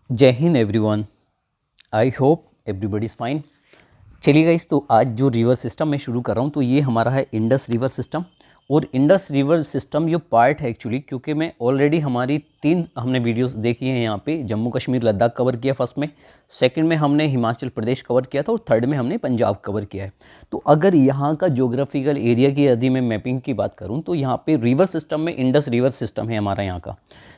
जय Hind everyone. I hope everybody is fine. चलिए guys, तो आज जो रिवर सिस्टम मैं शुरू कर रहा हूँ तो ये हमारा है इंडस रिवर सिस्टम। और इंडस रिवर सिस्टम ये पार्ट है एक्चुअली, क्योंकि मैं ऑलरेडी हमारी हमने वीडियोस देखी हैं। यहाँ पे जम्मू कश्मीर लद्दाख कवर किया फर्स्ट में, सेकंड में हमने हिमाचल प्रदेश कवर किया था और थर्ड में हमने पंजाब कवर किया है। तो अगर यहाँ का ज्योग्राफिकल एरिया की यदि मैं मैपिंग की बात करूँ तो यहाँ पे रिवर सिस्टम में इंडस रिवर सिस्टम है हमारा यहाँ का।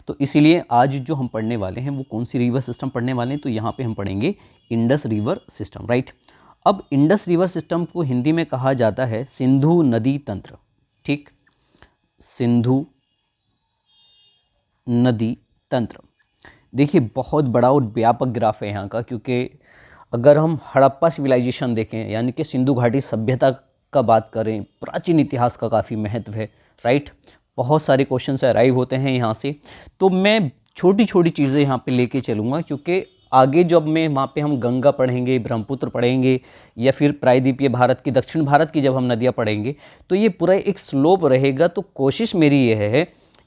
तो इसीलिए आज जो हम पढ़ने वाले हैं वो कौन सी रिवर सिस्टम पढ़ने वाले हैं, तो यहाँ पे हम पढ़ेंगे इंडस रिवर सिस्टम, राइट। अब इंडस रिवर सिस्टम को हिंदी में कहा जाता है सिंधु नदी तंत्र, ठीक। सिंधु नदी तंत्र। देखिए बहुत बड़ा और व्यापक ग्राफ है यहाँ का, क्योंकि अगर हम हड़प्पा सिविलाइजेशन देखें यानी कि सिंधु घाटी सभ्यता का बात करें, प्राचीन इतिहास का काफ़ी महत्व है, राइट। बहुत सारे क्वेश्चन अराइव होते हैं यहाँ से। तो मैं छोटी छोटी चीज़ें यहाँ पे लेके चलूँगा, क्योंकि आगे जब मैं वहाँ पे हम गंगा पढ़ेंगे, ब्रह्मपुत्र पढ़ेंगे, या फिर प्रायद्वीपीय भारत की, दक्षिण भारत की जब हम नदियाँ पढ़ेंगे तो ये पूरा एक स्लोप रहेगा। तो कोशिश मेरी ये है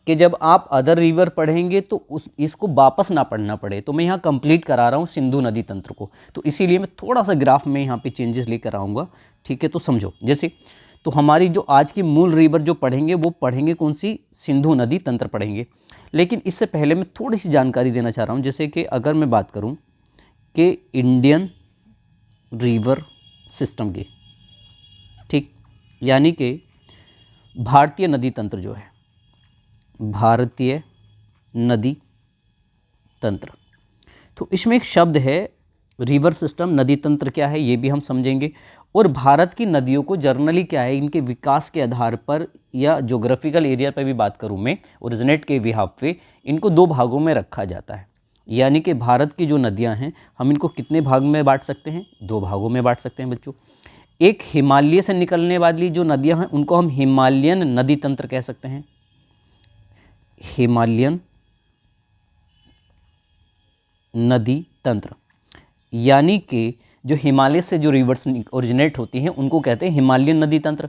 कि जब आप अदर रिवर पढ़ेंगे तो इसको वापस ना पढ़ना पड़े। तो मैं यहाँ कंप्लीट करा रहा हूँ सिंधु नदी तंत्र को, तो इसीलिए मैं थोड़ा सा ग्राफ में यहाँ पे चेंजेस लेकर आऊँगा, ठीक है। तो समझो, जैसे तो हमारी जो आज की मूल रिवर जो पढ़ेंगे वो पढ़ेंगे कौन सी, सिंधु नदी तंत्र पढ़ेंगे। लेकिन इससे पहले मैं थोड़ी सी जानकारी देना चाह रहा हूँ, जैसे कि अगर मैं बात करूँ कि इंडियन रिवर सिस्टम की, ठीक, यानी कि भारतीय नदी तंत्र जो है, भारतीय नदी तंत्र, तो इसमें एक शब्द है रिवर सिस्टम। नदी तंत्र क्या है ये भी हम समझेंगे, और भारत की नदियों को जर्नली क्या है, इनके विकास के आधार पर या ज्योग्राफिकल एरिया पर भी बात करूं मैं, ओरिजिनेट के बिहाफ पे इनको दो भागों में रखा जाता है। यानी कि भारत की जो नदियां हैं हम इनको कितने भाग में बांट सकते हैं, दो भागों में बांट सकते हैं बच्चों। एक हिमालय से निकलने वाली जो नदियां हैं उनको हम हिमालयन नदी तंत्र कह सकते हैं, हिमालयन नदी तंत्र। यानी कि जो हिमालय से जो रिवर्स ओरिजिनेट होती हैं उनको कहते हैं हिमालयन नदी तंत्र।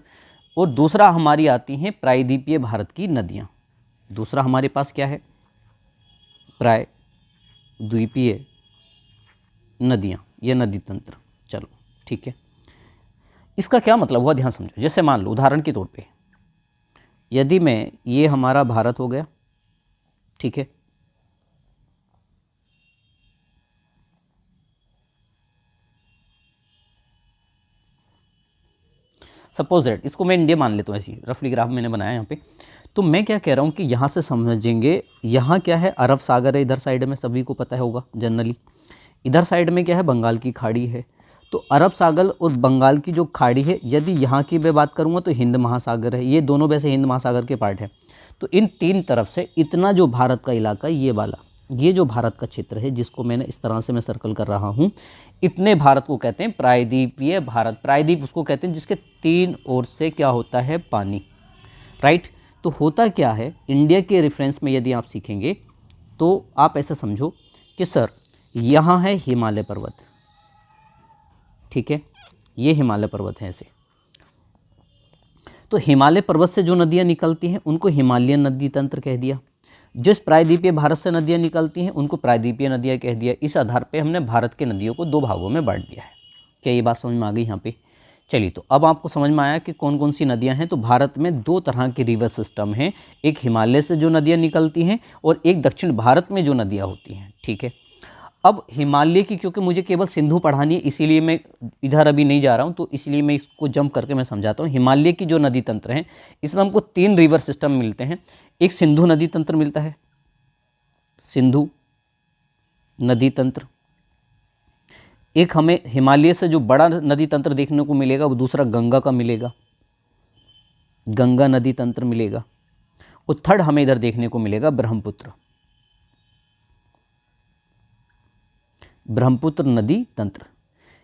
और दूसरा हमारी आती हैं प्रायद्वीपीय भारत की नदियाँ। दूसरा हमारे पास क्या है, प्रायद्वीपीय नदियाँ, ये नदी तंत्र। चलो ठीक है, इसका क्या मतलब हुआ ध्यान समझो। जैसे मान लो उदाहरण के तौर पे, यदि मैं, ये हमारा भारत हो गया, ठीक है, सपोज दैट इसको मैं इंडिया मान लेता हूँ, ऐसी रफली ग्राफ मैंने बनाया यहाँ पे। तो मैं क्या कह रहा हूँ कि यहाँ से समझेंगे, यहाँ क्या है, अरब सागर है इधर साइड में, सभी को पता होगा जनरली। इधर साइड में क्या है, बंगाल की खाड़ी है। तो अरब सागर और बंगाल की जो खाड़ी है, यदि यहाँ की मैं बात करूँगा तो हिंद महासागर है। ये दोनों वैसे हिंद महासागर के पार्ट है। तो इन तीन तरफ से इतना जो भारत का इलाका, ये वाला, ये जो भारत का क्षेत्र है जिसको मैंने इस तरह से मैं सर्कल कर रहा हूँ, इतने भारत को कहते हैं प्रायद्वीपीय भारत। प्रायद्वीप उसको कहते हैं जिसके तीन ओर से क्या होता है, पानी, राइट। तो होता क्या है, इंडिया के रेफरेंस में यदि आप सीखेंगे तो आप ऐसा समझो कि सर यहाँ है हिमालय पर्वत, ठीक है, ये हिमालय पर्वत है ऐसे। तो हिमालय पर्वत से जो नदियाँ निकलती हैं उनको हिमालयन नदी तंत्र कह दिया। जिस प्रायद्वीपीय भारत से नदियाँ निकलती हैं उनको प्रायद्वीपीय नदियाँ कह दिया। इस आधार पे हमने भारत की नदियों को दो भागों में बांट दिया है। क्या ये बात समझ में आ गई यहाँ पे? चलिए, तो अब आपको समझ में आया कि कौन कौन सी नदियाँ हैं। तो भारत में दो तरह के रिवर सिस्टम हैं, एक हिमालय से जो नदियाँ निकलती हैं और एक दक्षिण भारत में जो नदियाँ होती हैं, ठीक है। अब हिमालय की, क्योंकि मुझे केवल सिंधु पढ़ानी है इसीलिए मैं इधर अभी नहीं जा रहा हूँ, तो इसलिए मैं इसको जंप करके मैं समझाता हूँ। हिमालय की जो नदी तंत्र हैं इसमें हमको तीन रिवर सिस्टम मिलते हैं। एक सिंधु नदी तंत्र मिलता है, सिंधु नदी तंत्र। एक हमें हिमालय से जो बड़ा नदी तंत्र देखने को मिलेगा वो दूसरा गंगा का मिलेगा, गंगा नदी तंत्र मिलेगा। और थर्ड हमें इधर देखने को मिलेगा ब्रह्मपुत्र, ब्रह्मपुत्र नदी तंत्र।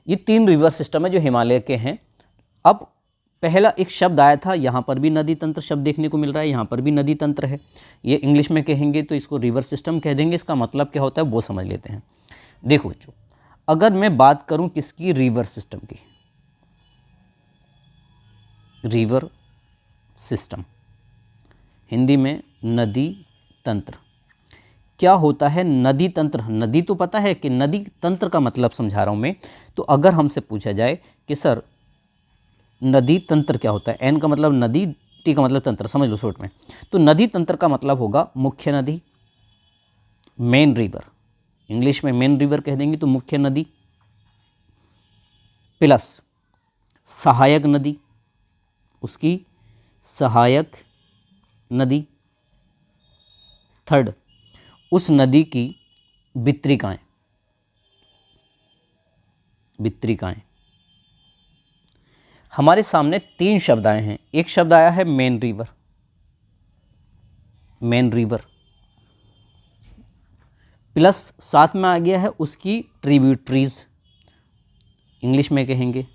ये तीन रिवर सिस्टम है जो हिमालय के हैं। अब पहला एक शब्द आया था, यहाँ पर भी नदी तंत्र शब्द देखने को मिल रहा है, यहाँ पर भी नदी तंत्र है। ये इंग्लिश में कहेंगे तो इसको रिवर सिस्टम कह देंगे। इसका मतलब क्या होता है वो समझ लेते हैं। देखो बच्चों, अगर मैं बात करूं किसकी, रिवर सिस्टम की, रिवर सिस्टम, हिंदी में नदी तंत्र, क्या होता है नदी तंत्र। नदी तो पता है कि नदी तंत्र का मतलब समझा रहा हूँ मैं। तो अगर हमसे पूछा जाए कि सर नदी तंत्र क्या होता है, एन का मतलब नदी, टी का मतलब तंत्र, समझ लो शॉर्ट में। तो नदी तंत्र का मतलब होगा मुख्य नदी, मेन रिवर, इंग्लिश में मेन रिवर कह देंगे तो मुख्य नदी, प्लस सहायक नदी, उसकी सहायक नदी, थर्ड उस नदी की वितरिकाएं, वितरिकाएं। हमारे सामने 3 शब्द आए हैं। एक शब्द आया है main river, main river, plus साथ में आ गया है उसकी ट्रिब्यूटरीज, इंग्लिश में कहेंगे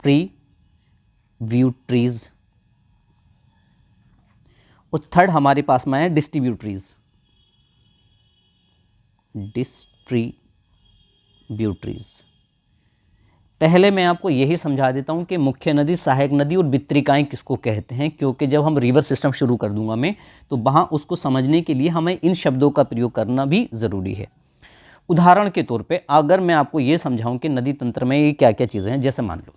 ट्रिब्यूटरीज, और थर्ड हमारे पास में है डिस्ट्रीब्यूटरीज, डिस्ट्रीब्यूटरीज। पहले मैं आपको यही समझा देता हूं कि मुख्य नदी, सहायक नदी और वितरिकाएं किसको कहते हैं, क्योंकि जब हम रिवर सिस्टम शुरू कर दूंगा मैं, तो वहां उसको समझने के लिए हमें इन शब्दों का प्रयोग करना भी ज़रूरी है। उदाहरण के तौर पे अगर मैं आपको ये समझाऊं कि नदी तंत्र में ये क्या क्या चीज़ें हैं, जैसे मान लो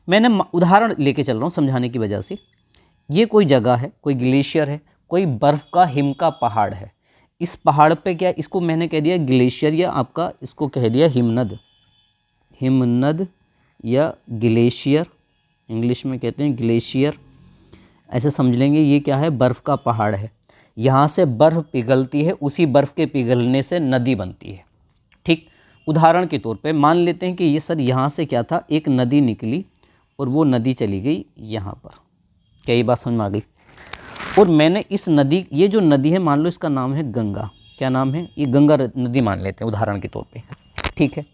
मैंने उदाहरण लेके चल रहा हूँ समझाने की वजह से। ये कोई जगह है, कोई ग्लेशियर है, कोई बर्फ़ का हिम का पहाड़ है। इस पहाड़ पे क्या, इसको मैंने कह दिया ग्लेशियर, या आपका इसको कह दिया हिमनद, हिमनद या ग्लेशियर, इंग्लिश में कहते हैं ग्लेशियर। ऐसे समझ लेंगे ये क्या है, बर्फ़ का पहाड़ है। यहाँ से बर्फ़ पिघलती है, उसी बर्फ़ के पिघलने से नदी बनती है। ठीक, उदाहरण के तौर पे मान लेते हैं कि ये सर यहाँ से क्या था, एक नदी निकली और वो नदी चली गई यहाँ पर। क्या ये बात समझ में आ गई? और मैंने इस नदी, ये जो नदी है मान लो इसका नाम है गंगा। क्या नाम है? ये गंगा नदी मान लेते हैं उदाहरण के तौर पे। ठीक है,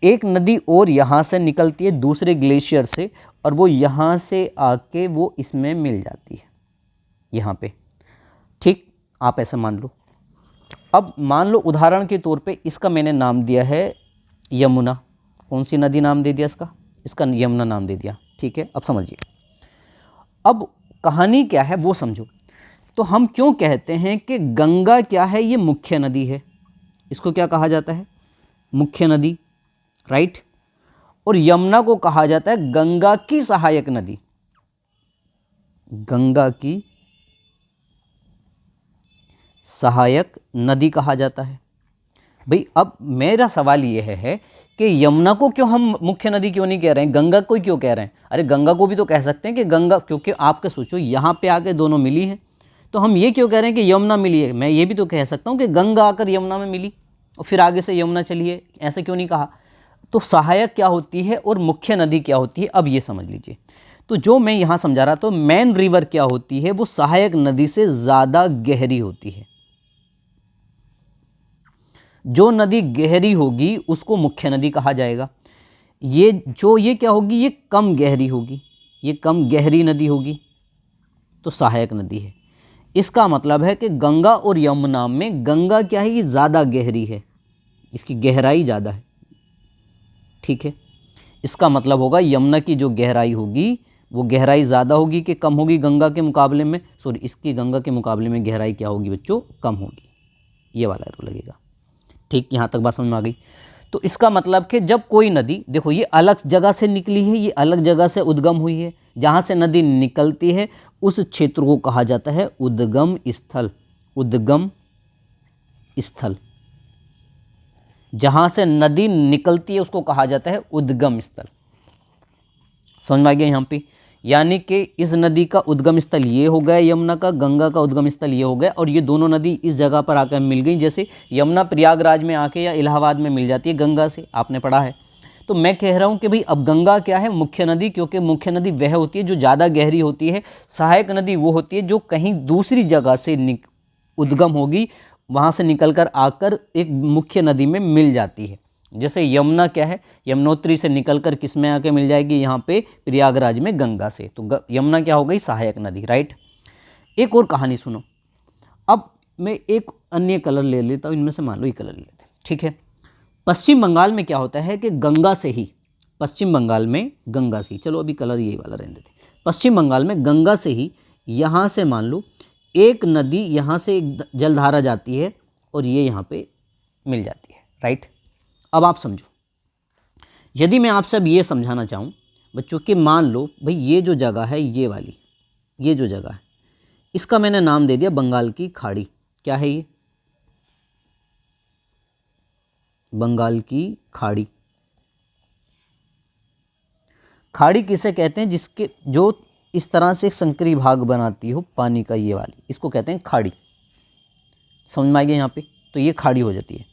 एक नदी और यहाँ से निकलती है दूसरे ग्लेशियर से, और वो यहाँ से आके वो इसमें मिल जाती है यहाँ पे। ठीक, आप ऐसा मान लो। अब मान लो उदाहरण के तौर पे इसका मैंने नाम दिया है यमुना। कौन सी नदी नाम दे दिया इसका? इसका यमुना नाम दे दिया। ठीक है, अब समझिए। अब कहानी क्या है वो समझो। तो हम क्यों कहते हैं कि गंगा क्या है, ये मुख्य नदी है। इसको क्या कहा जाता है? मुख्य नदी, राइट। और यमुना को कहा जाता है गंगा की सहायक नदी, गंगा की सहायक नदी कहा जाता है। भाई अब मेरा सवाल यह है कि यमुना को क्यों हम मुख्य नदी क्यों नहीं कह रहे हैं, गंगा को क्यों कह रहे हैं? अरे गंगा को भी तो कह सकते हैं कि गंगा, क्योंकि आपके सोचो यहाँ पे आके दोनों मिली हैं, तो हम ये क्यों कह रहे हैं कि यमुना मिली है? मैं ये भी तो कह सकता हूँ कि गंगा आकर यमुना में मिली और फिर आगे से यमुना चली है, ऐसे क्यों नहीं कहा? तो सहायक क्या होती है और मुख्य नदी क्या होती है, अब ये समझ लीजिए। तो जो मैं यहाँ समझा रहा, तो मेन रिवर क्या होती है, वो सहायक नदी से ज़्यादा गहरी होती है। जो नदी गहरी होगी उसको मुख्य नदी कहा जाएगा। ये क्या होगी, ये कम गहरी होगी, ये कम गहरी नदी होगी, तो सहायक नदी है। इसका मतलब है कि गंगा और यमुना में गंगा क्या है, ये ज़्यादा गहरी है, इसकी गहराई ज़्यादा है। ठीक है, इसका मतलब होगा यमुना की जो गहराई होगी वो गहराई ज़्यादा होगी कि कम होगी गंगा के मुकाबले में? सॉरी, इसकी गंगा के मुकाबले में गहराई क्या होगी बच्चों? कम होगी। ये वाला एरो लगेगा। ठीक, यहाँ तक बात समझ में आ गई। तो इसका मतलब कि जब कोई नदी, देखो ये अलग जगह से निकली है, ये अलग जगह से उद्गम हुई है, जहाँ से नदी निकलती है उस क्षेत्र को कहा जाता है उद्गम स्थल। उद्गम स्थल, जहाँ से नदी निकलती है उसको कहा जाता है उद्गम स्थल। समझ में आ गया यहाँ पे? यानी कि इस नदी का उद्गम स्थल ये हो गया यमुना का, गंगा का उद्गम स्थल ये हो गया, और ये दोनों नदी इस जगह पर आकर मिल गई। जैसे यमुना प्रयागराज में आके या इलाहाबाद में मिल जाती है गंगा से, आपने पढ़ा है। तो मैं कह रहा हूँ कि भाई अब गंगा क्या है, मुख्य नदी, क्योंकि मुख्य नदी वह होती है जो ज़्यादा गहरी होती है। सहायक नदी वो होती है जो कहीं दूसरी जगह से उद्गम होगी, वहाँ से निकल कर आकर एक मुख्य नदी में मिल जाती है। जैसे यमुना क्या है, यमुनोत्री से निकलकर किस में आके मिल जाएगी, यहाँ पे प्रयागराज में गंगा से। तो यमुना क्या हो गई, सहायक नदी, राइट। एक और कहानी सुनो। अब मैं एक अन्य कलर ले लेता हूँ, इनमें से मान लो ये कलर ले लेते हैं। ठीक है, पश्चिम बंगाल में क्या होता है कि गंगा से ही, पश्चिम बंगाल में गंगा से ही, चलो अभी कलर ये वाला रहने देते। पश्चिम बंगाल में गंगा से ही यहाँ से मान लो एक नदी, यहाँ से एक जलधारा जाती है और ये यहाँ पे मिल जाती है, राइट। अब आप समझो, यदि मैं आपसे अब ये समझाना चाहूँ बच्चों कि मान लो भाई ये जो जगह है, ये वाली, ये जो जगह है, इसका मैंने नाम दे दिया बंगाल की खाड़ी। क्या है ये? बंगाल की खाड़ी। खाड़ी किसे कहते हैं? जिसके जो इस तरह से संकरी भाग बनाती हो पानी का, ये वाली, इसको कहते हैं खाड़ी। समझ में आ गया यहाँ पे? तो ये खाड़ी हो जाती है।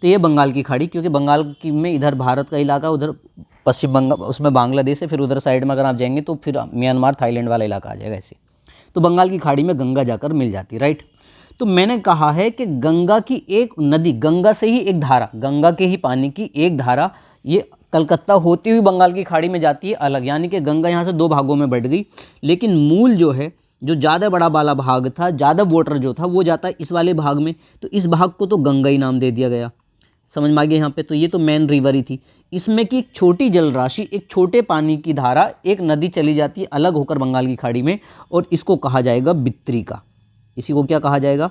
तो ये बंगाल की खाड़ी, क्योंकि बंगाल की में इधर भारत का इलाका, उधर पश्चिम बंगाल, उसमें बांग्लादेश है, फिर उधर साइड में अगर आप जाएंगे तो फिर म्यांमार थाईलैंड वाला इलाका आ जाएगा ऐसे। तो बंगाल की खाड़ी में गंगा जाकर मिल जाती है, राइट। तो मैंने कहा है कि गंगा की एक नदी, गंगा से ही एक धारा, गंगा के ही पानी की एक धारा ये कलकत्ता होती हुई बंगाल की खाड़ी में जाती है अलग, यानी कि गंगा यहाँ से दो भागों में बढ़ गई, लेकिन मूल जो है, जो ज़्यादा बड़ा वाला भाग था, ज़्यादा वाटर जो था वो जाता है इस वाले भाग में, तो इस भाग को तो गंगा ही नाम दे दिया गया। समझ में आ गया यहाँ पे? तो ये तो मेन रिवर ही थी। इसमें की एक छोटी जल राशि, एक छोटे पानी की धारा, एक नदी चली जाती है अलग होकर बंगाल की खाड़ी में, और इसको कहा जाएगा बित्रिका। इसी को क्या कहा जाएगा?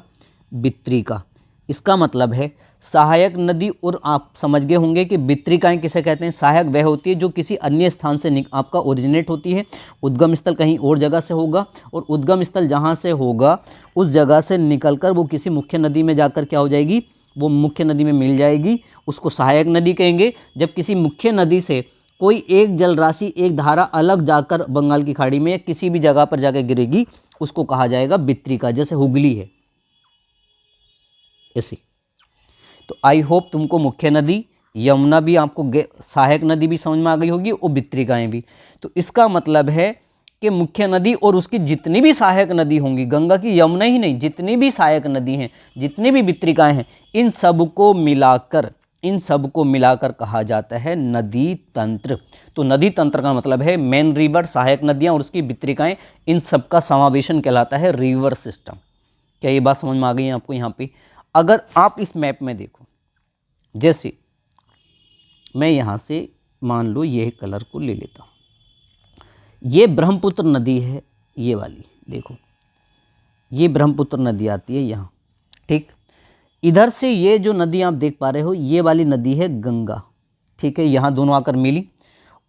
बित्रिका। इसका मतलब है सहायक नदी। और आप समझ गए होंगे कि बित्रिकाएँ किसे कहते हैं? सहायक वह होती है जो किसी अन्य स्थान से आपका ओरिजिनेट होती है, उद्गम स्थल कहीं और जगह से होगा, और उद्गम स्थल जहाँ से होगा उस जगह से निकलकर वो किसी मुख्य नदी में जाकर क्या हो जाएगी? वो मुख्य नदी में मिल जाएगी, उसको सहायक नदी कहेंगे। जब किसी मुख्य नदी से कोई एक जल राशि, एक धारा अलग जाकर बंगाल की खाड़ी में या किसी भी जगह पर जाकर गिरेगी, उसको कहा जाएगा बित्रिका। जैसे हुगली है ऐसी। तो आई होप तुमको मुख्य नदी, यमुना भी आपको, सहायक नदी भी समझ में आ गई होगी, और बित्रिकाएँ भी। तो इसका मतलब है कि मुख्य नदी और उसकी जितनी भी सहायक नदी होंगी, गंगा की, यमुना ही नहीं, जितनी भी सहायक नदी हैं, जितनी भी बित्रिकाएँ हैं, इन सब को मिलाकर कहा जाता है नदी तंत्र। तो नदी तंत्र का मतलब है मेन रिवर, सहायक नदियाँ और उसकी बित्रिकाएँ, इन सब का समावेशन कहलाता है रिवर सिस्टम। क्या ये बात समझ में आ गई है आपको यहाँ पे? अगर आप इस मैप में देखो, जैसे मैं यहाँ से मान लो ये कलर को ले लेता हूँ, ये ब्रह्मपुत्र नदी है, ये वाली देखो, ये ब्रह्मपुत्र नदी आती है यहाँ, ठीक। इधर से ये जो नदी आप देख पा रहे हो, ये वाली नदी है गंगा, ठीक है। यहाँ दोनों आकर मिली,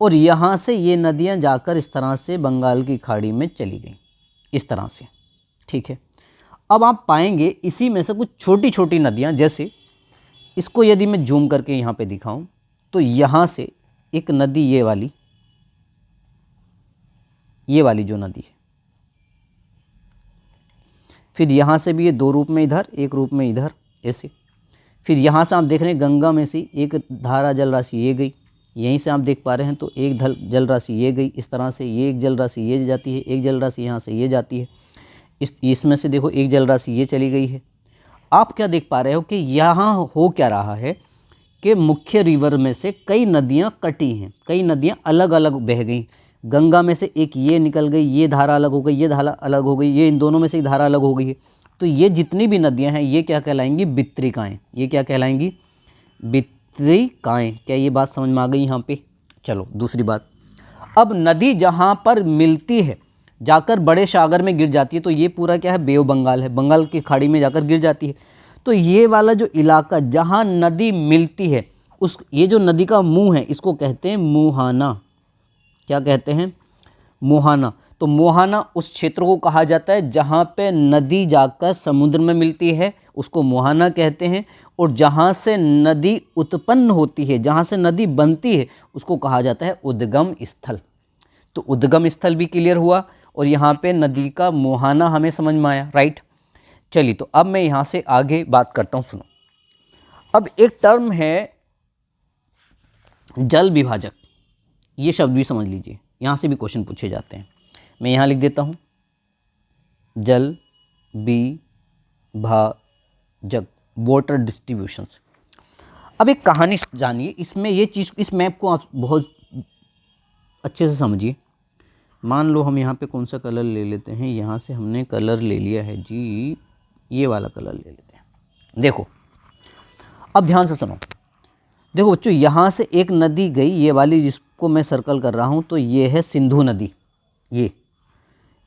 और यहाँ से ये नदियाँ जाकर इस तरह से बंगाल की खाड़ी में चली गई, इस तरह से, ठीक है। अब आप पाएंगे इसी में से कुछ छोटी छोटी नदियाँ, जैसे इसको यदि मैं जूम करके यहाँ पे दिखाऊं, तो यहाँ से एक नदी, ये वाली जो नदी है, फिर यहाँ से भी ये दो रूप में इधर, एक रूप में इधर, ऐसे। फिर यहाँ से आप देख रहे हैं गंगा में से एक धारा जल राशि ये गई, यहीं से आप देख पा रहे हैं, तो एक जल राशि ये गई, इस तरह से ये एक जल राशि ये जाती है, एक जल राशि यहाँ से ये जाती है, इसमें से देखो एक जल राशि ये चली गई है। आप क्या देख पा रहे हो कि यहाँ हो क्या रहा है कि मुख्य रिवर में से कई नदियाँ कटी हैं, कई नदियाँ अलग अलग बह गई। गंगा में से एक ये निकल गई, ये धारा अलग हो गई, ये धारा अलग हो गई, ये इन दोनों में से एक धारा अलग हो गई है। तो ये जितनी भी नदियाँ हैं ये क्या कहलाएंगी? बित्रिकाएँ। ये क्या कहलाएंगी? बित्रिकाएँ। क्या ये बात समझ में आ गई यहाँ पे? चलो दूसरी बात, अब नदी जहाँ पर मिलती है जाकर बड़े सागर में गिर जाती है, तो ये पूरा क्या है? बे ऑफ बंगाल है, बंगाल की खाड़ी में जाकर गिर जाती है। तो ये वाला जो इलाका जहाँ नदी मिलती है, ये जो नदी का मुंह है इसको कहते हैं मुहाना। क्या कहते हैं? मुहाना। तो मुहाना उस क्षेत्र को कहा जाता है जहाँ पे नदी जाकर समुद्र में मिलती है, उसको मुहाना कहते हैं। और जहाँ से नदी उत्पन्न होती है, जहाँ से नदी बनती है, उसको कहा जाता है उद्गम स्थल। तो उद्गम स्थल भी क्लियर हुआ, और यहाँ पे नदी का मुहाना हमें समझ में आया, राइट। चलिए, तो अब मैं यहाँ से आगे बात करता हूँ, सुनो। अब एक टर्म है जल विभाजक, ये शब्द भी समझ लीजिए, यहाँ से भी क्वेश्चन पूछे जाते हैं। मैं यहाँ लिख देता हूँ जल विभाजक, वाटर डिस्ट्रीब्यूशंस। अब एक कहानी जानिए, इसमें ये चीज़, इस मैप को आप बहुत अच्छे से समझिए। मान लो हम यहाँ पे कौन सा कलर ले लेते हैं, यहाँ से हमने कलर ले लिया है जी, ये वाला कलर ले लेते हैं। देखो, अब ध्यान से सुनो। देखो बच्चों, यहाँ से एक नदी गई, ये वाली जिसको मैं सर्कल कर रहा हूँ, तो ये है सिंधु नदी।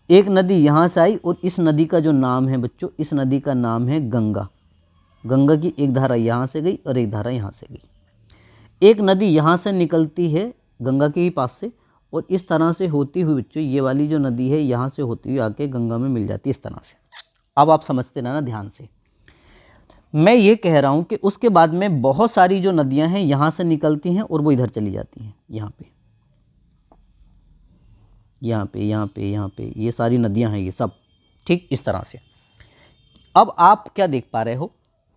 एक नदी यहाँ से आई और इस नदी का जो नाम है बच्चों, इस नदी का नाम है गंगा। गंगा की एक धारा यहाँ से गई और एक धारा यहाँ से गई। एक नदी यहाँ से निकलती है गंगा के ही पास से, और इस तरह से होती हुई बच्चों ये वाली जो नदी है यहाँ से होती हुई आके गंगा में मिल जाती है इस तरह से। अब आप समझते रहना ध्यान से। मैं ये कह रहा हूँ कि उसके बाद में बहुत सारी जो नदियाँ हैं यहाँ से निकलती हैं और वो इधर चली जाती हैं, यहाँ पे यहाँ पे यहाँ पे यहाँ पे, ये सारी नदियाँ हैं ये सब, ठीक इस तरह से। अब आप क्या देख पा रहे हो,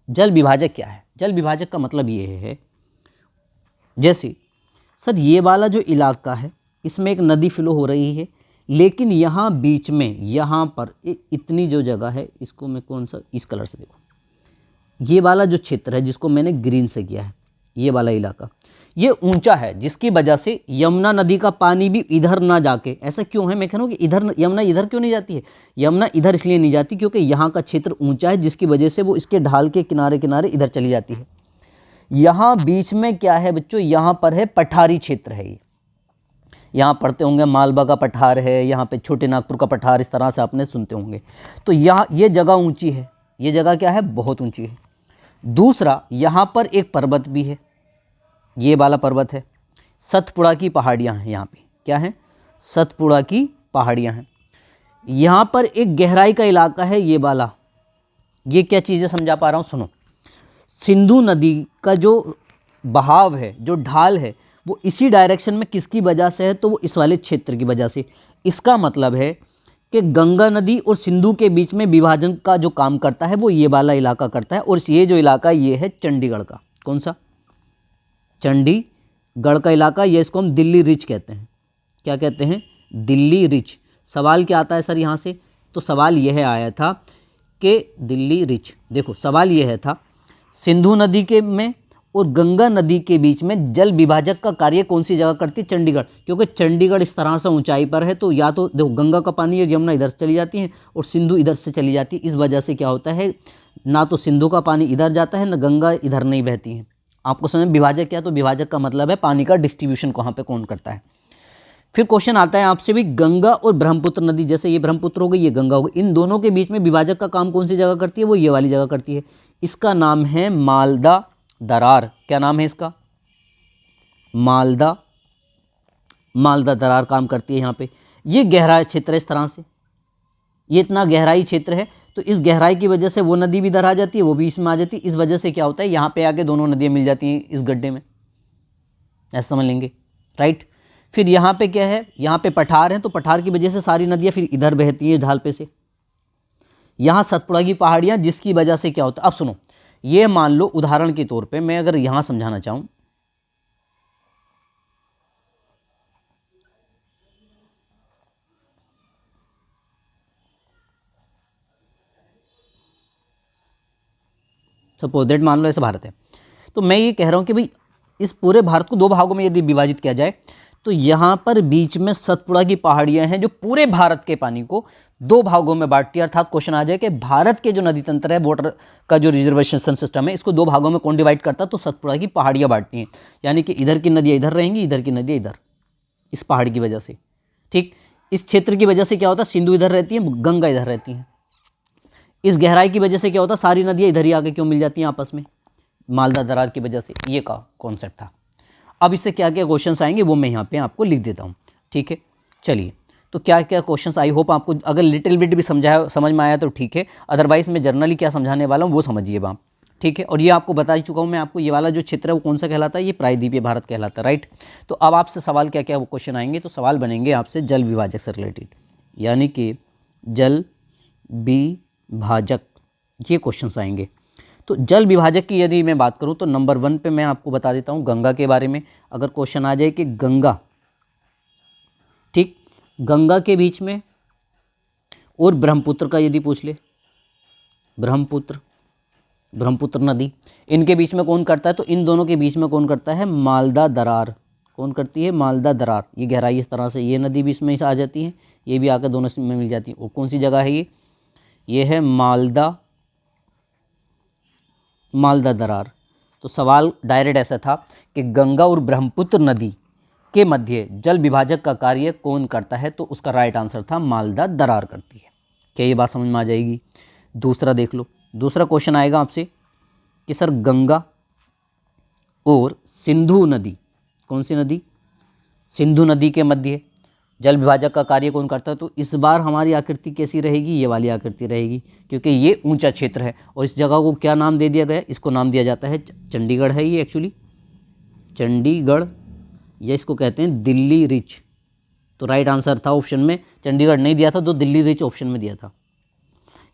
जल विभाजक क्या है? जल विभाजक का मतलब ये है, जैसे सर ये वाला जो इलाका है इसमें एक नदी फ्लो हो रही है, लेकिन यहाँ बीच में यहाँ पर इतनी जो जगह है, इसको मैं कौन सा इस कलर से देखो, ये वाला जो क्षेत्र है जिसको मैंने ग्रीन से किया है, ये वाला इलाका ये ऊंचा है, जिसकी वजह से यमुना नदी का पानी भी इधर ना जाके, ऐसा क्यों है मैं कह रहा हूँ कि इधर यमुना इधर क्यों नहीं जाती है? यमुना इधर इसलिए नहीं जाती क्योंकि यहाँ का क्षेत्र ऊंचा है, जिसकी वजह से वो इसके ढाल के किनारे किनारे इधर चली जाती है। यहाँ बीच में क्या है बच्चों, यहाँ पर है पठारी क्षेत्र है। ये यहाँ पढ़ते होंगे मालवा का पठार है, यहाँ पे छोटे नागपुर का पठार, इस तरह से आपने सुनते होंगे। तो यहाँ ये जगह ऊंची है, ये जगह क्या है, बहुत ऊंची है। दूसरा यहाँ पर एक पर्वत भी है, ये वाला पर्वत है, सतपुड़ा की पहाड़ियाँ हैं। यहाँ पे क्या है, सतपुड़ा की पहाड़ियाँ हैं। यहाँ पर एक गहराई का इलाका है ये वाला। ये क्या चीज़ें समझा पा रहा हूँ, सुनो। सिंधु नदी का जो बहाव है, जो ढाल है, वो इसी डायरेक्शन में किसकी वजह से है, तो वो इस वाले क्षेत्र की वजह से। इसका मतलब है कि गंगा नदी और सिंधु के बीच में विभाजन का जो काम करता है वो ये वाला इलाका करता है। और ये जो इलाका ये है चंडीगढ़ का, कौन सा, चंडीगढ़ का इलाका, ये इसको हम दिल्ली रिच कहते हैं। क्या कहते हैं, दिल्ली रिच। सवाल क्या आता है सर यहाँ से, तो सवाल यह आया था कि दिल्ली रिच, देखो सवाल यह था सिंधु नदी के में और गंगा नदी के बीच में जल विभाजक का कार्य कौन सी जगह करती है, चंडीगढ़। क्योंकि चंडीगढ़ इस तरह से ऊंचाई पर है, तो या तो देखो गंगा का पानी है, यमुना इधर से चली जाती है और सिंधु इधर से चली जाती है। इस वजह से क्या होता है, ना तो सिंधु का पानी इधर जाता है, ना गंगा इधर नहीं बहती है। आपको समझ, विभाजक क्या, तो विभाजक का मतलब है पानी का डिस्ट्रीब्यूशन कहाँ पे कौन करता है। फिर क्वेश्चन आता है आपसे भी, गंगा और ब्रह्मपुत्र नदी, जैसे ये ब्रह्मपुत्र हो गई, ये गंगा हो गई, इन दोनों के बीच में विभाजक का काम कौन सी जगह करती है, वो ये वाली जगह करती है। इसका नाम है मालदा दरार। क्या नाम है इसका, मालदा दरार काम करती है यहाँ पे। ये गहरा क्षेत्र है इस तरह से, ये इतना गहराई क्षेत्र है, तो इस गहराई की वजह से वो नदी भी इधर आ जाती है, वो भी इसमें आ जाती है। इस वजह से क्या होता है, यहाँ पे आके दोनों नदियाँ मिल जाती हैं इस गड्ढे में, ऐसा समझ लेंगे, राइट। फिर यहाँ पे क्या है, यहाँ पे पठार है, तो पठार की वजह से सारी नदियाँ फिर इधर बहती हैं ढाल पे से। यहाँ सतपुड़ा की पहाड़ियाँ, जिसकी वजह से क्या होता है, अब सुनो, ये मान लो उदाहरण के तौर पे मैं अगर यहाँ समझाना चाहूँ, सपोज दैट मान लो ऐसा भारत है, तो मैं ये कह रहा हूँ कि भाई इस पूरे भारत को दो भागों में यदि विभाजित किया जाए, तो यहाँ पर बीच में सतपुड़ा की पहाड़ियाँ हैं जो पूरे भारत के पानी को दो भागों में बांटती है। अर्थात क्वेश्चन आ जाए कि भारत के जो नदी तंत्र है, वाटर का जो रिजर्वेशन सिस्टम है, इसको दो भागों में कौन डिवाइड करता है, तो सतपुड़ा की पहाड़ियाँ बांटती हैं। यानी कि इधर की नदियाँ इधर रहेंगी, इधर की नदियाँ इधर, इस पहाड़ की वजह से, ठीक। इस क्षेत्र की वजह से क्या होता है, सिंधु इधर रहती है, गंगा इधर रहती है। इस गहराई की वजह से क्या होता है, सारी नदियाँ इधर ही आके क्यों मिल जाती हैं आपस में, मालदा दरार की वजह से। ये का कॉन्सेप्ट था। अब इससे क्या क्या क्वेश्चंस आएंगे वो मैं यहाँ पे आपको लिख देता हूँ, ठीक है। चलिए, तो क्या क्या क्वेश्चंस, आई होप आपको अगर लिटिल बिट भी समझ में आया तो ठीक है, अदरवाइज मैं जनरली क्या समझाने वाला हूँ वो समझिएगा आप, ठीक है। और ये आपको बता ही चुका हूँ मैं आपको, ये वाला जो क्षेत्र है वो कौन सा कहलाता है, ये प्रायद्वीपीय भारत कहलाता है, राइट। तो अब आपसे सवाल क्या क्या वो क्वेश्चन आएंगे, तो सवाल बनेंगे आपसे जल विभाजक से रिलेटेड, यानी कि जल विभाजक, ये क्वेश्चन आएंगे। तो जल विभाजक की यदि मैं बात करूं तो नंबर 1 पे मैं आपको बता देता हूं गंगा के बारे में। अगर क्वेश्चन आ जाए कि गंगा, ठीक, गंगा के बीच में और ब्रह्मपुत्र का यदि पूछ ले, ब्रह्मपुत्र नदी, इनके बीच में कौन करता है, तो इन दोनों के बीच में कौन करता है, मालदा दरार। कौन करती है, मालदा दरार। ये गहराई इस तरह से, ये नदी भी इसमें आ जाती है, ये भी आकर दोनों में मिल जाती है। और कौन सी जगह है ये है मालदा दरार। तो सवाल डायरेक्ट ऐसा था कि गंगा और ब्रह्मपुत्र नदी के मध्य जल विभाजक का कार्य कौन करता है? तो उसका राइट आंसर था मालदा दरार करती है। क्या ये बात समझ में आ जाएगी? दूसरा देख लो, दूसरा क्वेश्चन आएगा आपसे कि सर गंगा और सिंधु नदी, कौन सी नदी? सिंधु नदी के मध्य जल विभाजक का कार्य कौन करता है? तो इस बार हमारी आकृति कैसी रहेगी? ये वाली आकृति रहेगी, क्योंकि ये ऊंचा क्षेत्र है और इस जगह को क्या नाम दे दिया गया? इसको नाम दिया जाता है चंडीगढ़ है ये एक्चुअली, चंडीगढ़, या इसको कहते हैं दिल्ली रिच। तो राइट आंसर था ऑप्शन में चंडीगढ़ नहीं दिया था, तो दिल्ली रिच ऑप्शन में दिया था।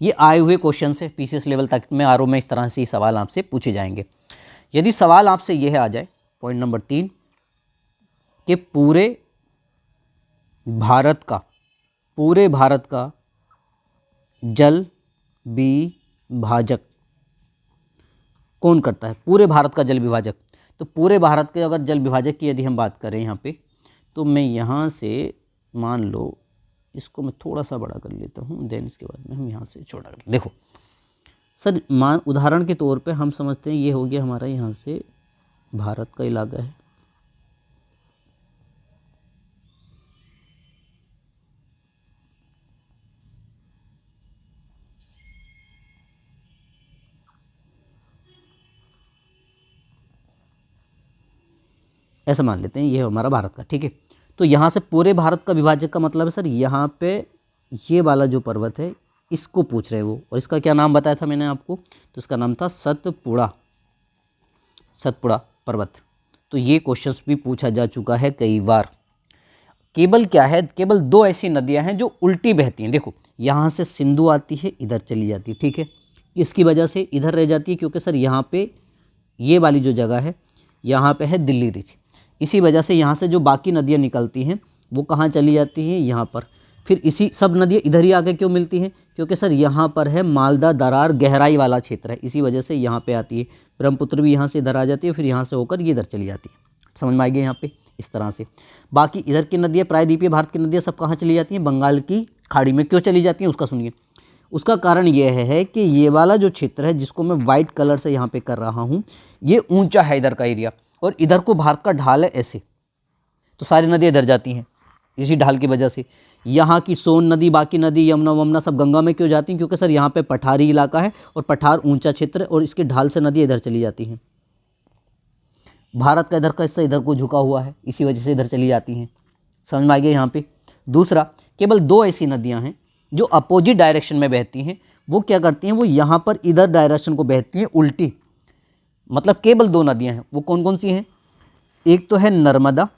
ये आए हुए क्वेश्चन से पीसीएस लेवल तक में आरओ में इस तरह से ही सवाल आपसे पूछे जाएंगे। यदि सवाल आपसे यह आ जाए पॉइंट नंबर 3 कि पूरे भारत का जल विभाजक कौन करता है? पूरे भारत का जल विभाजक। तो पूरे भारत के अगर जल विभाजक की यदि हम बात करें यहाँ पे, तो मैं यहाँ से मान लो इसको मैं थोड़ा सा बड़ा कर लेता हूँ, देन इसके बाद में हम यहाँ से छोटा कर। देखो सर, उदाहरण के तौर पे हम समझते हैं ये हो गया हमारा यहाँ से भारत का इलाका है, ऐसा मान लेते हैं ये हमारा भारत का, ठीक है। तो यहाँ से पूरे भारत का विभाजक का मतलब है सर यहाँ पे ये वाला जो पर्वत है इसको पूछ रहे वो, और इसका क्या नाम बताया था मैंने आपको? तो इसका नाम था सतपुड़ा पर्वत। तो ये क्वेश्चंस भी पूछा जा चुका है कई बार। केवल क्या है, केवल 2 ऐसी नदियां हैं जो उल्टी बहती हैं। देखो यहाँ से सिंधु आती है, इधर चली जाती है, ठीक है। इसकी वजह से इधर रह जाती है क्योंकि सर यहाँ पे ये वाली जो जगह है यहाँ पे है दिल्ली रिच। इसी वजह से यहाँ से जो बाकी नदियाँ निकलती हैं वो कहाँ चली जाती हैं? यहाँ पर। फिर इसी सब नदियाँ इधर ही आके क्यों मिलती हैं? क्योंकि सर यहाँ पर है मालदा दरार गहराई वाला क्षेत्र है, इसी वजह से यहाँ पे आती है। ब्रह्मपुत्र भी यहाँ से इधर आ जाती है, फिर यहाँ से होकर ये इधर चली जाती है। समझ में आ गया यहाँ पे? इस तरह से बाकी इधर की नदियाँ, प्रायद्वीपीय भारत की नदियाँ सब कहाँ चली जाती हैं? बंगाल की खाड़ी में। क्यों चली जाती हैं उसका सुनिए। उसका कारण यह है कि ये वाला जो क्षेत्र है जिसको मैं वाइट कलर से यहाँ पे कर रहा हूँ, ये ऊंचा है इधर का एरिया, और इधर को भारत का ढाल है ऐसे, तो सारी नदियाँ इधर जाती हैं इसी ढाल की वजह से। यहाँ की सोन नदी, बाकी नदी, यमुना वमुना सब गंगा में क्यों जाती हैं? क्योंकि सर यहाँ पे पठारी इलाका है और पठार ऊंचा क्षेत्र है और इसके ढाल से नदी इधर चली जाती हैं। भारत का इधर का हिस्सा इधर को झुका हुआ है, इसी वजह से इधर चली जाती हैं। समझ में आ गया यहाँ पे? दूसरा, केवल 2 ऐसी नदियाँ हैं जो अपोजिट डायरेक्शन में बहती हैं। वो क्या करती हैं? वो यहाँ पर इधर डायरेक्शन को बहती हैं उल्टी। मतलब केवल 2 नदियाँ हैं। वो कौन कौन सी हैं? एक तो है नर्मदा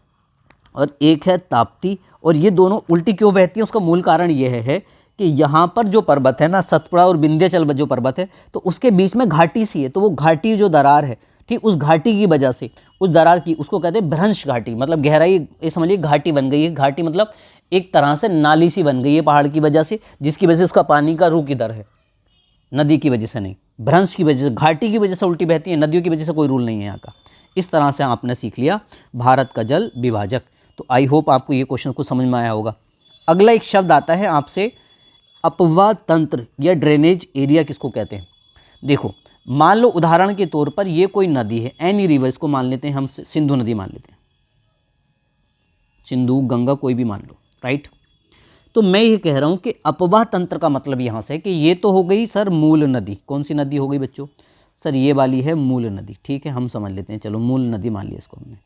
और एक है ताप्ती, और ये दोनों उल्टी क्यों बहती हैं? उसका मूल कारण यह है कि यहाँ पर जो पर्वत है ना, सतपुड़ा और विंध्याचल जो पर्वत है, तो उसके बीच में घाटी सी है। तो वो घाटी जो दरार है, ठीक, उस घाटी की वजह से, उस दरार की, उसको कहते हैं भ्रंश घाटी। मतलब गहराई, ये समझिए घाटी बन गई है। घाटी मतलब एक तरह से नाली सी बन गई है पहाड़ की वजह से, जिसकी वजह से उसका पानी का रुख इधर है, नदी की वजह से नहीं, भ्रंश की वजह से, घाटी की वजह से उल्टी बहती है। नदियों की वजह से कोई रूल नहीं है यहाँ का। इस तरह से आपने सीख लिया भारत का जल विभाजक। तो आई होप आपको ये क्वेश्चन कुछ समझ में आया होगा। अगला एक शब्द आता है आपसे, अपवाह तंत्र या ड्रेनेज एरिया किसको कहते हैं? देखो मान लो उदाहरण के तौर पर ये कोई नदी है, एनी रिवर, इसको मान लेते हैं हम, सिंधु नदी मान लेते हैं, सिंधु, गंगा, कोई भी मान लो, राइट। तो मैं ये कह रहा हूँ कि अपवाह तंत्र का मतलब यहाँ से कि ये तो हो गई सर मूल नदी। कौन सी नदी हो गई बच्चों? सर ये वाली है मूल नदी, ठीक है, हम समझ लेते हैं, चलो मूल नदी मान लिया इसको हमने।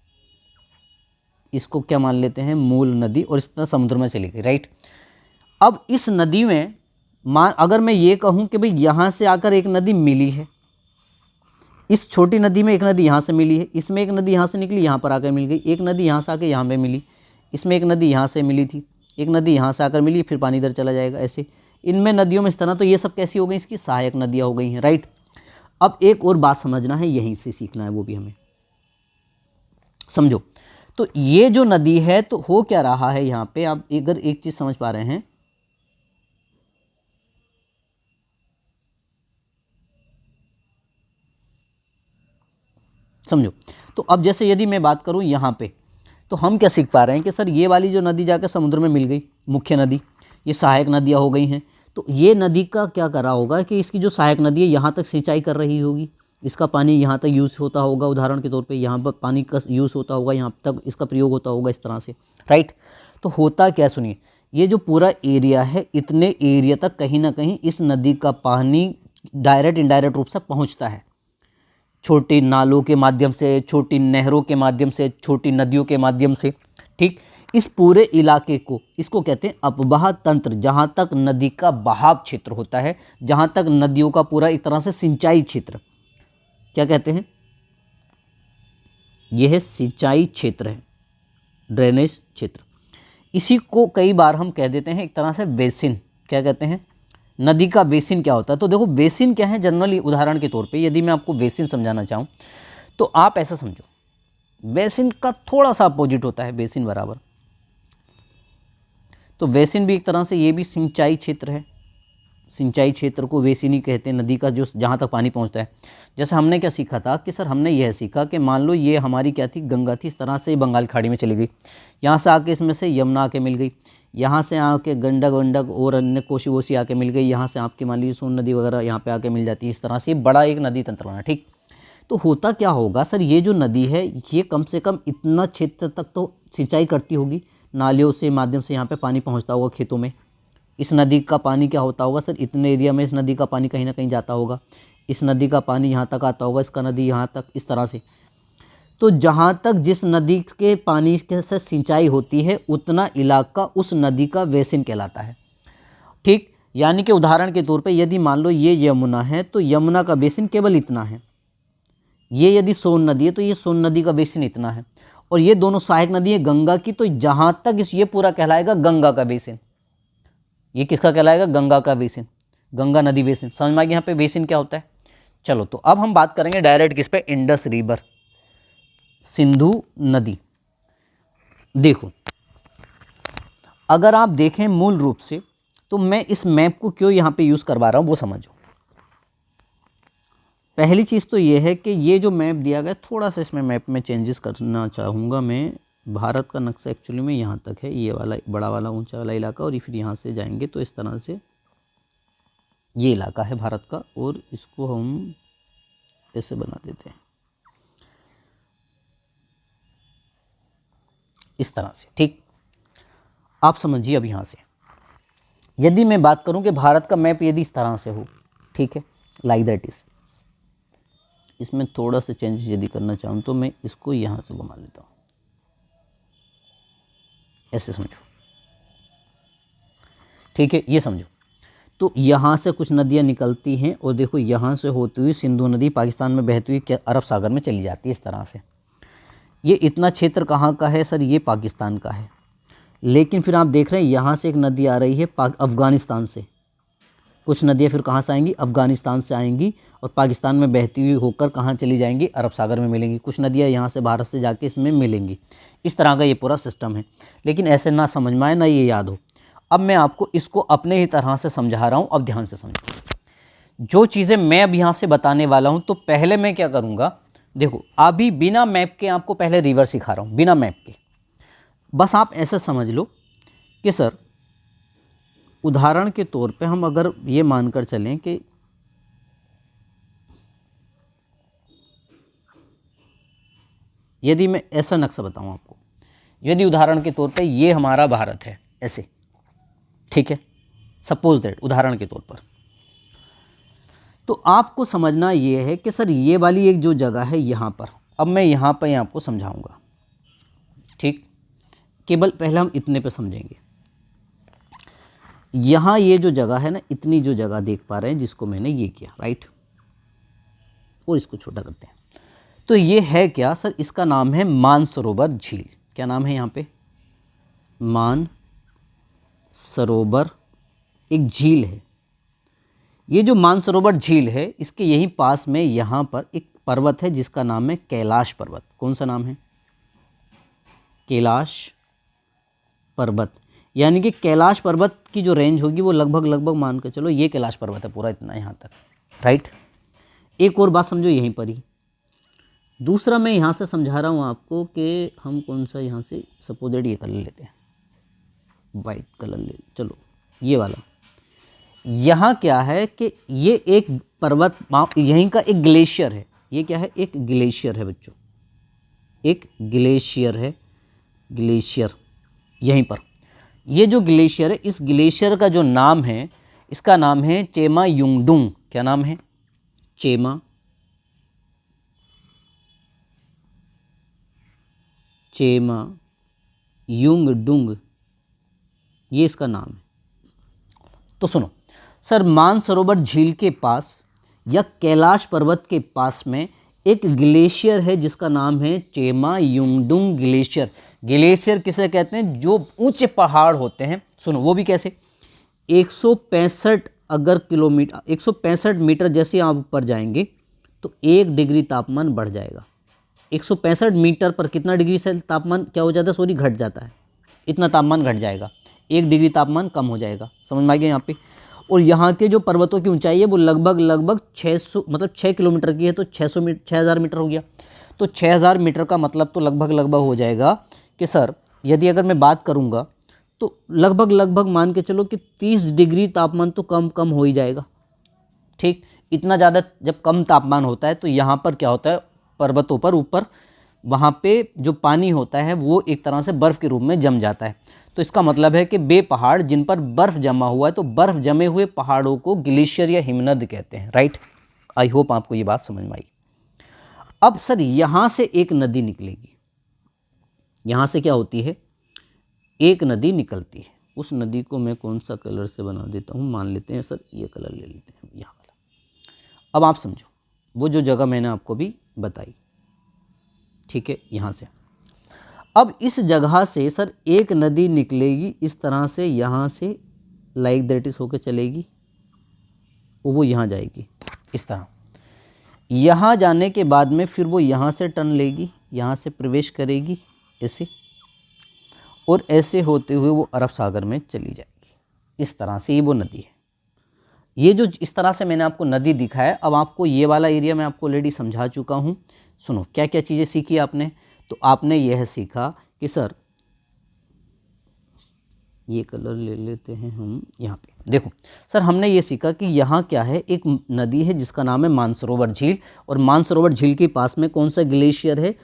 इसको क्या मान लेते हैं? मूल नदी, और इस तरह समुद्र में चली गई, राइट। अब इस नदी में अगर मैं ये कहूँ कि भाई यहाँ से आकर एक नदी मिली है, इस छोटी नदी में एक नदी यहाँ से मिली है, इसमें एक नदी यहाँ से निकली, यहाँ पर आकर मिल गई, एक नदी यहाँ से आकर यहाँ पे मिली, इसमें एक नदी यहाँ से मिली थी, एक नदी यहाँ से आकर मिली, फिर पानी इधर चला जाएगा, ऐसे इनमें नदियों में इस तरह। तो ये सब कैसी हो गई? इसकी सहायक नदियाँ हो गई हैं, राइट। अब एक और बात समझना है, यहीं से सीखना है, वो भी हमें समझो। तो ये जो नदी है, तो हो क्या रहा है यहाँ पे, आप अगर एक चीज समझ पा रहे हैं, समझो। तो अब जैसे यदि मैं बात करूं यहाँ पे, तो हम क्या सीख पा रहे हैं कि सर ये वाली जो नदी जाकर समुद्र में मिल गई, मुख्य नदी, ये सहायक नदियाँ हो गई हैं। तो ये नदी का क्या करा होगा कि इसकी जो सहायक नदी है यहाँ तक सिंचाई कर रही होगी, इसका पानी यहाँ तक यूज़ होता होगा, उदाहरण के तौर पे यहाँ पर पानी का यूज़ होता होगा, यहाँ तक इसका प्रयोग होता होगा इस तरह से, राइट। तो होता क्या, सुनिए, ये जो पूरा एरिया है, इतने एरिया तक कहीं ना कहीं इस नदी का पानी डायरेक्ट इनडायरेक्ट रूप से पहुँचता है, छोटी नालों के माध्यम से, छोटी नहरों के माध्यम से, छोटी नदियों के माध्यम से, ठीक। इस पूरे इलाके को, इसको कहते हैं अपवाह तंत्र, जहाँ तक नदी का बहाव क्षेत्र होता है, जहाँ तक नदियों का पूरा एक तरह से सिंचाई क्षेत्र, क्या कहते हैं, यह है सिंचाई क्षेत्र है, ड्रेनेज क्षेत्र। इसी को कई बार हम कह देते हैं एक तरह से बेसिन, क्या कहते हैं, नदी का बेसिन क्या होता है। तो देखो बेसिन क्या है, जनरली उदाहरण के तौर पे यदि मैं आपको बेसिन समझाना चाहूँ तो आप ऐसा समझो, बेसिन का थोड़ा सा अपोजिट होता है बेसिन बराबर। तो बेसिन भी एक तरह से ये भी सिंचाई क्षेत्र है, सिंचाई क्षेत्र को बेसिन ही कहते हैं, नदी का जो जहाँ तक पानी पहुँचता है। जैसे हमने क्या सीखा था कि सर हमने यह सीखा कि मान लो ये हमारी क्या थी, गंगा थी, इस तरह से बंगाल खाड़ी में चली गई, यहाँ से आके इसमें से यमुना आके मिल गई, यहाँ से आके गंडक वंडक और अन्य कोसी वोसी आके मिल गई, यहाँ से आपकी मान लीजिए सोन नदी वगैरह यहाँ पे आके मिल जाती है, इस तरह से बड़ा एक नदी तंत्र बना, ठीक। तो होता क्या होगा सर, ये जो नदी है ये कम से कम इतना क्षेत्र तक तो सिंचाई करती होगी, नालियों से माध्यम से यहाँ पे पानी पहुँचता होगा खेतों में। इस नदी का पानी क्या होता होगा सर, इतने एरिया में इस नदी का पानी कहीं ना कहीं जाता होगा, इस नदी का पानी यहाँ तक आता होगा, इसका नदी यहाँ तक, इस तरह से। तो जहाँ तक जिस नदी के पानी के से सिंचाई होती है उतना इलाका उस नदी का बेसिन कहलाता है, ठीक। यानी कि उदाहरण के तौर पे यदि मान लो ये यमुना है तो यमुना का बेसिन केवल इतना है, ये यदि सोन नदी है तो ये सोन नदी का बेसिन इतना है, और ये दोनों सहायक नदी है गंगा की, तो जहाँ तक इस ये पूरा कहलाएगा गंगा का बेसिन। ये किसका कहलाएगा, गंगा का बेसिन, गंगा नदी बेसिन। समझ में आ गया यहाँ पे बेसिन क्या होता है। चलो तो अब हम बात करेंगे डायरेक्ट किस पे, इंडस रिवर, सिंधु नदी। देखो अगर आप देखें मूल रूप से, तो मैं इस मैप को क्यों यहाँ पे यूज़ करवा रहा हूँ वो समझो। पहली चीज़ तो ये है कि ये जो मैप दिया गया, थोड़ा सा इसमें मैप में चेंजेस करना चाहूँगा मैं। भारत का नक्शा एक्चुअली में यहाँ तक है, ये वाला बड़ा वाला ऊंचा वाला इलाका, और फिर यहाँ से जाएंगे तो इस तरह से ये इलाका है भारत का, और इसको हम ऐसे बना देते हैं इस तरह से, ठीक। आप समझिए अब यहाँ से यदि मैं बात करूँ कि भारत का मैप यदि इस तरह से हो, ठीक है, लाइक दैट इज, इसमें थोड़ा सा चेंजेस यदि करना चाहूँ तो मैं इसको यहाँ से घुमा लेता हूँ, ऐसे समझो, ठीक है, ये समझो। तो यहाँ से कुछ नदियाँ निकलती हैं और देखो यहाँ से होती हुई सिंधु नदी पाकिस्तान में बहती हुई अरब सागर में चली जाती है इस तरह से। ये इतना क्षेत्र कहाँ का है सर, ये पाकिस्तान का है। लेकिन फिर आप देख रहे हैं यहाँ से एक नदी आ रही है अफ़गानिस्तान से, कुछ नदियाँ फिर कहाँ से आएंगी, अफ़गानिस्तान से आएंगी और पाकिस्तान में बहती हुई होकर कहाँ चली जाएंगी, अरब सागर में मिलेंगी। कुछ नदियाँ यहाँ से भारत से जाके इसमें मिलेंगी। इस तरह का ये पूरा सिस्टम है, लेकिन ऐसे ना समझ में आए ना ये याद हो। अब मैं आपको इसको अपने ही तरह से समझा रहा हूँ, अब ध्यान से समझो जो चीज़ें मैं अब यहाँ से बताने वाला हूँ। तो पहले मैं क्या करूँगा, देखो अभी बिना मैप के आपको पहले रिवर सिखा रहा हूँ, बिना मैप के। बस आप ऐसा समझ लो कि सर उदाहरण के तौर पे हम अगर ये मानकर चलें कि यदि मैं ऐसा नक्शा बताऊं आपको, यदि उदाहरण के तौर पे ये हमारा भारत है ऐसे, ठीक है, सपोज दैट उदाहरण के तौर पर, तो आपको समझना ये है कि सर ये वाली एक जो जगह है यहाँ पर, अब मैं यहाँ पर आपको समझाऊंगा, ठीक। केवल पहले हम इतने पे समझेंगे। यहाँ ये जो जगह है ना, इतनी जो जगह देख पा रहे हैं जिसको मैंने ये किया, राइट, और इसको छोटा करते हैं। तो ये है क्या सर, इसका नाम है मानसरोवर झील। क्या नाम है यहाँ पे, मानसरोवर एक झील है। ये जो मानसरोवर झील है, इसके यहीं पास में यहाँ पर एक पर्वत है जिसका नाम है कैलाश पर्वत। कौन सा नाम है, कैलाश पर्वत। यानी कि कैलाश पर्वत की जो रेंज होगी वो लगभग मान कर चलो ये कैलाश पर्वत है पूरा इतना यहाँ तक, राइट। एक और बात समझो यहीं पर ही। दूसरा मैं यहाँ से समझा रहा हूँ आपको कि हम कौन सा यहाँ से सपोजेड ये कलर लेते हैं, वाइट कलर ले, चलो ये वाला। यहाँ क्या है कि ये एक पर्वत यहीं का एक ग्लेशियर है। ये क्या है? एक ग्लेशियर है बच्चों, एक ग्लेशियर है, ग्लेशियर यहीं पर। ये जो ग्लेशियर है, इस ग्लेशियर का जो नाम है, इसका नाम है चेमा युंगडुंग। क्या नाम है? चेमा युंगडुंग, ये इसका नाम है। तो सुनो सर, मानसरोवर झील के पास या कैलाश पर्वत के पास में एक ग्लेशियर है जिसका नाम है चेमा युंगडुंग ग्लेशियर। ग्लेशियर किसे कहते हैं? जो ऊंचे पहाड़ होते हैं। सुनो वो भी कैसे? 165 अगर किलोमीटर 165 मीटर जैसे आप ऊपर जाएंगे तो 1 डिग्री तापमान बढ़ जाएगा। 165 मीटर पर कितना डिग्री से तापमान क्या हो जाता है? सॉरी, घट जाता है। इतना तापमान घट जाएगा, 1 डिग्री तापमान कम हो जाएगा। समझ में आ गया यहाँ पे? और यहाँ के जो पर्वतों की ऊंचाई है वो लगभग 600 मतलब 6 किलोमीटर की है, तो 6000 मीटर हो गया। तो 6000 मीटर का मतलब तो लगभग हो जाएगा कि सर, यदि अगर मैं बात करूँगा तो लगभग मान के चलो कि 30 डिग्री तापमान तो कम हो ही जाएगा। ठीक, इतना ज़्यादा जब कम तापमान होता है तो यहाँ पर क्या होता है? पर्वतों पर ऊपर वहाँ पे जो पानी होता है वो एक तरह से बर्फ़ के रूप में जम जाता है। तो इसका मतलब है कि बे पहाड़ जिन पर बर्फ़ जमा हुआ है, तो बर्फ़ जमे हुए पहाड़ों को ग्लेशियर या हिमनद कहते हैं। राइट, आई होप आपको ये बात समझ में आई। अब सर, यहाँ से एक नदी निकलेगी। यहाँ से क्या होती है? एक नदी निकलती है। उस नदी को मैं कौन सा कलर से बना देता हूँ? मान लेते हैं सर, ये कलर ले लेते हैं, यहाँ वाला। अब आप समझो वो जो जगह मैंने आपको भी बताई, ठीक है, यहाँ से। अब इस जगह से सर एक नदी निकलेगी इस तरह से, यहाँ से लाइक दैट इज होकर चलेगी, वो यहाँ जाएगी इस तरह। यहाँ जाने के बाद में फिर वो यहाँ से टर्न लेगी, यहाँ से प्रवेश करेगी ऐसे, और ऐसे होते हुए वो अरब सागर में चली जाएगी। इस तरह से ये वो नदी है। ये जो इस तरह से मैंने आपको नदी दिखाया, अब आपको ये वाला एरिया मैं आपको ऑलरेडी समझा चुका हूँ। सुनो क्या क्या चीज़ें सीखी आपने? तो आपने यह सीखा कि सर, ये कलर ले लेते हैं हम, यहाँ पे देखो सर, हमने ये सीखा कि यहाँ क्या है? एक नदी है जिसका नाम है मानसरोवर झील, और मानसरोवर झील के पास में कौन सा ग्लेशियर है?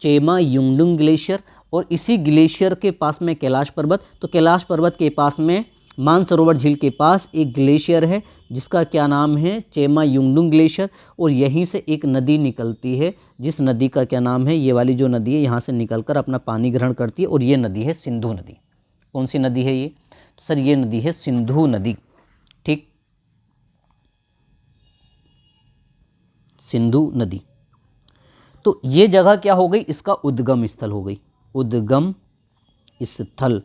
चेमा युंगडुंग ग्लेशियर। और इसी ग्लेशियर के पास में कैलाश पर्वत, तो कैलाश पर्वत के पास में मानसरोवर झील के पास एक ग्लेशियर है जिसका क्या नाम है? चेमा युंगडुंग ग्लेशियर। और यहीं से एक नदी निकलती है जिस नदी का क्या नाम है? ये वाली जो नदी है यहाँ से निकलकर अपना पानी ग्रहण करती है, और ये नदी है सिंधु नदी। कौन सी नदी है ये? तो सर ये नदी है सिंधु नदी। ठीक, सिंधु नदी। तो ये जगह क्या हो गई? इसका उद्गम स्थल हो गई, उद्गम स्थल।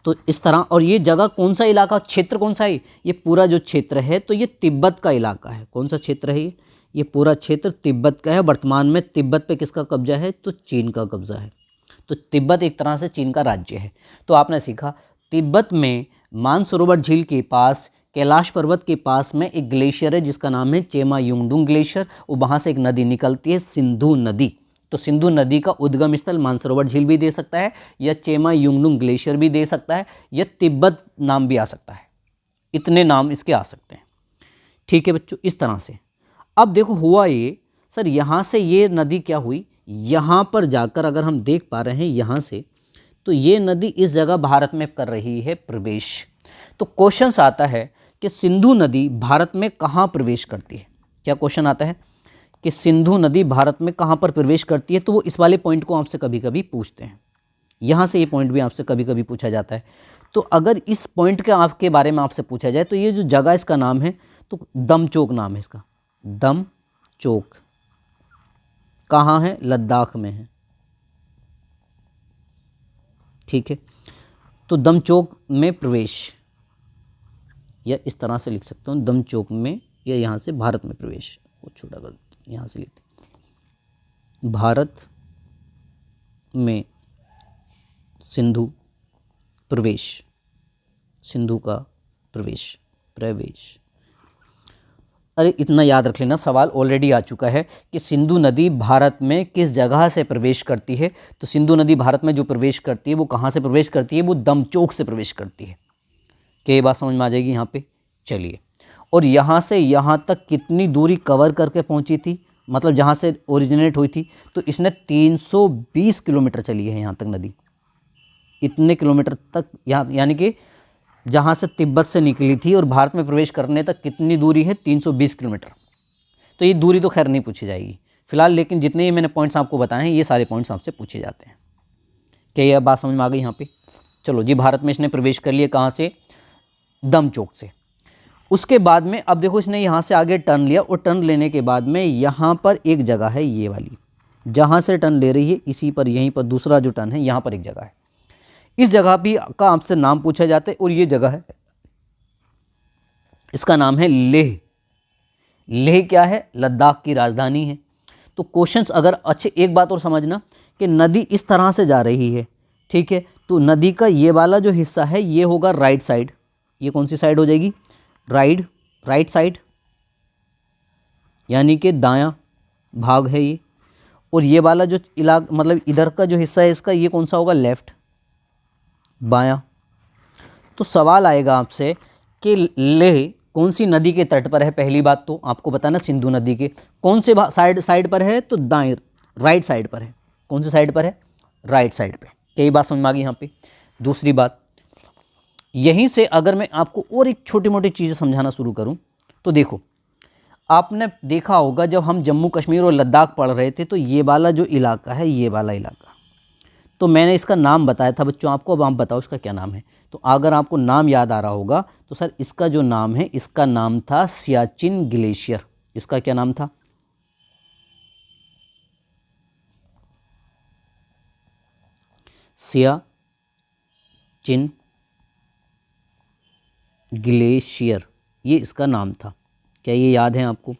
तो इस तरह, और ये जगह कौन सा इलाका, क्षेत्र कौन सा है? ये पूरा जो क्षेत्र है तो ये तिब्बत का इलाका है। कौन सा क्षेत्र है ये पूरा क्षेत्र तिब्बत का है। वर्तमान में तिब्बत पे किसका कब्जा है? तो चीन का कब्जा है। तो तिब्बत एक तरह से चीन का राज्य है। तो आपने सीखा तिब्बत में मानसरोवर झील के पास कैलाश पर्वत के पास में एक ग्लेशियर है जिसका नाम है चेमा युंगडुंग ग्लेशियर, और वहाँ से एक नदी निकलती है सिंधु नदी। तो सिंधु नदी का उद्गम स्थल मानसरोवर झील भी दे सकता है, या चेमा युंगडुंग ग्लेशियर भी दे सकता है, या तिब्बत नाम भी आ सकता है। इतने नाम इसके आ सकते हैं। ठीक है बच्चों, इस तरह से। अब देखो हुआ ये सर, यहाँ से ये नदी क्या हुई? यहाँ पर जाकर अगर हम देख पा रहे हैं यहाँ से, तो ये नदी इस जगह भारत में कर रही है प्रवेश। तो क्वेश्चन आता है कि सिंधु नदी भारत में कहाँ प्रवेश करती है? क्या क्वेश्चन आता है कि सिंधु नदी भारत में कहाँ पर प्रवेश करती है? तो वो इस वाले पॉइंट को आपसे कभी कभी पूछते हैं। यहाँ से ये पॉइंट भी आपसे कभी कभी पूछा जाता है। तो अगर इस पॉइंट के आपके बारे में आपसे पूछा जाए तो ये जो जगह इसका नाम है, तो दमचोक नाम है इसका। दमचोक कहाँ है? लद्दाख में है। ठीक है, तो दमचोक में प्रवेश, या इस तरह से लिख सकता हूँ, दमचोक में, या यहाँ से भारत में प्रवेश, वो छोटा कर यहाँ से लिखते, भारत में सिंधु प्रवेश, सिंधु का प्रवेश। अरे इतना याद रख लेना, सवाल ऑलरेडी आ चुका है कि सिंधु नदी भारत में किस जगह से प्रवेश करती है। तो सिंधु नदी भारत में जो प्रवेश करती है वो कहाँ से प्रवेश करती है? वो दमचोक से प्रवेश करती है। क्या ये बात समझ में आ जाएगी यहाँ पे? चलिए, और यहाँ से यहाँ तक कितनी दूरी कवर करके पहुँची थी, मतलब जहाँ से ओरिजिनेट हुई थी, तो इसने 320 किलोमीटर चली है यहाँ तक नदी। इतने किलोमीटर तक, यहाँ यानी कि जहाँ से तिब्बत से निकली थी और भारत में प्रवेश करने तक कितनी दूरी है, 320 किलोमीटर। तो ये दूरी तो खैर नहीं पूछी जाएगी फिलहाल, लेकिन जितने ये मैंने पॉइंट्स आपको बताए हैं ये सारे पॉइंट्स आपसे पूछे जाते हैं। क्या ये बात समझ में आ गई यहाँ पे? चलो जी, भारत में इसने प्रवेश कर लिया, कहाँ से? दमचौक से। उसके बाद में अब देखो, इसने यहाँ से आगे टर्न लिया, और टर्न लेने के बाद में यहाँ पर एक जगह है, ये वाली जहाँ से टर्न ले रही है, इसी पर यहीं पर दूसरा जो टर्न है यहाँ पर एक जगह है। इस जगह भी का आपसे नाम पूछा जाता है, और ये जगह है, इसका नाम है लेह। लेह क्या है? लद्दाख की राजधानी है। तो क्वेश्चंस अगर अच्छे, एक बात और समझना कि नदी इस तरह से जा रही है, ठीक है, तो नदी का ये वाला जो हिस्सा है ये होगा राइट साइड। ये कौन सी साइड हो जाएगी? राइट साइड, यानी कि दायां भाग है ये। और ये वाला जो इलाका, मतलब इधर का जो हिस्सा है इसका, ये कौन सा होगा? लेफ्ट, बायां। तो सवाल आएगा आपसे कि लेह कौन सी नदी के तट पर है? पहली बात तो आपको बताना, सिंधु नदी के कौन से साइड पर है? तो दाएं, राइट साइड पर है। कौन सी साइड पर है? राइट साइड पे। क्या ये बात समझ में आ गई यहाँ पे? दूसरी बात, यहीं से अगर मैं आपको और एक छोटी मोटी चीज़ें समझाना शुरू करूँ तो देखो, आपने देखा होगा जब हम जम्मू कश्मीर और लद्दाख पढ़ रहे थे, तो ये वाला जो इलाका है, ये वाला इलाका, तो मैंने इसका नाम बताया था बच्चों आपको। अब आप बताओ इसका क्या नाम है? तो अगर आपको नाम याद आ रहा होगा तो सर इसका जो नाम है, इसका नाम था सियाचिन ग्लेशियर। इसका क्या नाम था? सियाचिन ग्लेशियर, ये इसका नाम था। क्या ये याद है आपको?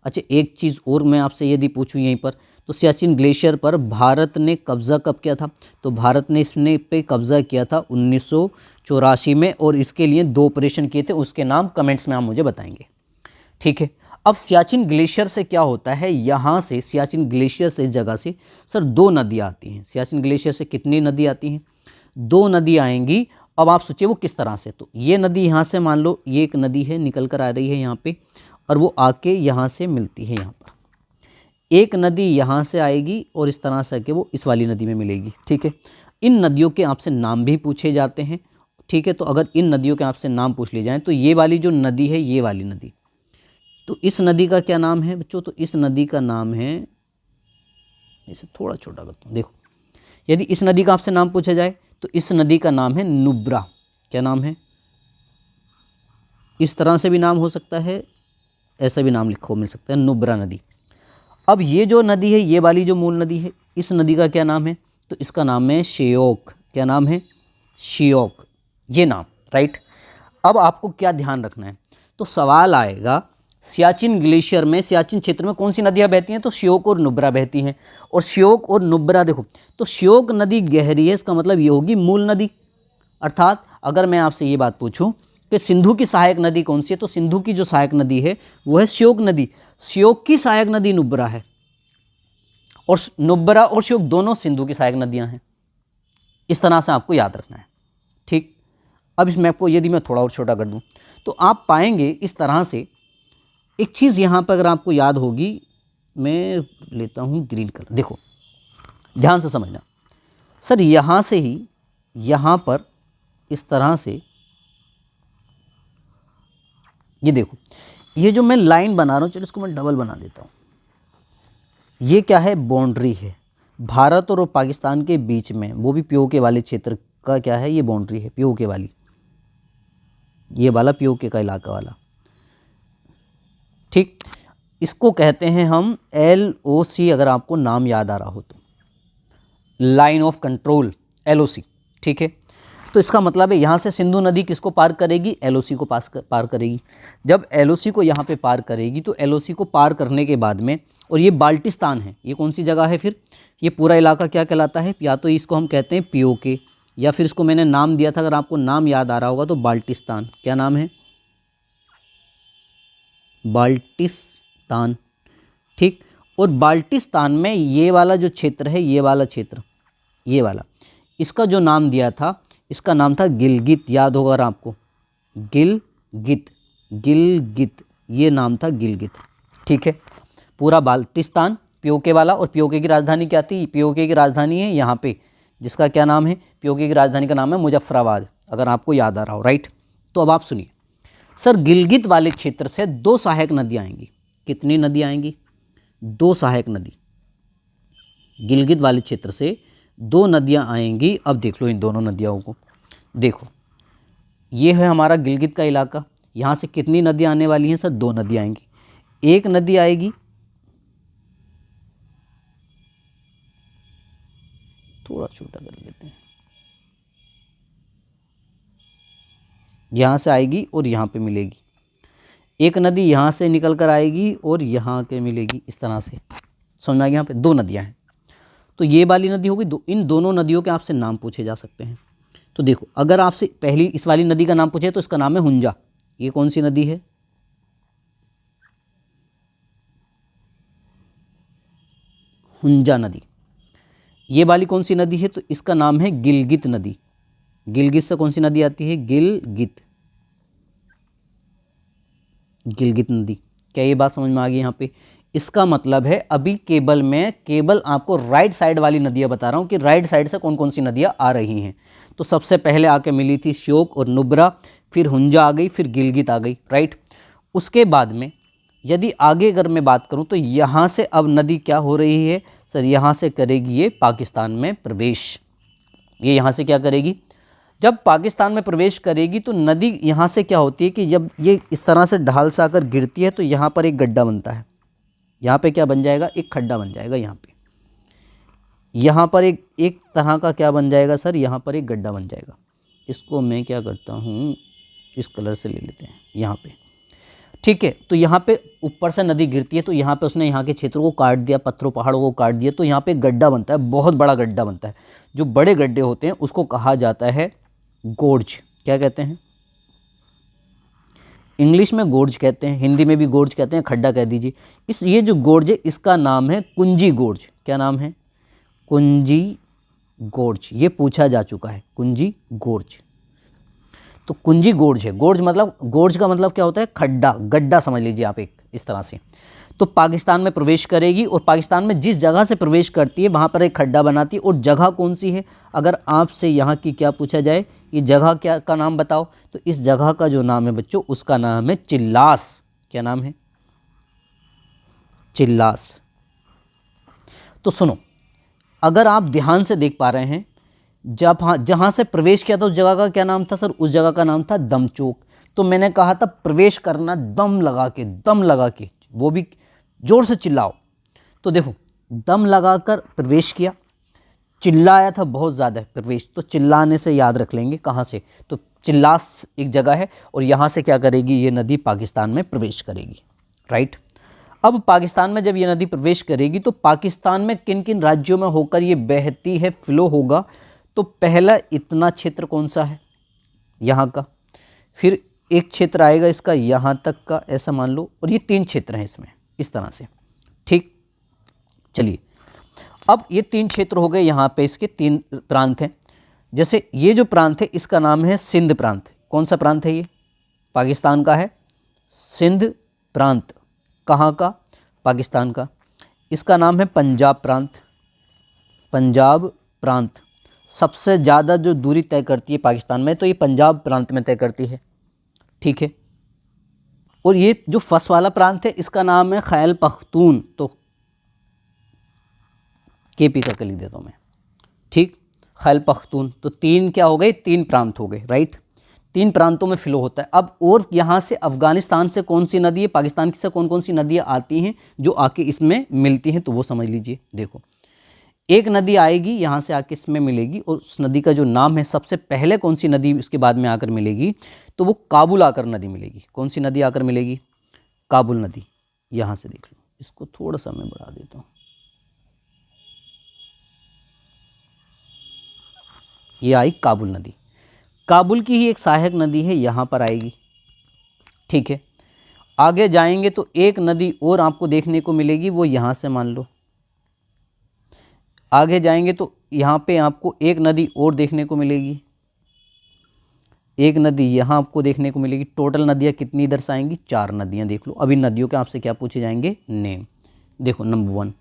अच्छा, एक चीज़ और मैं आपसे यदि पूछूं यहीं पर, तो सियाचिन ग्लेशियर पर भारत ने कब्ज़ा कब किया था? तो भारत ने इसने पे कब्ज़ा किया था 1984 में, और इसके लिए 2 ऑपरेशन किए थे, उसके नाम कमेंट्स में आप मुझे बताएंगे, ठीक है। अब सियाचिन ग्लेशियर से क्या होता है, यहाँ से सियाचिन ग्लेशियर से, इस जगह से सर 2 नदियाँ आती हैं। सियाचिन ग्लेशियर से कितनी नदी आती हैं? 2 नदी आएंगी। अब आप सोचिए वो किस तरह से, तो ये नदी यहाँ से, मान लो ये एक नदी है, निकल कर आ रही है यहाँ पे, और वो आके यहाँ से मिलती है यहाँ पर। एक नदी यहाँ से आएगी और इस तरह से आके वो इस वाली नदी में मिलेगी, ठीक है। इन नदियों के आपसे नाम भी पूछे जाते हैं, ठीक है। तो अगर इन नदियों के आपसे नाम पूछ लिए जाएँ, तो ये वाली जो नदी है, ये वाली नदी, तो इस नदी का क्या नाम है बच्चों? तो इस नदी का नाम है, इसे थोड़ा छोटा करता हूँ, देखो, यदि इस नदी का आपसे नाम पूछा जाए तो इस नदी का नाम है नुब्रा। क्या नाम है? इस तरह से भी नाम हो सकता है, ऐसा भी नाम लिखो मिल सकता है, नुब्रा नदी। अब ये जो नदी है, ये वाली जो मूल नदी है, इस नदी का क्या नाम है? तो इसका नाम है श्योक। क्या नाम है? श्योक, ये नाम, राइट। अब आपको क्या ध्यान रखना है, तो सवाल आएगा सियाचिन ग्लेशियर में, सियाचिन क्षेत्र में कौन सी नदियाँ बहती हैं? तो श्योक और नुब्रा बहती हैं। और श्योक और नुब्रा, देखो, तो श्योक नदी गहरी है, इसका मतलब ये होगी मूल नदी। अर्थात अगर मैं आपसे ये बात पूछूं कि सिंधु की सहायक नदी कौन सी है, तो सिंधु की जो सहायक नदी है वो है श्योक नदी। श्योक की सहायक नदी नुब्रा है, और नुब्रा और श्योक दोनों सिंधु की सहायक नदियां हैं। इस तरह से आपको याद रखना है, ठीक। अब इस मैप को यदि मैं थोड़ा और छोटा कर दूं, तो आप पाएंगे इस तरह से एक चीज़ यहाँ पर अगर आपको याद होगी, मैं लेता हूँ ग्रीन कलर, देखो ध्यान से समझना सर, यहाँ से ही यहाँ पर इस तरह से, ये देखो, ये जो मैं लाइन बना रहा हूँ, चलो इसको मैं डबल बना देता हूँ। ये क्या है? बाउंड्री है भारत और पाकिस्तान के बीच में, वो भी पीओके वाले क्षेत्र का क्या है? ये बाउंड्री है पीओके वाली, ये वाला पीओके का इलाका वाला, ठीक। इसको कहते हैं हम LOC, अगर आपको नाम याद आ रहा हो तो, लाइन ऑफ कंट्रोल, LOC, ठीक है। तो इसका मतलब है यहाँ से सिंधु नदी किसको पार करेगी? LOC को पार करेगी। जब LOC को यहाँ पे पार करेगी, तो LOC को पार करने के बाद में, और ये बाल्टिस्तान है, ये कौन सी जगह है फिर? ये पूरा इलाका क्या कहलाता है? या तो इसको हम कहते हैं पीओके, या फिर इसको मैंने नाम दिया था, अगर आपको नाम याद आ रहा होगा तो बाल्टिस्तान। क्या नाम है? बाल्टिस्तान, ठीक। और बाल्टिस्तान में ये वाला जो क्षेत्र है, ये वाला क्षेत्र, ये वाला, इसका जो नाम दिया था, इसका नाम था गिलगित। याद होगा अगर आपको, गिलगित, गिलगित, ये नाम था गिलगित। ठीक है, पूरा बाल्टिस्तान पीओके वाला, और पीओके की राजधानी क्या थी? पीओके की राजधानी है यहाँ पे, जिसका क्या नाम है? पीओके की राजधानी का नाम है मुजफ्फराबाद, अगर आपको याद आ रहा हो, राइट। तो अब आप सुनिए सर, गिलगित वाले क्षेत्र से 2 सहायक नदियाँ आएंगी। कितनी नदी आएंगी? 2 सहायक नदी। गिलगित वाले क्षेत्र से 2 नदियाँ आएंगी। अब देख लो इन दोनों नदियों को, देखो ये है हमारा गिलगित का इलाका, यहाँ से कितनी नदियाँ आने वाली हैं सर? 2 नदियाँ आएंगी। एक नदी आएगी, थोड़ा छोटा कर लेते हैं, यहाँ से आएगी और यहाँ पे मिलेगी। एक नदी यहाँ से निकल कर आएगी और यहाँ के मिलेगी, इस तरह से। समझ में आ गया? यहाँ पे 2 नदियाँ हैं। तो ये वाली नदी होगी, इन दोनों नदियों के आपसे नाम पूछे जा सकते हैं। तो देखो, अगर आपसे पहली इस वाली नदी का नाम पूछे तो इसका नाम है हुंजा। ये कौन सी नदी है? हुंजा नदी। ये वाली कौन सी नदी है? तो इसका नाम है गिलगित नदी। गिलगित से कौन सी नदी आती है? गिलगित, गिलगित नदी। क्या ये बात समझ में आ गई यहाँ पे? इसका मतलब है अभी केवल आपको राइट साइड वाली नदियाँ बता रहा हूँ कि राइट साइड से कौन कौन सी नदियाँ आ रही हैं। तो सबसे पहले आके मिली थी श्योक और नुब्रा, फिर हुंजा आ गई, फिर गिलगित आ गई, राइट। उसके बाद में यदि आगे अगर मैं बात करूँ तो यहाँ से अब नदी क्या हो रही है सर? यहाँ से करेगी ये पाकिस्तान में प्रवेश। ये यहाँ से क्या करेगी? जब पाकिस्तान में प्रवेश करेगी तो नदी यहाँ से क्या होती है कि जब ये इस तरह से ढाल से आकर गिरती है तो यहाँ पर एक गड्ढा बनता है। यहाँ पे क्या बन जाएगा? एक खड्डा बन जाएगा। यहाँ पर एक तरह का क्या बन जाएगा सर? यहाँ पर एक गड्ढा बन जाएगा। इसको मैं क्या करता हूँ, इस कलर से ले लेते हैं यहाँ पे, ठीक है। तो यहाँ पे ऊपर से नदी गिरती है तो यहाँ पे उसने यहाँ के क्षेत्र को काट दिया, पत्थरों पहाड़ों को काट दिया, तो यहाँ पे एक गड्ढा बनता है, बहुत बड़ा गड्ढा बनता है। जो बड़े गड्ढे होते हैं उसको कहा जाता है गोर्ज। क्या कहते हैं? इंग्लिश में गोर्ज कहते हैं, हिंदी में भी गोर्ज कहते हैं, खड्डा कह दीजिए। ये जो गोर्ज है इसका नाम है कुंजी गोर्ज। क्या नाम है? कुंजी गोर्ज। ये पूछा जा चुका है, कुंजी गोर्ज। तो कुंजी गोर्ज है। गोर्ज का मतलब क्या होता है? खड्डा, गड्ढा समझ लीजिए आप, एक इस तरह से। तो पाकिस्तान में प्रवेश करेगी और पाकिस्तान में जिस जगह से प्रवेश करती है वहाँ पर एक खड्डा बनाती है। और जगह कौन सी है? अगर आपसे यहाँ की क्या पूछा जाए, ये जगह क्या का नाम बताओ, तो इस जगह का जो नाम है बच्चों, उसका नाम है चिल्लास। क्या नाम है? चिल्लास। तो सुनो, अगर आप ध्यान से देख पा रहे हैं, जहाँ से प्रवेश किया था उस जगह का क्या नाम था सर? उस जगह का नाम था दमचोक। तो मैंने कहा था प्रवेश करना दम लगा के, वो भी जोर से चिल्लाओ। तो देखो, दम लगाकर प्रवेश किया, चिल्लाया था बहुत ज़्यादा प्रवेश, तो चिल्लाने से याद रख लेंगे कहाँ से, तो चिल्लास एक जगह है। और यहाँ से क्या करेगी? ये नदी पाकिस्तान में प्रवेश करेगी, राइट। अब पाकिस्तान में जब ये नदी प्रवेश करेगी तो पाकिस्तान में किन किन राज्यों में होकर ये बहती है, फ्लो होगा? तो पहला इतना क्षेत्र कौन सा है? यहाँ का। फिर एक क्षेत्र आएगा इसका यहाँ तक का, ऐसा मान लो, और ये 3 क्षेत्र हैं इसमें, इस तरह से, ठीक। चलिए, अब ये 3 क्षेत्र हो गए, यहाँ पे इसके 3 प्रांत हैं। जैसे ये जो प्रांत है इसका नाम है सिंध प्रांत। कौन सा प्रांत है ये? पाकिस्तान का है। सिंध प्रांत कहाँ का? पाकिस्तान का। इसका नाम है पंजाब प्रांत। पंजाब प्रांत सबसे ज़्यादा जो दूरी तय करती है पाकिस्तान में, तो ये पंजाब प्रांत में तय करती है, ठीक है। और ये जो फर्स्ट वाला प्रांत है इसका नाम है खैबर पख्तून। तो केपी का लिख देता हूँ मैं, ठीक। खैबर पख्तून। तो 3 क्या हो गए? 3 प्रांत हो गए, राइट। 3 प्रांतों में फ्लो होता है। अब और यहाँ से अफगानिस्तान से कौन सी नदी है, पाकिस्तान से कौन कौन सी नदियाँ आती हैं जो आके इसमें मिलती हैं, तो वो समझ लीजिए। देखो, एक नदी आएगी यहाँ से आके इसमें मिलेगी, और उस नदी का जो नाम है, सबसे पहले कौन सी नदी उसके बाद में आकर मिलेगी, तो वो काबुल आकर नदी मिलेगी। कौन सी नदी आकर मिलेगी? काबुल नदी। यहाँ से देख लो, इसको थोड़ा सा मैं बढ़ा देता हूँ, ये आई काबुल नदी। काबुल की ही एक सहायक नदी है, यहाँ पर आएगी, ठीक है। आगे जाएंगे तो एक नदी और आपको देखने को मिलेगी, वो यहाँ से मान लो। आगे जाएंगे तो यहाँ पे आपको एक नदी और देखने को मिलेगी, एक नदी यहाँ आपको देखने को मिलेगी। टोटल नदियाँ कितनी दर्शाएंगी? 4 नदियाँ। देख लो अभी नदियों के आपसे क्या पूछे जाएंगे? नेम। देखो नंबर 1,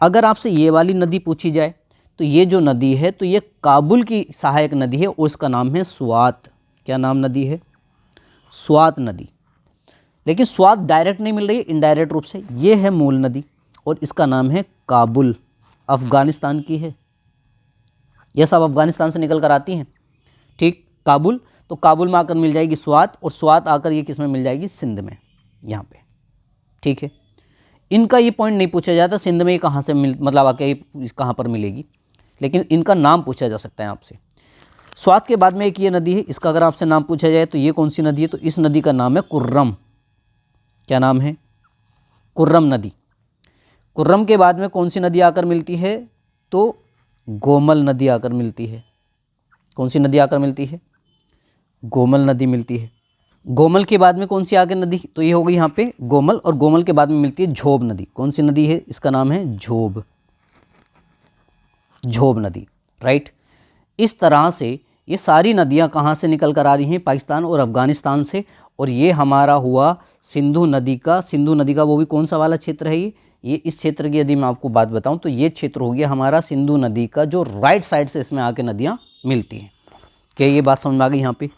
अगर आपसे ये वाली नदी पूछी जाए तो ये जो नदी है तो ये काबुल की सहायक नदी है और उसका नाम है स्वात। क्या नाम नदी है? स्वात नदी। लेकिन स्वात डायरेक्ट नहीं मिल रही है, इनडायरेक्ट रूप से। ये है मूल नदी और इसका नाम है काबुल, अफगानिस्तान की है। यह सब अफगानिस्तान से निकल कर आती हैं। ठीक, काबुल, तो काबुल में आकर मिल जाएगी स्वात, और स्वात आकर ये किस में मिल जाएगी? सिंध में, यहाँ पे। ठीक है, इनका ये पॉइंट नहीं पूछा जाता सिंध में ये कहाँ से मतलब आके कहाँ पर मिलेगी, लेकिन इनका नाम पूछा जा सकता है आपसे। स्वात के बाद में एक ये नदी है, इसका अगर आपसे नाम पूछा जाए तो ये कौन सी नदी है? तो इस नदी का नाम है कुर्रम। क्या नाम है? कुर्रम नदी। कुर्रम के बाद में कौन सी नदी आकर मिलती है? तो गोमल नदी आकर मिलती है। कौन सी नदी आकर मिलती है? गोमल नदी मिलती है। गोमल के बाद में कौन सी आगे नदी? तो ये हो गई यहाँ पे गोमल, और गोमल के बाद में मिलती है झोब नदी। कौन सी नदी है? इसका नाम है झोब, झोब नदी। राइट, इस तरह से ये सारी नदियाँ कहाँ से निकल कर आ रही हैं? पाकिस्तान और अफगानिस्तान से। और ये हमारा हुआ सिंधु नदी का, सिंधु नदी का वो भी कौन सा वाला क्षेत्र है? ये इस क्षेत्र की यदि मैं आपको बात बताऊं तो ये क्षेत्र हो गया हमारा सिंधु नदी का, जो राइट साइड से इसमें आके नदियाँ मिलती हैं। क्या ये बात समझ में आ गई यहाँ पे?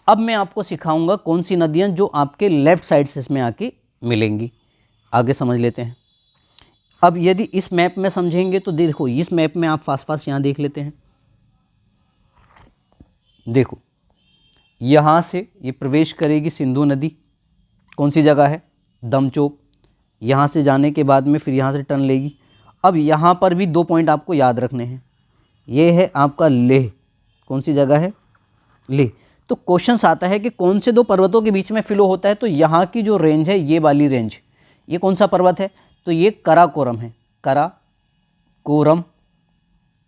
अब मैं आपको सिखाऊंगा कौन सी नदियाँ जो आपके लेफ्ट साइड से इसमें आके मिलेंगी। आगे समझ लेते हैं। अब यदि इस मैप में समझेंगे तो देखो, इस मैप में आप फास्ट फास्ट यहाँ देख लेते हैं। देखो यहाँ से ये प्रवेश करेगी सिंधु नदी, कौन सी जगह है? दमचोक। यहाँ से जाने के बाद में फिर यहाँ से टर्न लेगी। अब यहाँ पर भी 2 पॉइंट आपको याद रखने हैं। ये है आपका लेह, कौन सी जगह है? लेह। तो क्वेश्चन आता है कि कौन से 2 पर्वतों के बीच में फ्लो होता है? तो यहाँ की जो रेंज है, ये वाली रेंज, ये कौन सा पर्वत है? तो ये कराकोरम है, कराकोरम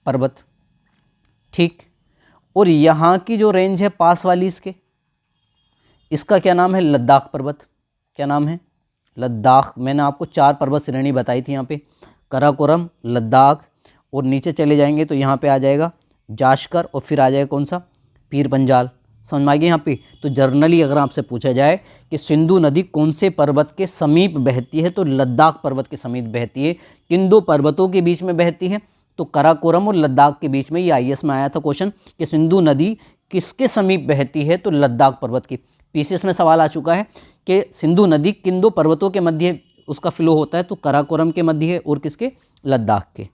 पर्वत। ठीक, और यहाँ की जो रेंज है पास वाली इसके, इसका क्या नाम है? लद्दाख पर्वत। क्या नाम है? लद्दाख। मैंने आपको 4 पर्वत श्रेणी बताई थी यहाँ पे, कराकोरम, लद्दाख, और नीचे चले जाएंगे तो यहाँ पे आ जाएगा जाश्कर, और फिर आ जाएगा कौन सा? पीर पंजाल। समझ में आ गया यहाँ पे? तो जर्नली अगर आपसे पूछा जाए कि सिंधु नदी कौन से पर्वत के समीप बहती है, तो लद्दाख पर्वत के समीप बहती है। किन 2 पर्वतों के बीच में बहती है? तो कराकोरम और लद्दाख के बीच में। ये आईएएस में आया था क्वेश्चन कि सिंधु नदी किसके समीप बहती है? तो लद्दाख पर्वत की। पीसीएस में सवाल आ चुका है कि सिंधु नदी किन 2 पर्वतों के मध्य उसका फ्लो होता है? तो कराकोरम के मध्य है और किसके? लद्दाख के।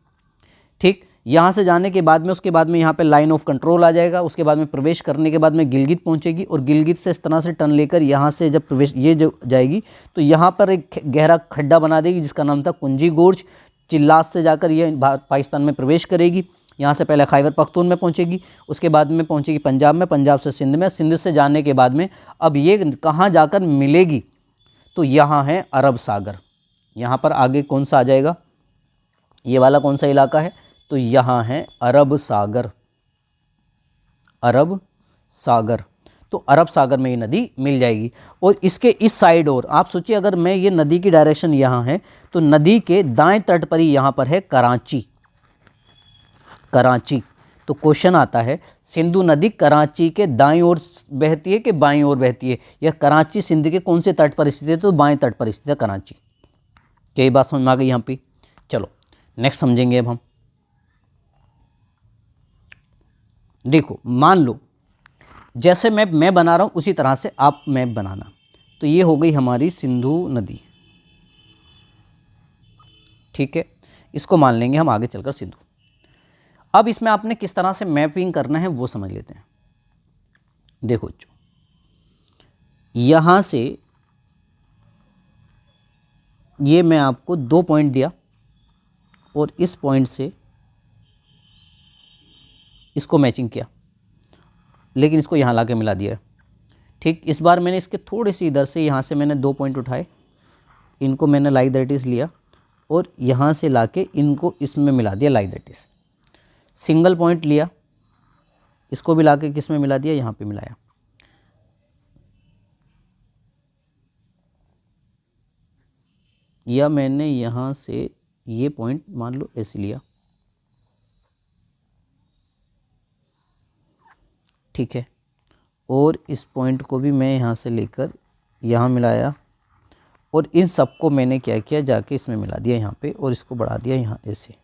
ठीक, यहाँ से जाने के बाद में उसके बाद में यहाँ पे लाइन ऑफ कंट्रोल आ जाएगा। उसके बाद में प्रवेश करने के बाद में गिलगित पहुँचेगी, और गिलगित से इस तरह से टर्न लेकर यहाँ से जब प्रवेश ये जो जाएगी तो यहाँ पर एक गहरा खड्डा बना देगी जिसका नाम था कुंजी गोर्ज। चिल्लास से जाकर ये पाकिस्तान में प्रवेश करेगी। यहाँ से पहले खैबर पख्तून में पहुँचेगी, उसके बाद में पहुँचेगी पंजाब में, पंजाब से सिंध में, सिंध से जाने के बाद में अब ये कहाँ जाकर मिलेगी? तो यहाँ है अरब सागर। यहाँ पर आगे कौन सा आ जाएगा? ये वाला कौन सा इलाका है? तो यहाँ है अरब सागर, अरब सागर। तो अरब सागर में ये नदी मिल जाएगी। और इसके इस साइड, और आप सोचिए अगर मैं ये नदी की डायरेक्शन यहाँ है तो नदी के दाएं तट पर ही यहाँ पर है कराची, कराची। तो क्वेश्चन आता है सिंधु नदी कराची के दाईं ओर बहती है कि बाईं ओर बहती है? यह कराची सिंध के कौन से तट पर स्थित है? तो बाएं तट पर स्थित है कराची। क्या ये बात समझ में आ गई यहाँ पे? चलो नेक्स्ट समझेंगे अब हम। देखो मान लो जैसे मैं बना रहा हूँ उसी तरह से आप मैप बनाना। तो ये हो गई हमारी सिंधु नदी। ठीक है, इसको मान लेंगे हम आगे चलकर सिंधु। अब इसमें आपने किस तरह से मैपिंग करना है वो समझ लेते हैं। देखो यहाँ से ये मैं आपको 2 पॉइंट दिया, और इस पॉइंट से इसको मैचिंग किया, लेकिन इसको यहाँ ला के मिला दिया। ठीक, इस बार मैंने इसके थोड़े से इधर से यहाँ से मैंने 2 पॉइंट उठाए, इनको मैंने लाइक दैट इज़ लिया, और यहाँ से लाके इनको इसमें मिला दिया like that is. Single point लिया, इसको भी लाके किस में मिला दिया? यहाँ पे मिलाया। या मैंने यहाँ से ये पॉइंट मान लो ऐसे लिया। ठीक है, और इस पॉइंट को भी मैं यहाँ से लेकर यहाँ मिलाया और इन सबको मैंने क्या किया, जाके इसमें मिला दिया यहाँ पे और इसको बढ़ा दिया यहाँ ऐसे।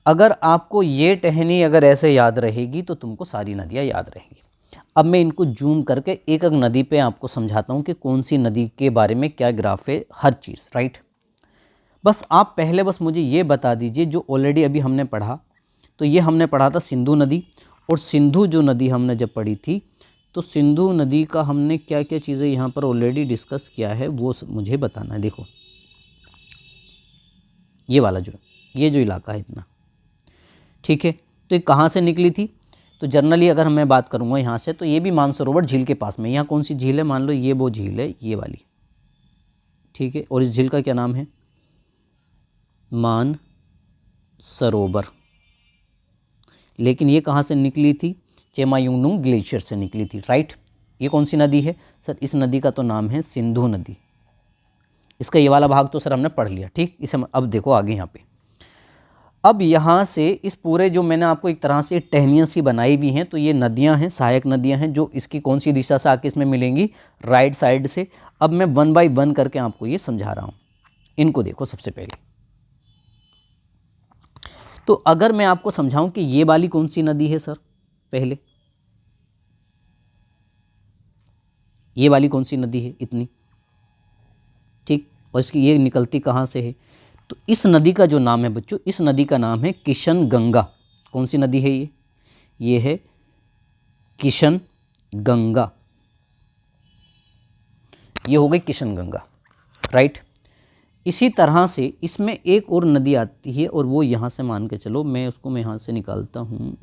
अगर आपको ये टहनी अगर ऐसे याद रहेगी तो तुमको सारी नदियाँ याद रहेंगी। अब मैं इनको जूम करके एक एक नदी पे आपको समझाता हूँ कि कौन सी नदी के बारे में क्या ग्राफ है, हर चीज़, राइट। बस आप पहले बस मुझे ये बता दीजिए, जो ऑलरेडी अभी हमने पढ़ा, तो ये हमने पढ़ा था सिंधु नदी, और सिंधु जो नदी हमने जब पढ़ी थी तो सिंधु नदी का हमने क्या क्या चीज़ें यहाँ पर ऑलरेडी डिस्कस किया है वो मुझे बताना है। देखो ये वाला ये जो इलाका है इतना, ठीक है, तो ये कहाँ से निकली थी, तो जनरली अगर मैं बात करूँगा यहाँ से, तो ये भी मानसरोवर झील के पास में। यहाँ कौन सी झील है, मान लो ये वो झील है, ये वाली, ठीक है, और इस झील का क्या नाम है, मानसरोवर। लेकिन ये कहाँ से निकली थी, चेमायुंगनुंग ग्लेशियर से निकली थी, राइट। ये कौन सी नदी है सर, इस नदी का तो नाम है सिंधु नदी। इसका ये वाला भाग तो सर हमने पढ़ लिया, ठीक। इसे अब देखो आगे यहाँ पे, अब यहाँ से इस पूरे जो मैंने आपको एक तरह से टहनियाँ सी बनाई हुई हैं, तो ये नदियाँ हैं, सहायक नदियाँ हैं, जो इसकी कौन सी दिशा से आके इसमें मिलेंगी, राइट साइड से। अब मैं 1 बाय 1 करके आपको ये समझा रहा हूँ। इनको देखो सबसे पहले, तो अगर मैं आपको समझाऊं कि ये वाली कौन सी नदी है सर, पहले ये वाली कौन सी नदी है इतनी, ठीक, और इसकी ये निकलती कहाँ से है, तो इस नदी का जो नाम है बच्चों, इस नदी का नाम है किशन गंगा। कौन सी नदी है ये है किशन गंगा, ये हो गई किशन गंगा, राइट। इसी तरह से इसमें एक और नदी आती है, और वो यहाँ से मान के चलो, मैं यहाँ से निकालता हूँ,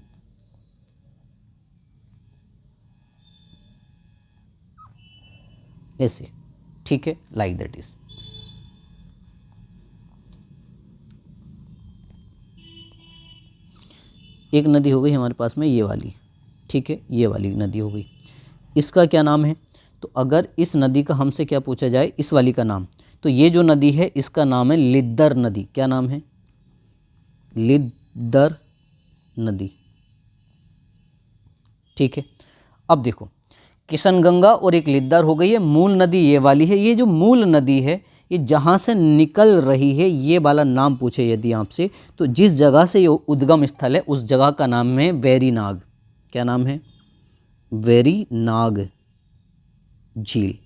ऐसे, ठीक है, लाइक दैट इज। एक नदी हो गई हमारे पास में ये वाली, ठीक है, ये वाली नदी हो गई। इसका क्या नाम है, तो अगर इस नदी का हमसे क्या पूछा जाए, इस वाली का नाम, तो ये जो नदी है इसका नाम है लिद्दर नदी। क्या नाम है, लिद्दर नदी, ठीक है। अब देखो किशन गंगा और एक लिद्दर हो गई है, मूल नदी ये वाली है। ये जो मूल नदी है ये जहाँ से निकल रही है, ये वाला नाम पूछे यदि आपसे, तो जिस जगह से ये उद्गम स्थल है उस जगह का नाम है वेरीनाग। क्या नाम है, वेरीनाग झील।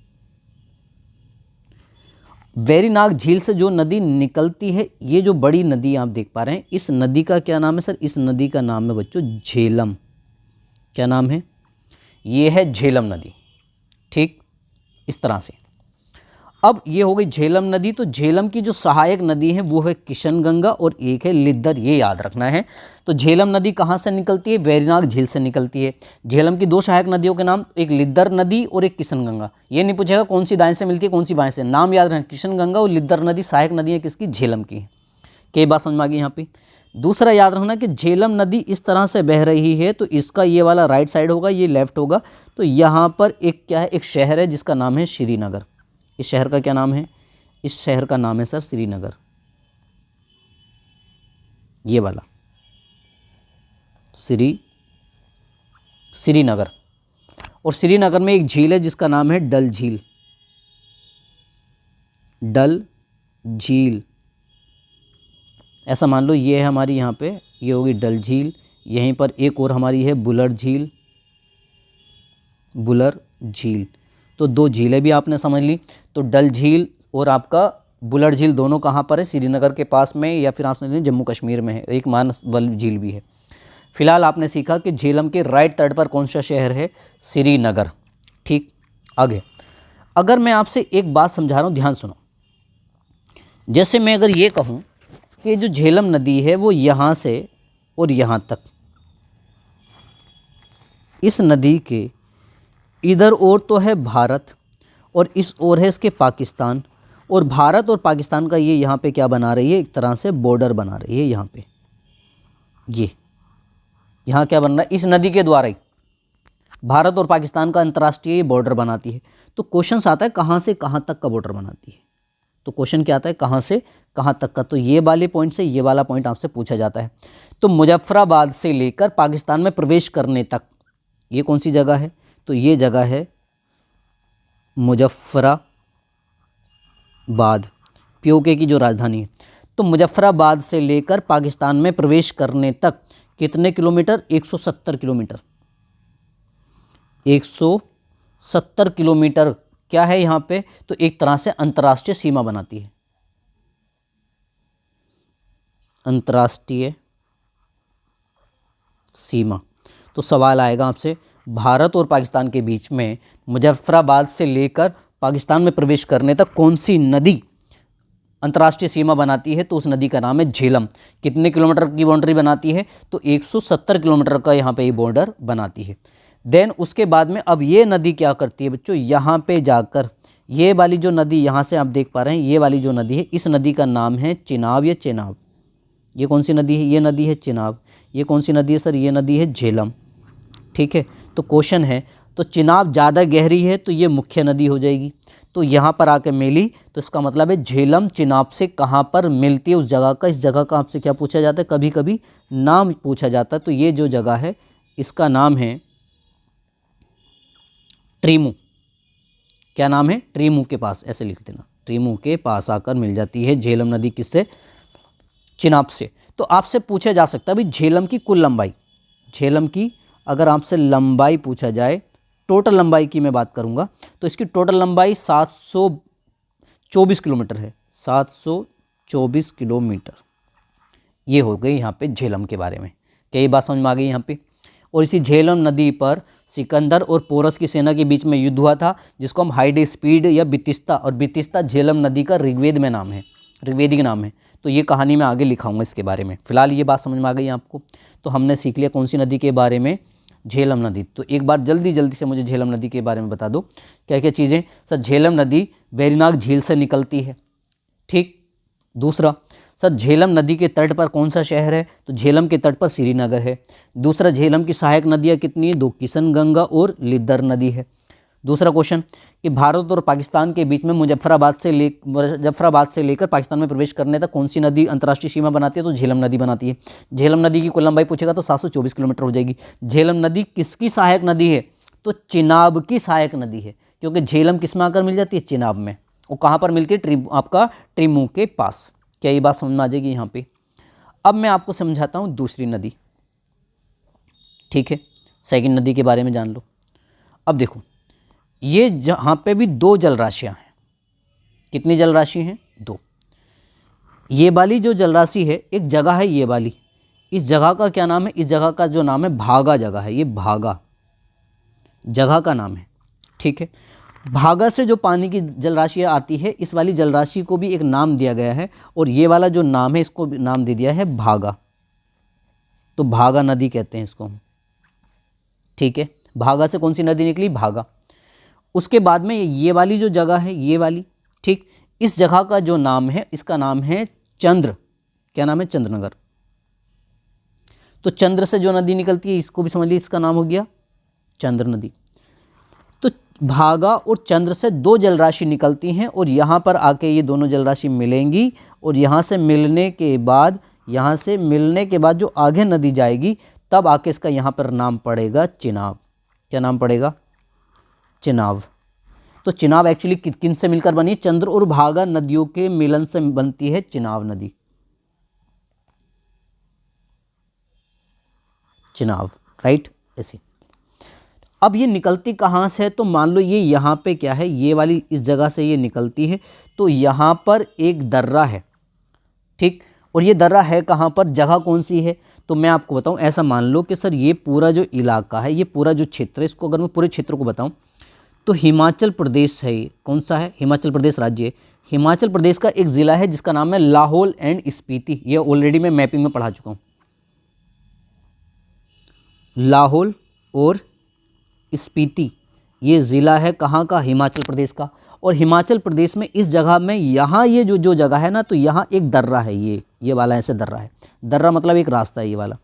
वेरीनाग झील से जो नदी निकलती है, ये जो बड़ी नदी आप देख पा रहे हैं, इस नदी का क्या नाम है सर, इस नदी का नाम है बच्चों झेलम। क्या नाम है, ये है झेलम नदी, ठीक, इस तरह से। अब ये हो गई झेलम नदी, तो झेलम की जो सहायक नदी है वो है किशन गंगा और एक है लिद्दर, ये याद रखना है। तो झेलम नदी कहाँ से निकलती है, वेरीनाग झील से निकलती है। झेलम की 2 सहायक नदियों के नाम, एक लिद्दर नदी और एक किशन गंगा। ये नहीं पूछेगा कौन सी दाएं से मिलती है कौन सी बाएं से, नाम याद रखना, किशन गंगा और लिद्दर नदी सहायक नदियाँ किसकी, झेलम की है। कई बात समझ में आ गई यहाँ पे। दूसरा याद रखना कि झेलम नदी इस तरह से बह रही है, तो इसका ये वाला राइट साइड होगा, ये लेफ्ट होगा। तो यहाँ पर एक क्या है, एक शहर है जिसका नाम है श्रीनगर। इस शहर का क्या नाम है, इस शहर का नाम है सर श्रीनगर, ये वाला श्रीनगर। और श्रीनगर में एक झील है जिसका नाम है डल झील, डल झील। ऐसा मान लो ये है हमारी यहाँ पे, ये होगी डल झील। यहीं पर एक और हमारी है बुलर झील, बुलर झील। तो 2 झीलें भी आपने समझ ली। तो डल झील और आपका बुलर झील दोनों कहाँ पर है, श्रीनगर के पास में, या फिर आप समझ जम्मू कश्मीर में है। एक मानसबल झील भी है। फिलहाल आपने सीखा कि झेलम के राइट तट पर कौन सा शहर है, श्रीनगर, ठीक। आगे अगर मैं आपसे एक बात समझा रहा हूँ, ध्यान सुनो। जैसे मैं अगर ये कहूँ कि जो झेलम नदी है वो यहाँ से और यहाँ तक, इस नदी के इधर और तो है भारत और इस ओर है इसके पाकिस्तान, और भारत और पाकिस्तान का ये यहाँ पे क्या बना रही है, एक तरह से बॉर्डर बना रही है। यहाँ पे ये यहाँ क्या बन रहा है, इस नदी के द्वारा ही भारत और पाकिस्तान का अंतर्राष्ट्रीय बॉर्डर बनाती है। तो क्वेश्चन आता है कहाँ से कहाँ तक का बॉर्डर बनाती है, तो क्वेश्चन क्या आता है कहाँ से कहाँ तक का, तो ये वाले पॉइंट से ये वाला पॉइंट आपसे पूछा जाता है। तो मुजफ्फराबाद से लेकर पाकिस्तान में प्रवेश करने तक ये कौन सी जगह है? तो ये जगह है मुजफ्फराबाद, पीओके की जो राजधानी है। तो मुजफ्फराबाद से लेकर पाकिस्तान में प्रवेश करने तक कितने किलोमीटर? 170 किलोमीटर। 170 किलोमीटर क्या है यहाँ पे? तो एक तरह से अंतर्राष्ट्रीय सीमा बनाती है, अंतर्राष्ट्रीय सीमा। तो सवाल आएगा आपसे, भारत और पाकिस्तान के बीच में मुजफ्फराबाद से लेकर पाकिस्तान में प्रवेश करने तक कौन सी नदी अंतर्राष्ट्रीय सीमा बनाती है? तो उस नदी का नाम है झेलम। कितने किलोमीटर की बाउंड्री बनाती है? तो 170 किलोमीटर का यहाँ पे ये बॉर्डर बनाती है। देन उसके बाद में अब ये नदी क्या करती है बच्चों? यहाँ पे जाकर ये वाली जो नदी यहाँ से आप देख पा रहे हैं, ये वाली जो नदी है, इस नदी का नाम है चिनाब या चेनाब। ये कौन सी नदी है? ये नदी है चिनाब। ये कौन सी नदी है सर? ये नदी है झेलम। ठीक है, तो क्वेश्चन है, तो चिनाब ज़्यादा गहरी है तो ये मुख्य नदी हो जाएगी, तो यहाँ पर आके मिली, तो इसका मतलब है झेलम चिनाब से कहाँ पर मिलती है, उस जगह का। इस जगह का आपसे क्या पूछा जाता है? कभी कभी नाम पूछा जाता है। तो ये जो जगह है इसका नाम है ट्रीमू। क्या नाम है? ट्रीमू के पास, ऐसे लिख देना, ट्रीमू के पास आकर मिल जाती है झेलम नदी। किससे? चिनाब से। तो आपसे पूछा जा सकता है भाई झेलम की कुल लंबाई, झेलम की अगर आपसे लंबाई पूछा जाए, टोटल लंबाई की मैं बात करूंगा, तो इसकी टोटल लंबाई 724 किलोमीटर है, 724 किलोमीटर। ये हो गई यहाँ पे झेलम के बारे में। क्या ये बात समझ में आ गई यहाँ पे? और इसी झेलम नदी पर सिकंदर और पोरस की सेना के बीच में युद्ध हुआ था, जिसको हम हाइड स्पीड या बितिस्ता, और बितिस्ता झेलम नदी का ऋग्वेद में नाम है, ऋग्वेदिक नाम है। तो ये कहानी मैं आगे लिखाऊंगा इसके बारे में। फिलहाल ये बात समझ में आ गई आपको? तो हमने सीख लिया कौन सी नदी के बारे में? झेलम नदी। तो एक बार जल्दी जल्दी से मुझे झेलम नदी के बारे में बता दो, क्या क्या चीज़ें। सर झेलम नदी वेरीनाग झील से निकलती है। ठीक। दूसरा, सर झेलम नदी के तट पर कौन सा शहर है? तो झेलम के तट पर श्रीनगर है। दूसरा, झेलम की सहायक नदियाँ कितनी है? 2, किशनगंगा और लिद्दर नदी है। दूसरा क्वेश्चन कि भारत और पाकिस्तान के बीच में मुजफ्फराबाद से लेकर पाकिस्तान में प्रवेश करने तक कौन सी नदी अंतर्राष्ट्रीय सीमा बनाती है? तो झेलम नदी बनाती है। झेलम नदी की कुल लंबाई पूछेगा तो 724 किलोमीटर हो जाएगी। झेलम नदी किसकी सहायक नदी है? तो चिनाब की सहायक नदी है, क्योंकि झेलम किस में आकर मिल जाती है? चिनाब में। वो कहाँ पर मिलती है? आपका ट्रीमू के पास। क्या ये बात समझ में आ जाएगी यहाँ पे? अब मैं आपको समझाता हूँ दूसरी नदी। ठीक है, सेकंड नदी के बारे में जान लो। अब देखो, ये जहाँ पे भी 2 जलराशियाँ हैं। कितनी जलराशि हैं? 2। ये वाली जो जलराशि है, एक जगह है ये वाली, इस जगह का क्या नाम है? इस जगह का जो नाम है भागा जगह है, ये भागा जगह का नाम है। ठीक है, भागा से जो पानी की जलराशि आती है, इस वाली जलराशि को भी एक नाम दिया गया है, और ये वाला जो नाम है इसको भी नाम दे दिया है भागा। तो भागा नदी कहते हैं इसको हम। ठीक है, भागा से कौन सी नदी निकली? भागा। उसके बाद में ये वाली जो जगह है, ये वाली, ठीक, इस जगह का जो नाम है, इसका नाम है चंद्र। क्या नाम है? चंद्रनगर। तो चंद्र से जो नदी निकलती है, इसको भी समझ लीजिए, इसका नाम हो गया चंद्र नदी। तो भागा और चंद्र से 2 जलराशि निकलती हैं, और यहाँ पर आके ये दोनों जलराशि मिलेंगी, और यहाँ से मिलने के बाद जो आगे नदी जाएगी, तब आके इसका यहाँ पर नाम पड़ेगा चिनाब। क्या नाम पड़ेगा? चिनाब। तो चिनाब एक्चुअली किन से मिलकर बनी है? चंद्र और भागा नदियों के मिलन से बनती है चिनाब नदी। चिनाब, राइट, ऐसी। अब ये निकलती कहाँ से है? तो मान लो ये यहाँ पे क्या है, ये वाली इस जगह से ये निकलती है, तो यहाँ पर एक दर्रा है। ठीक, और ये दर्रा है कहाँ पर? जगह कौन सी है? तो मैं आपको बताऊँ, ऐसा मान लो कि सर ये पूरा जो इलाका है, ये पूरा जो क्षेत्र है, इसको अगर मैं पूरे क्षेत्र को बताऊँ तो हिमाचल प्रदेश है। ये कौन सा है? हिमाचल प्रदेश राज्य है। हिमाचल प्रदेश का एक ज़िला है जिसका नाम है लाहौल एंड स्पीति। ये ऑलरेडी मैं मैपिंग में पढ़ा चुका हूँ। लाहौल और स्पीति ये ज़िला है कहाँ का? हिमाचल प्रदेश का। और हिमाचल प्रदेश में इस जगह में यहाँ ये जो जगह है ना, तो यहाँ एक दर्रा है, ये वाला ऐसे दर्रा है। दर्रा मतलब एक रास्ता है ये वाला,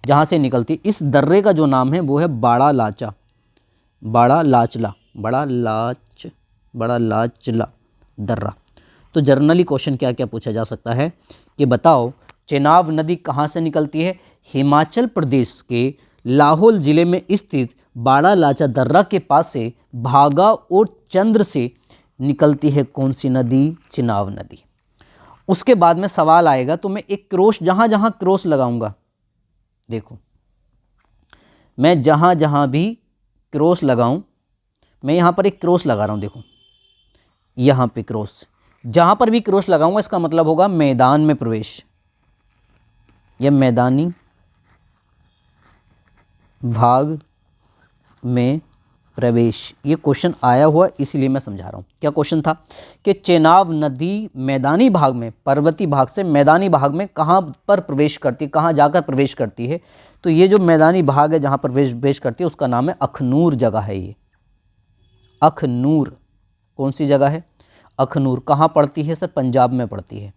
जहाँ से निकलती। इस दर्रे का जो नाम है वो है बड़ा लाचला दर्रा। तो जर्नली क्वेश्चन क्या क्या पूछा जा सकता है कि बताओ चिनाब नदी कहाँ से निकलती है? हिमाचल प्रदेश के लाहौल ज़िले में स्थित बाड़ा लाचा दर्रा के पास से भागा और चंद्र से निकलती है कौन सी नदी? चेनाब नदी। उसके बाद में सवाल आएगा, तो मैं एक क्रॉस जहाँ जहाँ क्रॉस लगाऊंगा, देखो मैं जहाँ जहाँ भी क्रॉस लगाऊं, मैं यहाँ पर एक क्रॉस लगा रहा हूँ, देखो यहाँ पे क्रॉस, जहाँ पर भी क्रॉस लगाऊंगा इसका मतलब होगा मैदान में प्रवेश या मैदानी भाग में प्रवेश। ये क्वेश्चन आया हुआ इसलिए मैं समझा रहा हूँ। क्या क्वेश्चन था कि चेनाब नदी मैदानी भाग में, पर्वतीय भाग से मैदानी भाग में कहाँ पर प्रवेश करती है, कहाँ जाकर प्रवेश करती है? तो ये जो मैदानी भाग है जहाँ पर प्रवेश करती है उसका नाम है अखनूर जगह है। ये अखनूर कौन सी जगह है? अखनूर। कहाँ पड़ती है सर? पंजाब में पड़ती है।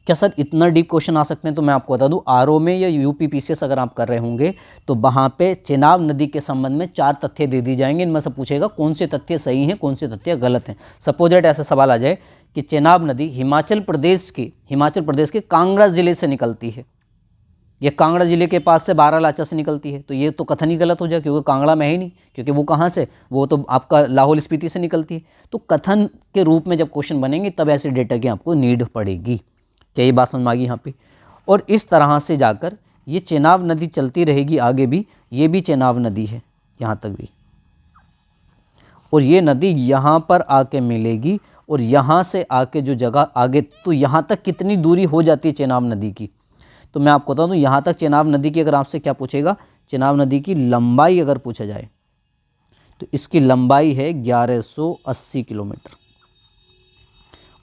क्या सर इतना डीप क्वेश्चन आ सकते हैं? तो मैं आपको बता दूं, आरओ में या यूपीपीसीएस अगर आप कर रहे होंगे तो वहाँ पे चेनाब नदी के संबंध में 4 तथ्य दे दी जाएंगे। इनमें से पूछेगा कौन से तथ्य सही हैं, कौन से तथ्य गलत हैं। सपोज दैट ऐसा सवाल आ जाए कि चेनाब नदी हिमाचल प्रदेश के कांगड़ा जिले से निकलती है, या कांगड़ा जिले के पास से बारालाचा से निकलती है, तो ये तो कथन ही गलत हो जाए, क्योंकि कांगड़ा में है ही नहीं, क्योंकि वो कहाँ से, वो तो आपका लाहौल स्पीति से निकलती है। तो कथन के रूप में जब क्वेश्चन बनेंगे तब ऐसे डेटा की आपको नीड पड़ेगी। क्या ये बात समझ में आ गई यहाँ पे? और इस तरह से जाकर ये चेनाब नदी चलती रहेगी आगे भी, ये भी चेनाब नदी है यहाँ तक भी, और ये नदी यहाँ पर आके मिलेगी, और यहाँ से आके जो जगह आगे, तो यहाँ तक कितनी दूरी हो जाती है चेनाब नदी की? तो मैं आपको बता दूँ, यहाँ तक चेनाब नदी की अगर आपसे क्या पूछेगा, चेनाब नदी की लंबाई अगर पूछा जाए तो इसकी लंबाई है 1180 किलोमीटर।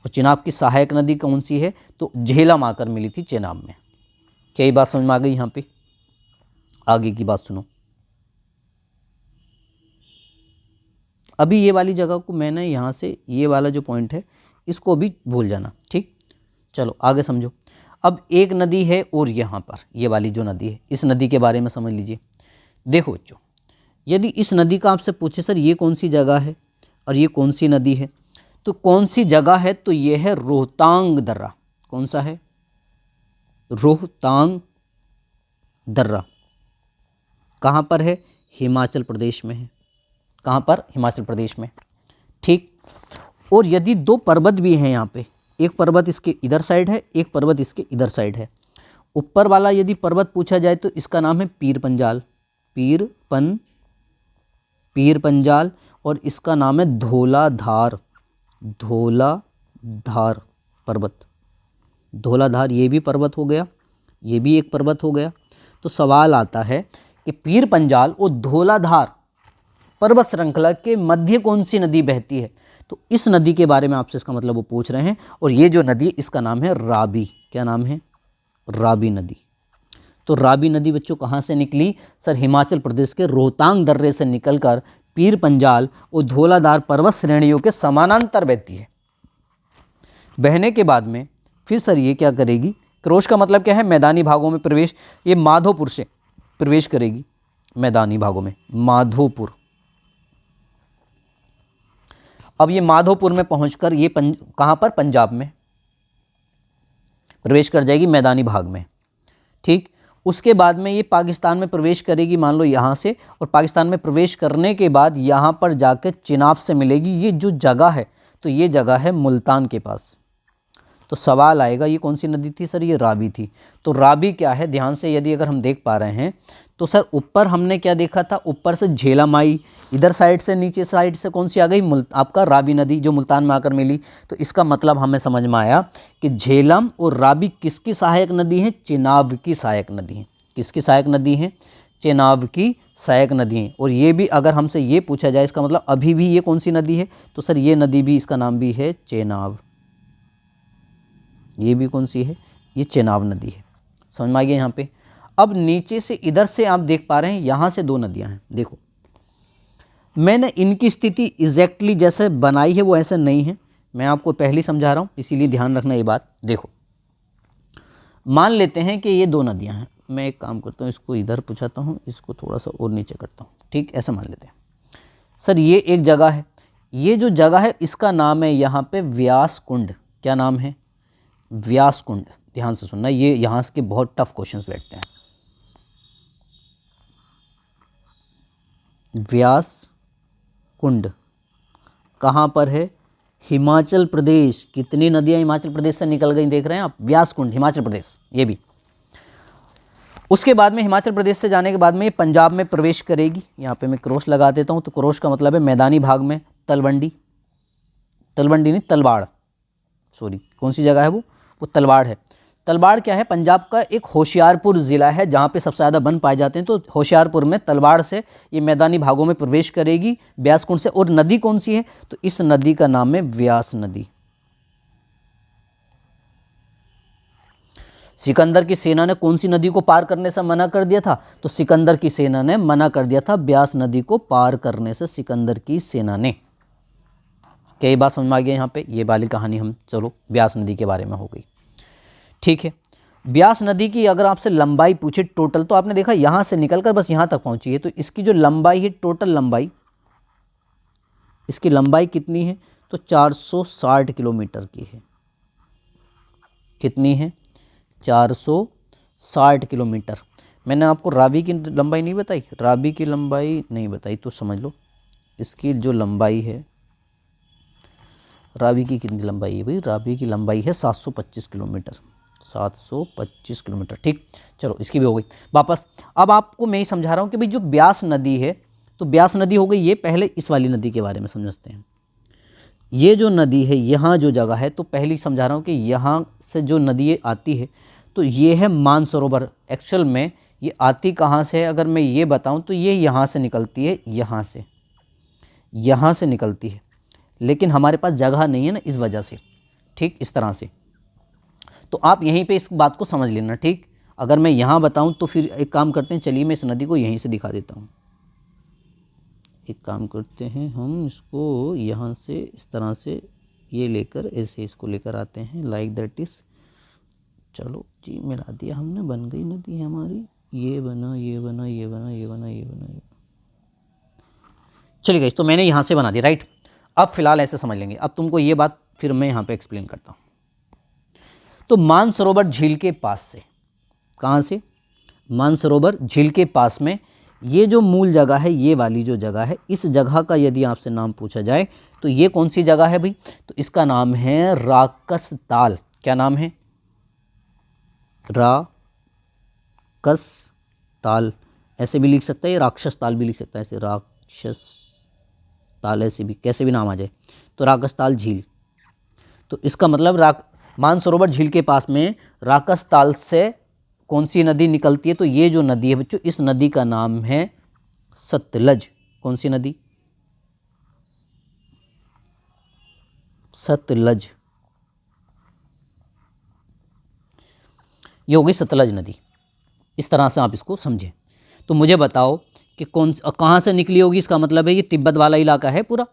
और चेनाब की सहायक नदी कौन सी है? तो झेलम आकर मिली थी चेनाब में। क्या ये बात समझ में आ गई? यहाँ पे आगे की बात सुनो। अभी ये वाली जगह को मैंने यहाँ से, ये वाला जो पॉइंट है इसको भी भूल जाना, ठीक? चलो आगे समझो। अब एक नदी है और यहाँ पर ये वाली जो नदी है, इस नदी के बारे में समझ लीजिए। देखो बच्चों, यदि इस नदी का आपसे पूछे सर ये कौन सी जगह है और ये कौन सी नदी है, तो कौन सी जगह है? तो ये है रोहतांग दर्रा। कौन सा है? रोहतांग दर्रा। कहाँ पर है? हिमाचल प्रदेश में है। कहाँ पर? हिमाचल प्रदेश में, ठीक। और यदि 2 पर्वत भी हैं यहाँ पे, एक पर्वत इसके इधर साइड है, एक पर्वत इसके इधर साइड है। ऊपर वाला यदि पर्वत पूछा जाए तो इसका नाम है पीर पंजाल, पीर पंजाल, और इसका नाम है धौलाधार पर्वत। धौलाधार ये भी पर्वत हो गया, ये भी एक पर्वत हो गया। तो सवाल आता है कि पीर पंजाल और धौलाधार पर्वत श्रृंखला के मध्य कौन सी नदी बहती है? तो इस नदी के बारे में आपसे इसका मतलब वो पूछ रहे हैं। और ये जो नदी है इसका नाम है रावी। क्या नाम है? रावी नदी। तो रावी नदी बच्चों कहाँ से निकली? सर हिमाचल प्रदेश के रोहतांग दर्रे से निकलकर पीर पंजाल और धौलाधार पर्वत श्रेणियों के समानांतर बहती है। बहने के बाद में फिर सर ये क्या करेगी? क्रॉस का मतलब क्या है? मैदानी भागों में प्रवेश। ये माधोपुर से प्रवेश करेगी मैदानी भागों में, माधोपुर। अब ये माधोपुर में पहुंचकर ये कहाँ पर? पंजाब में प्रवेश कर जाएगी मैदानी भाग में, ठीक। उसके बाद में ये पाकिस्तान में प्रवेश करेगी, मान लो यहाँ से, और पाकिस्तान में प्रवेश करने के बाद यहाँ पर जाकर चिनाब से मिलेगी। ये जो जगह है, तो ये जगह है मुल्तान के पास। तो सवाल आएगा ये कौन सी नदी थी? सर ये रावी थी। तो रावी क्या है? ध्यान से यदि अगर हम देख पा रहे हैं तो सर ऊपर हमने क्या देखा था? ऊपर से झेलम आई, इधर साइड से, नीचे साइड से कौन सी आ गई? आपका रावी नदी, जो मुल्तान में आकर मिली। तो इसका मतलब हमें समझ में आया कि झेलम और रावी किसकी सहायक नदी है? चेनाब की सहायक नदी है। किसकी सहायक नदी है? चेनाब की सहायक नदी है। और ये भी अगर हमसे ये पूछा जाए इसका मतलब अभी भी ये कौन सी नदी है? तो सर ये नदी भी, इसका नाम भी है चेनाब। ये भी कौन सी है? ये चेनाब नदी है। समझ में आ गया यहाँ पे? अब नीचे से, इधर से आप देख पा रहे हैं यहाँ से 2 नदियाँ हैं। देखो मैंने इनकी स्थिति एग्जैक्टली जैसे बनाई है वो ऐसे नहीं है, मैं आपको पहले ही समझा रहा हूँ, इसीलिए ध्यान रखना ये बात। देखो मान लेते हैं कि ये 2 नदियाँ हैं। मैं एक काम करता हूँ, इसको इधर पूछाता हूँ, इसको थोड़ा सा और नीचे करता हूँ, ठीक। ऐसा मान लेते हैं सर ये एक जगह है, ये जो जगह है इसका नाम है यहाँ पे व्यास कुंड। क्या नाम है? व्यास कुंड। ध्यान से सुनना, ये यहाँ के बहुत टफ क्वेश्चंस बैठते हैं। व्यास कुंड कहाँ पर है? हिमाचल प्रदेश। कितनी नदियाँ हिमाचल प्रदेश से निकल गई देख रहे हैं आप? व्यास कुंड हिमाचल प्रदेश, ये भी। उसके बाद में हिमाचल प्रदेश से जाने के बाद में ये पंजाब में प्रवेश करेगी। यहाँ पे मैं क्रॉस लगा देता हूँ, तो क्रॉस का मतलब है मैदानी भाग में तलवंडी, तलवंडी नहीं तलवाड़, सॉरी कौन सी जगह है वो तलवाड़ है। तलवाड़ क्या है? पंजाब का एक होशियारपुर ज़िला है जहाँ पे सबसे ज़्यादा वन पाए जाते हैं। तो होशियारपुर में तलवाड़ से ये मैदानी भागों में प्रवेश करेगी ब्यास कुंड से। और नदी कौन सी है? तो इस नदी का नाम है व्यास नदी। सिकंदर की सेना ने कौन सी नदी को पार करने से मना कर दिया था? तो सिकंदर की सेना ने मना कर दिया था ब्यास नदी को पार करने से, सिकंदर की सेना ने। क्या ये बात समझ में आ गई? यहाँ पे ये वाली कहानी हम चलो ब्यास नदी के बारे में हो गई, ठीक है। ब्यास नदी की अगर आपसे लंबाई पूछे टोटल, तो आपने देखा यहाँ से निकलकर बस यहाँ तक पहुँची है, तो इसकी जो लंबाई है, टोटल लंबाई, इसकी लंबाई कितनी है? तो 460 किलोमीटर की है। कितनी है? 460 किलोमीटर। मैंने आपको रावी की लंबाई नहीं बताई, रावी की लंबाई नहीं बताई तो समझ लो इसकी जो लंबाई है, रावी की कितनी लंबाई है भाई? रावी की लंबाई है 725 किलोमीटर, 725 किलोमीटर, ठीक। चलो इसकी भी हो गई। वापस अब आपको मैं ही समझा रहा हूँ कि भाई जो ब्यास नदी है, तो ब्यास नदी हो गई ये। पहले इस वाली नदी के बारे में समझते हैं। ये जो नदी है, यहाँ जो जगह है, तो पहले ही समझा रहा हूँ कि यहाँ से जो नदी आती है, तो ये है मानसरोवर। एक्चुअल में ये आती कहाँ से है अगर मैं ये बताऊँ, तो ये यहाँ से निकलती है, यहाँ से निकलती है, लेकिन हमारे पास जगह नहीं है ना, इस वजह से, ठीक। इस तरह से तो आप यहीं पे इस बात को समझ लेना, ठीक। अगर मैं यहाँ बताऊँ तो फिर एक काम करते हैं, चलिए मैं इस नदी को यहीं से दिखा देता हूँ। एक काम करते हैं, हम इसको यहाँ से इस तरह से ये लेकर ऐसे इसको लेकर आते हैं, लाइक दैट इज़। चलो जी मिला दिया हमने, बन गई नदी है हमारी। ये बना, ये बना, ये बना, ये बना, ये बना, ये। चलिए गाइस, तो मैंने यहाँ से बना दिया, राइट। अब फिलहाल ऐसे समझ लेंगे। अब तुमको ये बात फिर मैं यहाँ पे एक्सप्लेन करता हूँ। तो मानसरोवर झील के पास से, कहाँ से? मानसरोवर झील के पास में ये जो मूल जगह है, ये वाली जो जगह है, इस जगह का यदि आपसे नाम पूछा जाए तो ये कौन सी जगह है भाई? तो इसका नाम है राकस ताल। क्या नाम है? राकस ताल। ऐसे भी लिख सकता है, राक्षस ताल भी लिख सकता है, ऐसे राक्षस ताल, ऐसे भी कैसे भी नाम आ जाए। तो राकस ताल झील, तो इसका मतलब मानसरोवर झील के पास में राकस ताल से कौन सी नदी निकलती है? तो ये जो नदी है बच्चों, इस नदी का नाम है सतलज। कौन सी नदी? सतलज। ये हो गई सतलज नदी। इस तरह से आप इसको समझें। तो मुझे बताओ कि कहाँ से निकली होगी? इसका मतलब है ये तिब्बत वाला इलाका है पूरा,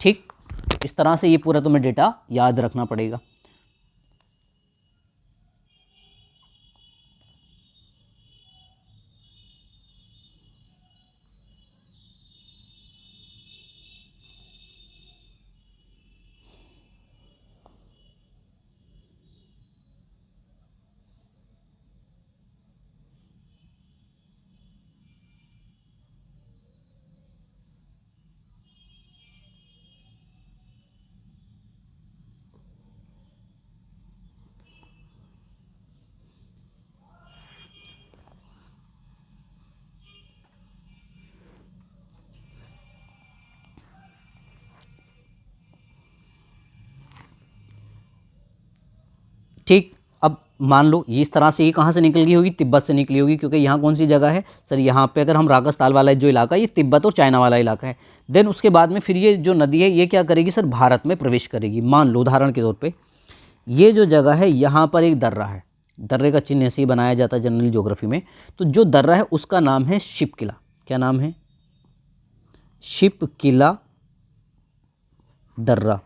ठीक। इस तरह से ये पूरा तुम्हें डेटा याद रखना पड़ेगा। ठीक। अब मान लो ये इस तरह से, ये कहाँ से निकल गई होगी? तिब्बत से निकली होगी, क्योंकि यहाँ कौन सी जगह है सर? यहाँ पे अगर हम राकस ताल वाला जो इलाका है, ये तिब्बत और चाइना वाला इलाका है। देन उसके बाद में फिर ये जो नदी है, ये क्या करेगी सर? भारत में प्रवेश करेगी। मान लो उदाहरण के तौर पे ये जो जगह है, यहाँ पर एक दर्रा है। दर्रे का चिन्ह ऐसे ही बनाया जाता है जनरल ज्योग्राफी में। तो जो दर्रा है उसका नाम है शिप किला। क्या नाम है? शिप किला दर्रा।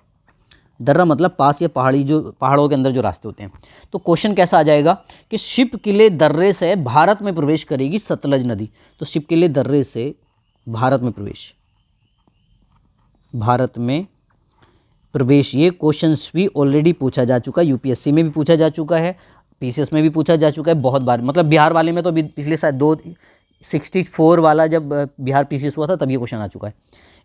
दर्रा मतलब पास या पहाड़ी, जो पहाड़ों के अंदर जो रास्ते होते हैं। तो क्वेश्चन कैसा आ जाएगा कि शिप किले दर्रे से भारत में प्रवेश करेगी सतलज नदी। तो शिप किले दर्रे से भारत में प्रवेश, भारत में प्रवेश, ये क्वेश्चंस भी ऑलरेडी पूछा जा चुका है। यूपीएससी में भी पूछा जा चुका है, पीसीएस में भी पूछा जा चुका है बहुत बार। मतलब बिहार वाले में तो अभी पिछले शायद 64 वाला जब बिहार पीसीएस हुआ था तब ये क्वेश्चन आ चुका है।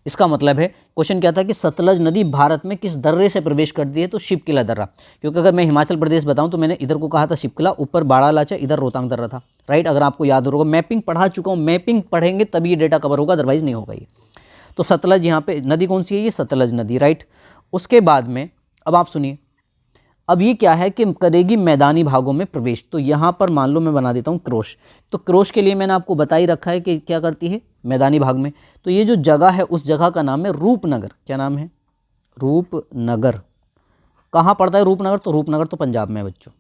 इसका मतलब है क्वेश्चन क्या था कि सतलज नदी भारत में किस दर्रे से प्रवेश करती है, तो शिवकिला दर्रा। क्योंकि अगर मैं हिमाचल प्रदेश बताऊं तो मैंने इधर को कहा था शिवकिला, ऊपर बाड़ालाचा, इधर रोहतांग दर्रा था, राइट। अगर आपको याद होगा, मैपिंग पढ़ा चुका हूँ, मैपिंग पढ़ेंगे तभी ये डेटा कवर होगा, अदरवाइज नहीं होगा ये। तो सतलज यहाँ पे नदी कौन सी है, ये सतलज नदी, राइट। उसके बाद में अब आप सुनिए, अब ये क्या है कि करेगी मैदानी भागों में प्रवेश। तो यहाँ पर मान लो मैं बना देता हूँ क्रॉस। तो क्रॉस के लिए मैंने आपको बता ही रखा है कि क्या करती है, मैदानी भाग में। तो ये जो जगह है उस जगह का नाम है रूपनगर। क्या नाम है, रूपनगर। कहाँ पड़ता है रूपनगर, तो रूपनगर तो पंजाब में है बच्चों।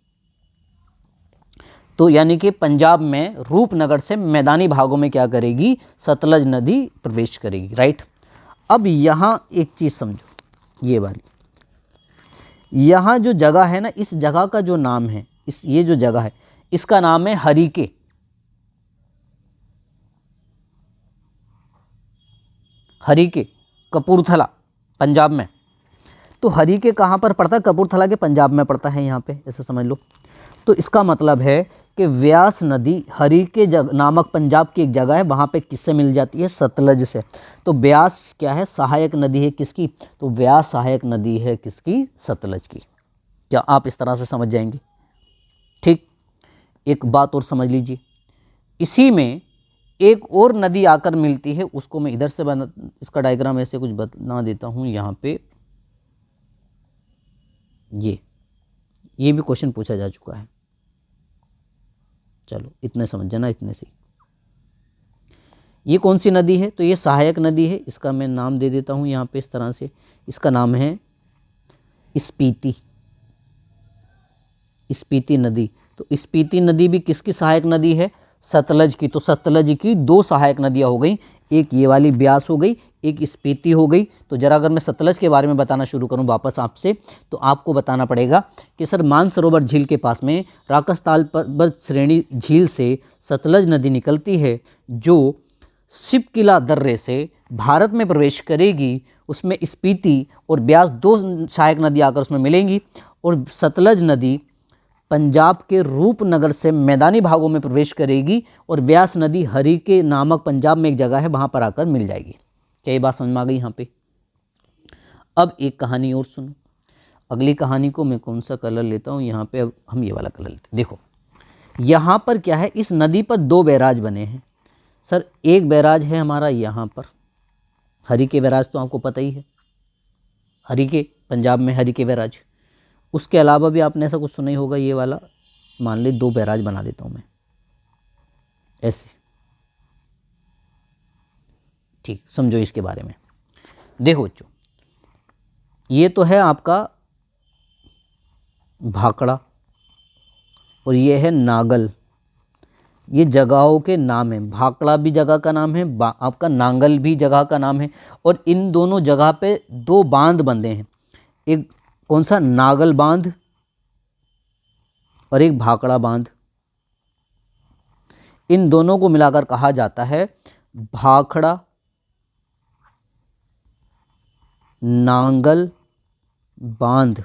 तो यानी कि पंजाब में रूपनगर से मैदानी भागों में क्या करेगी, सतलज नदी प्रवेश करेगी, राइट। अब यहाँ एक चीज़ समझो, ये वाली यहाँ जो जगह है ना, इस जगह का जो नाम है, ये जो जगह है इसका नाम है हरीके। हरीके कपूरथला पंजाब में। तो हरीके कहाँ पर पड़ता है, कपूरथला के पंजाब में पड़ता है, यहाँ पे ऐसे समझ लो। तो इसका मतलब है कि व्यास नदी हरीके नामक पंजाब की एक जगह है, वहाँ पे किससे मिल जाती है, सतलज से। तो व्यास क्या है, सहायक नदी है किसकी, तो व्यास सहायक नदी है किसकी, सतलज की। क्या आप इस तरह से समझ जाएंगे, ठीक। एक बात और समझ लीजिए, इसी में एक और नदी आकर मिलती है, उसको मैं इधर से बना, इसका डायग्राम ऐसे कुछ बना देता हूँ यहाँ पे। ये भी क्वेश्चन पूछा जा चुका है, चलो इतने समझ जाना, इतने से। ये कौन सी नदी है, तो ये सहायक नदी है, इसका मैं नाम दे देता हूँ यहाँ पे इस तरह से। इसका नाम है स्पीति, स्पीति नदी। तो स्पीति नदी भी किसकी सहायक नदी है, सतलज की। तो सतलज की दो सहायक नदियाँ हो गई, एक ये वाली ब्यास हो गई, एक स्पीति हो गई। तो जरा अगर मैं सतलज के बारे में बताना शुरू करूं वापस आपसे, तो आपको बताना पड़ेगा कि सर मानसरोवर झील के पास में राकसताल पर्वत श्रेणी झील से सतलज नदी निकलती है, जो शिवकिला दर्रे से भारत में प्रवेश करेगी। उसमें स्पीति और ब्यास दो सहायक नदी आकर उसमें मिलेंगी, और सतलज नदी पंजाब के रूपनगर से मैदानी भागों में प्रवेश करेगी, और व्यास नदी हरीके नामक पंजाब में एक जगह है वहाँ पर आकर मिल जाएगी। क्या ये बात समझ में आ गई यहाँ पे। अब एक कहानी और सुनो। अगली कहानी को मैं कौन सा कलर लेता हूँ यहाँ पे, अब हम ये वाला कलर लेते हैं। देखो यहाँ पर क्या है, इस नदी पर दो बैराज बने हैं। सर एक बैराज है हमारा यहाँ पर, हरीके बैराज तो आपको पता ही है, हरीके पंजाब में हरीके बैराज। उसके अलावा भी आपने ऐसा कुछ सुना ही होगा, ये वाला मान ले दो बैराज बना देता हूँ मैं ऐसे, ठीक। समझो इसके बारे में। देखो बच्चों, ये तो है आपका भाखड़ा और ये है नागल, ये जगहों के नाम है। भाखड़ा भी जगह का नाम है, आपका नांगल भी जगह का नाम है। और इन दोनों जगह पे दो बांध बंधे हैं, एक कौन सा, नागल बांध, और एक भाखड़ा बांध। इन दोनों को मिलाकर कहा जाता है भाखड़ा नांगल बांध।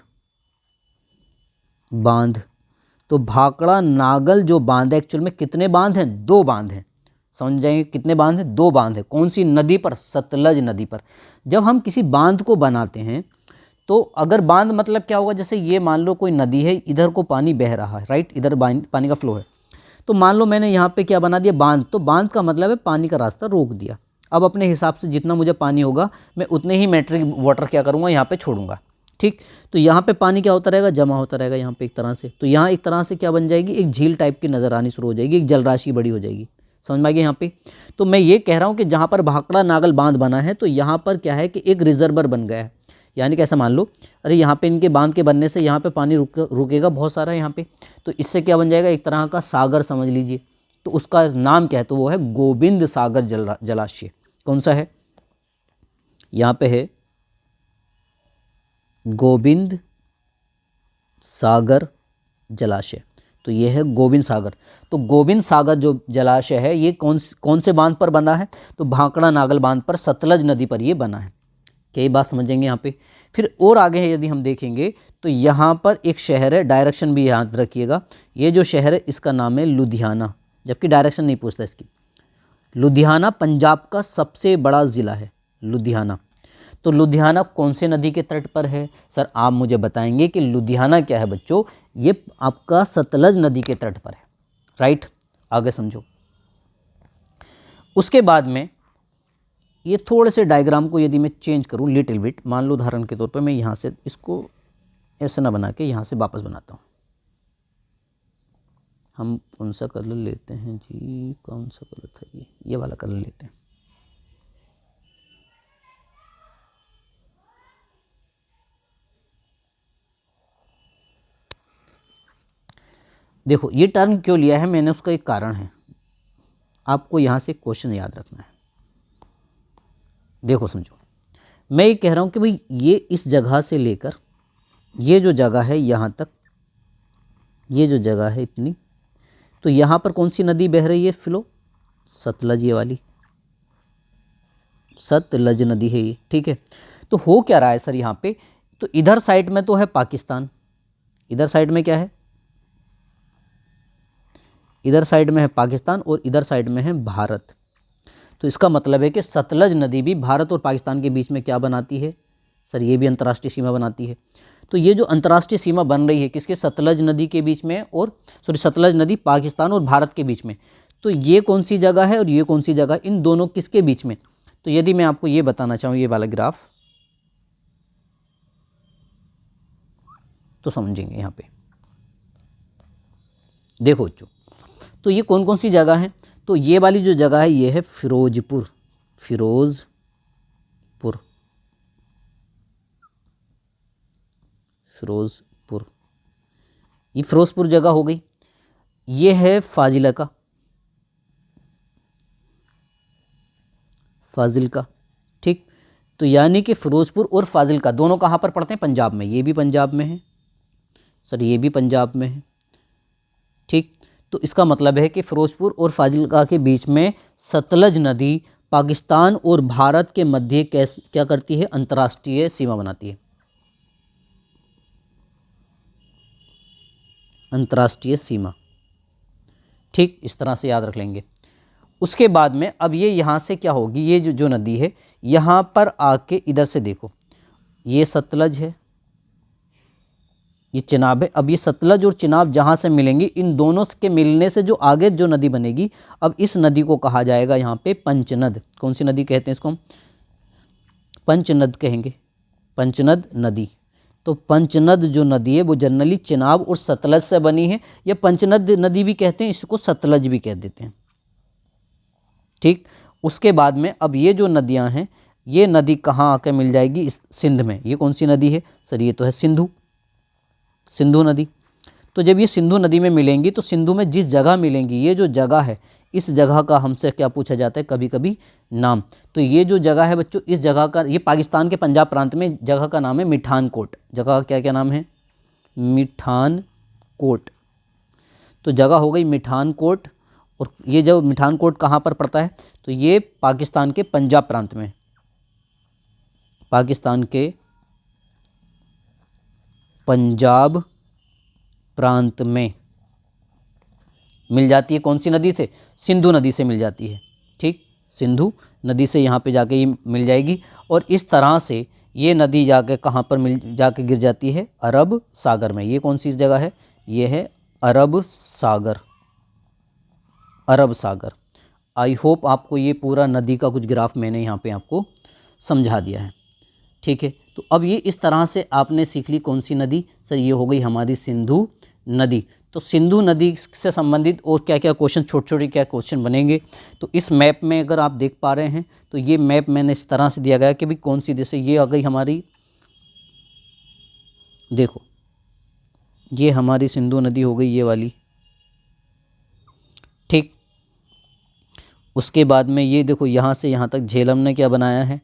तो भाखड़ा नागल जो बांध है, एक्चुअल में कितने बांध हैं, दो बांध हैं। समझ जाएंगे कितने बांध हैं, दो बांध है। कौन सी नदी पर, सतलज नदी पर। जब हम किसी बांध को बनाते हैं, तो अगर बांध मतलब क्या होगा, जैसे ये मान लो कोई नदी है, इधर को पानी बह रहा है, राइट, इधर पानी का फ्लो है। तो मान लो मैंने यहाँ पे क्या बना दिया, बांध। तो बांध का मतलब है पानी का रास्ता रोक दिया। अब अपने हिसाब से जितना मुझे पानी होगा मैं उतने ही मेट्रिक वाटर क्या करूँगा, यहाँ पे छोड़ूंगा, ठीक। तो यहाँ पे पानी क्या होता रहेगा, जमा होता रहेगा यहाँ पे एक तरह से। तो यहाँ एक तरह से क्या बन जाएगी, एक झील टाइप की नज़र आनी शुरू हो जाएगी, एक जलराशि बड़ी हो जाएगी। समझ में आ गया यहाँ पे। तो मैं ये कह रहा हूँ कि जहाँ पर भाखड़ा नागल बांध बना है, तो यहाँ पर क्या है कि एक रिजर्वर बन गया है। यानी कैसा, मान लो अरे यहाँ पे इनके बांध के बनने से यहाँ पे पानी रुकेगा बहुत सारा यहाँ पे। तो इससे क्या बन जाएगा, एक तरह का सागर समझ लीजिए। तो उसका नाम क्या है, तो वो है गोविंद सागर जलाशय। कौन सा है, यहाँ पे है गोविंद सागर जलाशय। तो ये है गोविंद सागर। तो गोविंद सागर जो जलाशय है, ये कौन से बांध पर बना है, तो भाखड़ा नागल बांध पर, सतलज नदी पर ये बना है। क्या ये बात समझेंगे यहाँ पे। फिर और आगे है यदि हम देखेंगे, तो यहाँ पर एक शहर है, डायरेक्शन भी याद रखिएगा। ये जो शहर है इसका नाम है लुधियाना, जबकि डायरेक्शन नहीं पूछता इसकी। लुधियाना पंजाब का सबसे बड़ा ज़िला है, लुधियाना। तो लुधियाना कौन से नदी के तट पर है? सर आप मुझे बताएंगे कि लुधियाना क्या है बच्चों, ये आपका सतलज नदी के तट पर है, राइट। आगे समझो। उसके बाद में ये थोड़े से डायग्राम को यदि मैं चेंज करूँ लिटिल बिट, मान लो उदाहरण के तौर पर मैं यहाँ से इसको ऐसे ना बना के यहाँ से वापस बनाता हूँ। हम कौन सा कलर लेते हैं जी, कौन सा कलर था ये वाला कलर लेते हैं। देखो ये टर्म क्यों लिया है मैंने, उसका एक कारण है, आपको यहाँ से क्वेश्चन याद रखना है। देखो समझो, मैं ये कह रहा हूँ कि भाई ये इस जगह से लेकर ये जो जगह है यहाँ तक, ये जो जगह है इतनी, तो यहाँ पर कौन सी नदी बह रही है फ्लो? सतलज, ये वाली सतलज नदी है ये, ठीक है। तो हो क्या रहा है सर यहाँ पे, तो इधर साइड में तो है पाकिस्तान, इधर साइड में क्या है, इधर साइड में है पाकिस्तान और इधर साइड में है भारत। तो इसका मतलब है कि सतलज नदी भी भारत और पाकिस्तान के बीच में क्या बनाती है सर, ये भी अंतर्राष्ट्रीय सीमा बनाती है। तो ये जो अंतर्राष्ट्रीय सीमा बन रही है किसके, सतलज नदी के बीच में, और सॉरी सतलज नदी पाकिस्तान और भारत के बीच में। तो ये कौन सी जगह है और ये कौन सी जगह, इन दोनों किसके बीच में? तो यदि मैं आपको ये बताना चाहूँ ये वाला ग्राफ, तो समझेंगे यहाँ पे। देखो बच्चों, तो ये कौन कौन सी जगह है, तो ये वाली जो जगह है ये है फिरोजपुर, फिरोजपुर, फिरोजपुर, ये फिरोजपुर जगह हो गई। ये है फाजिलका, फाजिलका, ठीक। तो यानी कि फिरोजपुर और फाजिलका दोनों कहाँ पर पड़ते हैं? पंजाब में। ये भी पंजाब में है सर, ये भी पंजाब में है, ठीक। तो इसका मतलब है कि फिरोजपुर और फाजिलका के बीच में सतलज नदी पाकिस्तान और भारत के मध्य क्या करती है, अंतर्राष्ट्रीय सीमा बनाती है, अंतर्राष्ट्रीय सीमा, ठीक। इस तरह से याद रख लेंगे। उसके बाद में अब ये यहाँ से क्या होगी, ये जो नदी है यहाँ पर आके इधर से देखो, ये सतलज है, ये चिनाब है। अब ये सतलज और चिनाब जहाँ से मिलेंगी, इन दोनों के मिलने से जो आगे जो नदी बनेगी, अब इस नदी को कहा जाएगा यहाँ पे पंचनद। कौन सी नदी कहते हैं इसको हम? पंचनद कहेंगे, पंचनद नदी। तो पंचनद जो नदी है वो जनरली चिनाब और सतलज से बनी है, या पंचनद नदी भी कहते हैं, इसको सतलज भी कह देते हैं, ठीक। उसके बाद में अब ये जो नदियाँ हैं, ये नदी कहाँ आकर मिल जाएगी? इस सिंध में। ये कौन सी नदी है सर? ये तो है सिंधु, सिंधु नदी। तो जब ये सिंधु नदी में मिलेंगी, तो सिंधु में जिस जगह मिलेंगी, ये जो जगह है, इस जगह का हमसे क्या पूछा जाता है कभी कभी? नाम। तो ये जो जगह है बच्चों, इस जगह का, ये पाकिस्तान के पंजाब प्रांत में जगह का नाम है मिठानकोट। जगह का क्या क्या नाम है? मिठानकोट। तो जगह हो गई मिठानकोट, और ये जो मिठानकोट कहाँ पर पड़ता है? तो ये पाकिस्तान के पंजाब प्रांत में, पाकिस्तान के पंजाब प्रांत में मिल जाती है। कौन सी नदी से? सिंधु नदी से मिल जाती है, ठीक। सिंधु नदी से यहाँ पे जाके ये मिल जाएगी, और इस तरह से ये नदी जाके कहाँ पर जाके गिर जाती है? अरब सागर में। ये कौन सी जगह है? ये है अरब सागर, अरब सागर। आई होप आपको ये पूरा नदी का कुछ ग्राफ मैंने यहाँ पे आपको समझा दिया है, ठीक है। तो अब ये इस तरह से आपने सीख ली कौन सी नदी सर? ये हो गई हमारी सिंधु नदी। तो सिंधु नदी से संबंधित और क्या क्या क्वेश्चन, छोटे छोटे क्या क्वेश्चन बनेंगे, तो इस मैप में अगर आप देख पा रहे हैं, तो ये मैप मैंने इस तरह से दिया गया कि भाई कौन सी, जैसे ये आ गई हमारी, देखो ये हमारी सिंधु नदी हो गई, ये वाली, ठीक। उसके बाद में ये देखो यहाँ से यहाँ तक झेलम ने क्या बनाया है?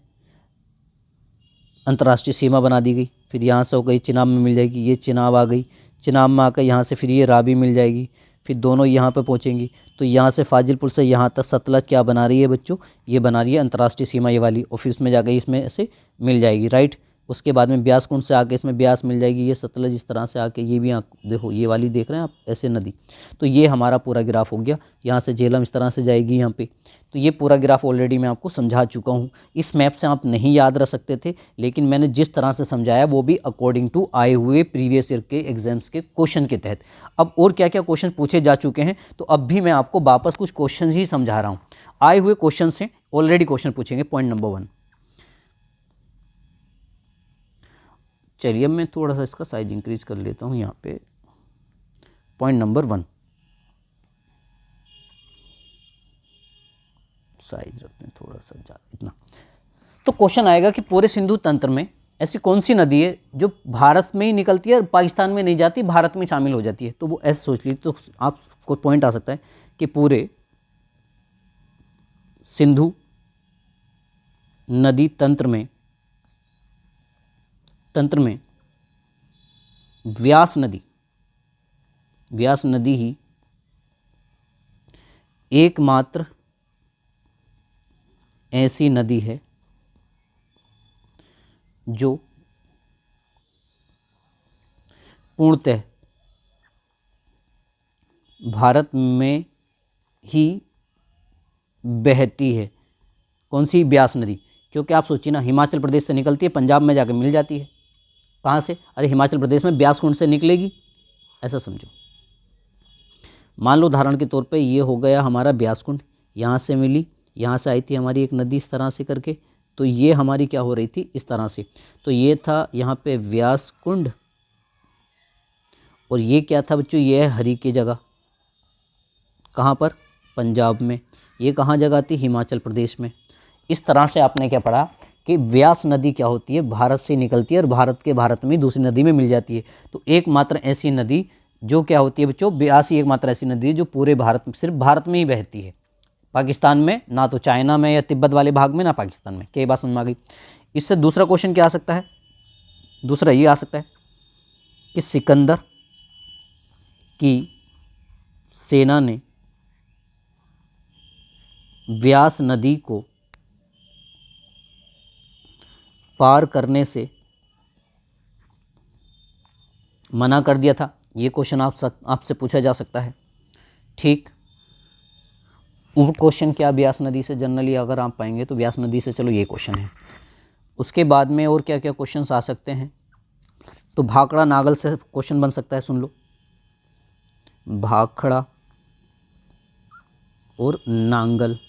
अंतर्राष्ट्रीय सीमा बना दी गई। फिर यहाँ से हो गई चिनाब में मिल जाएगी, ये चिनाब आ गई, चिनाब में आकर यहाँ से फिर ये रावी मिल जाएगी, फिर दोनों यहाँ पे पहुँचेंगी। तो यहाँ से फाजिलपुर से यहाँ तक सतलज क्या बना रही है बच्चों? ये बना रही है अंतर्राष्ट्रीय सीमा, ये वाली, और फिर इसमें जाकर इसमें से मिल जाएगी, राइट। उसके बाद में ब्यास कुंड से आके इसमें ब्यास मिल जाएगी, ये सतलज इस तरह से आके ये भी देखो ये वाली देख रहे हैं आप ऐसे नदी। तो ये हमारा पूरा ग्राफ हो गया। यहाँ से झेलम इस तरह से जाएगी यहाँ पे। तो ये पूरा ग्राफ ऑलरेडी मैं आपको समझा चुका हूँ। इस मैप से आप नहीं याद रख सकते थे, लेकिन मैंने जिस तरह से समझाया वो भी अकॉर्डिंग टू आए हुए प्रीवियस ईयर के एग्जाम्स के क्वेश्चन के तहत। अब और क्या क्या क्वेश्चन पूछे जा चुके हैं, तो अब भी मैं आपको वापस कुछ क्वेश्चन ही समझा रहा हूँ। आए हुए क्वेश्चन से ऑलरेडी क्वेश्चन पूछेंगे। पॉइंट नंबर 1, चलिए मैं थोड़ा सा इसका साइज इंक्रीज कर लेता हूँ यहाँ पे। पॉइंट नंबर 1, साइज रखते हैं थोड़ा सा ज़्यादा, इतना। तो क्वेश्चन आएगा कि पूरे सिंधु तंत्र में ऐसी कौन सी नदी है जो भारत में ही निकलती है और पाकिस्तान में नहीं जाती, भारत में शामिल हो जाती है। तो वो ऐसे सोच लीजिए, तो आपको पॉइंट आ सकता है कि पूरे सिंधु नदी तंत्र में व्यास नदी ही एकमात्र ऐसी नदी है जो पूर्णतः भारत में ही बहती है। कौन सी? ब्यास नदी। क्योंकि आप सोचिए ना, हिमाचल प्रदेश से निकलती है, पंजाब में जाकर मिल जाती है। कहाँ से? अरे हिमाचल प्रदेश में ब्यास कुंड से निकलेगी, ऐसा समझो। मान लो उदाहरण के तौर पे ये हो गया हमारा ब्यास कुंड, यहाँ से मिली, यहाँ से आई थी हमारी एक नदी इस तरह से करके, तो ये हमारी क्या हो रही थी इस तरह से। तो ये था यहाँ पे व्यास कुंड, और ये क्या था बच्चों, ये है हरी की जगह। कहाँ पर? पंजाब में। ये कहाँ जगह थी? हिमाचल प्रदेश में। इस तरह से आपने क्या पढ़ा कि व्यास नदी क्या होती है, भारत से निकलती है और भारत में दूसरी नदी में मिल जाती है। तो एकमात्र ऐसी नदी जो क्या होती है बच्चों, व्यास ही एकमात्र ऐसी नदी है जो पूरे भारत में, सिर्फ भारत में ही बहती है, पाकिस्तान में ना, तो चाइना में या तिब्बत वाले भाग में, ना पाकिस्तान में। क्या बात समझ में आ गई? इससे दूसरा क्वेश्चन क्या आ सकता है? दूसरा ये आ सकता है कि सिकंदर की सेना ने व्यास नदी को पार करने से मना कर दिया था। ये क्वेश्चन आपसे पूछा जा सकता है। ठीक, वो क्वेश्चन क्या व्यास नदी से जनरली अगर आप पाएंगे तो व्यास नदी से, चलो ये क्वेश्चन है। उसके बाद में और क्या क्या क्वेश्चंस आ सकते हैं, तो भाखड़ा नागल से क्वेश्चन बन सकता है, सुन लो। भाखड़ा और नांगल,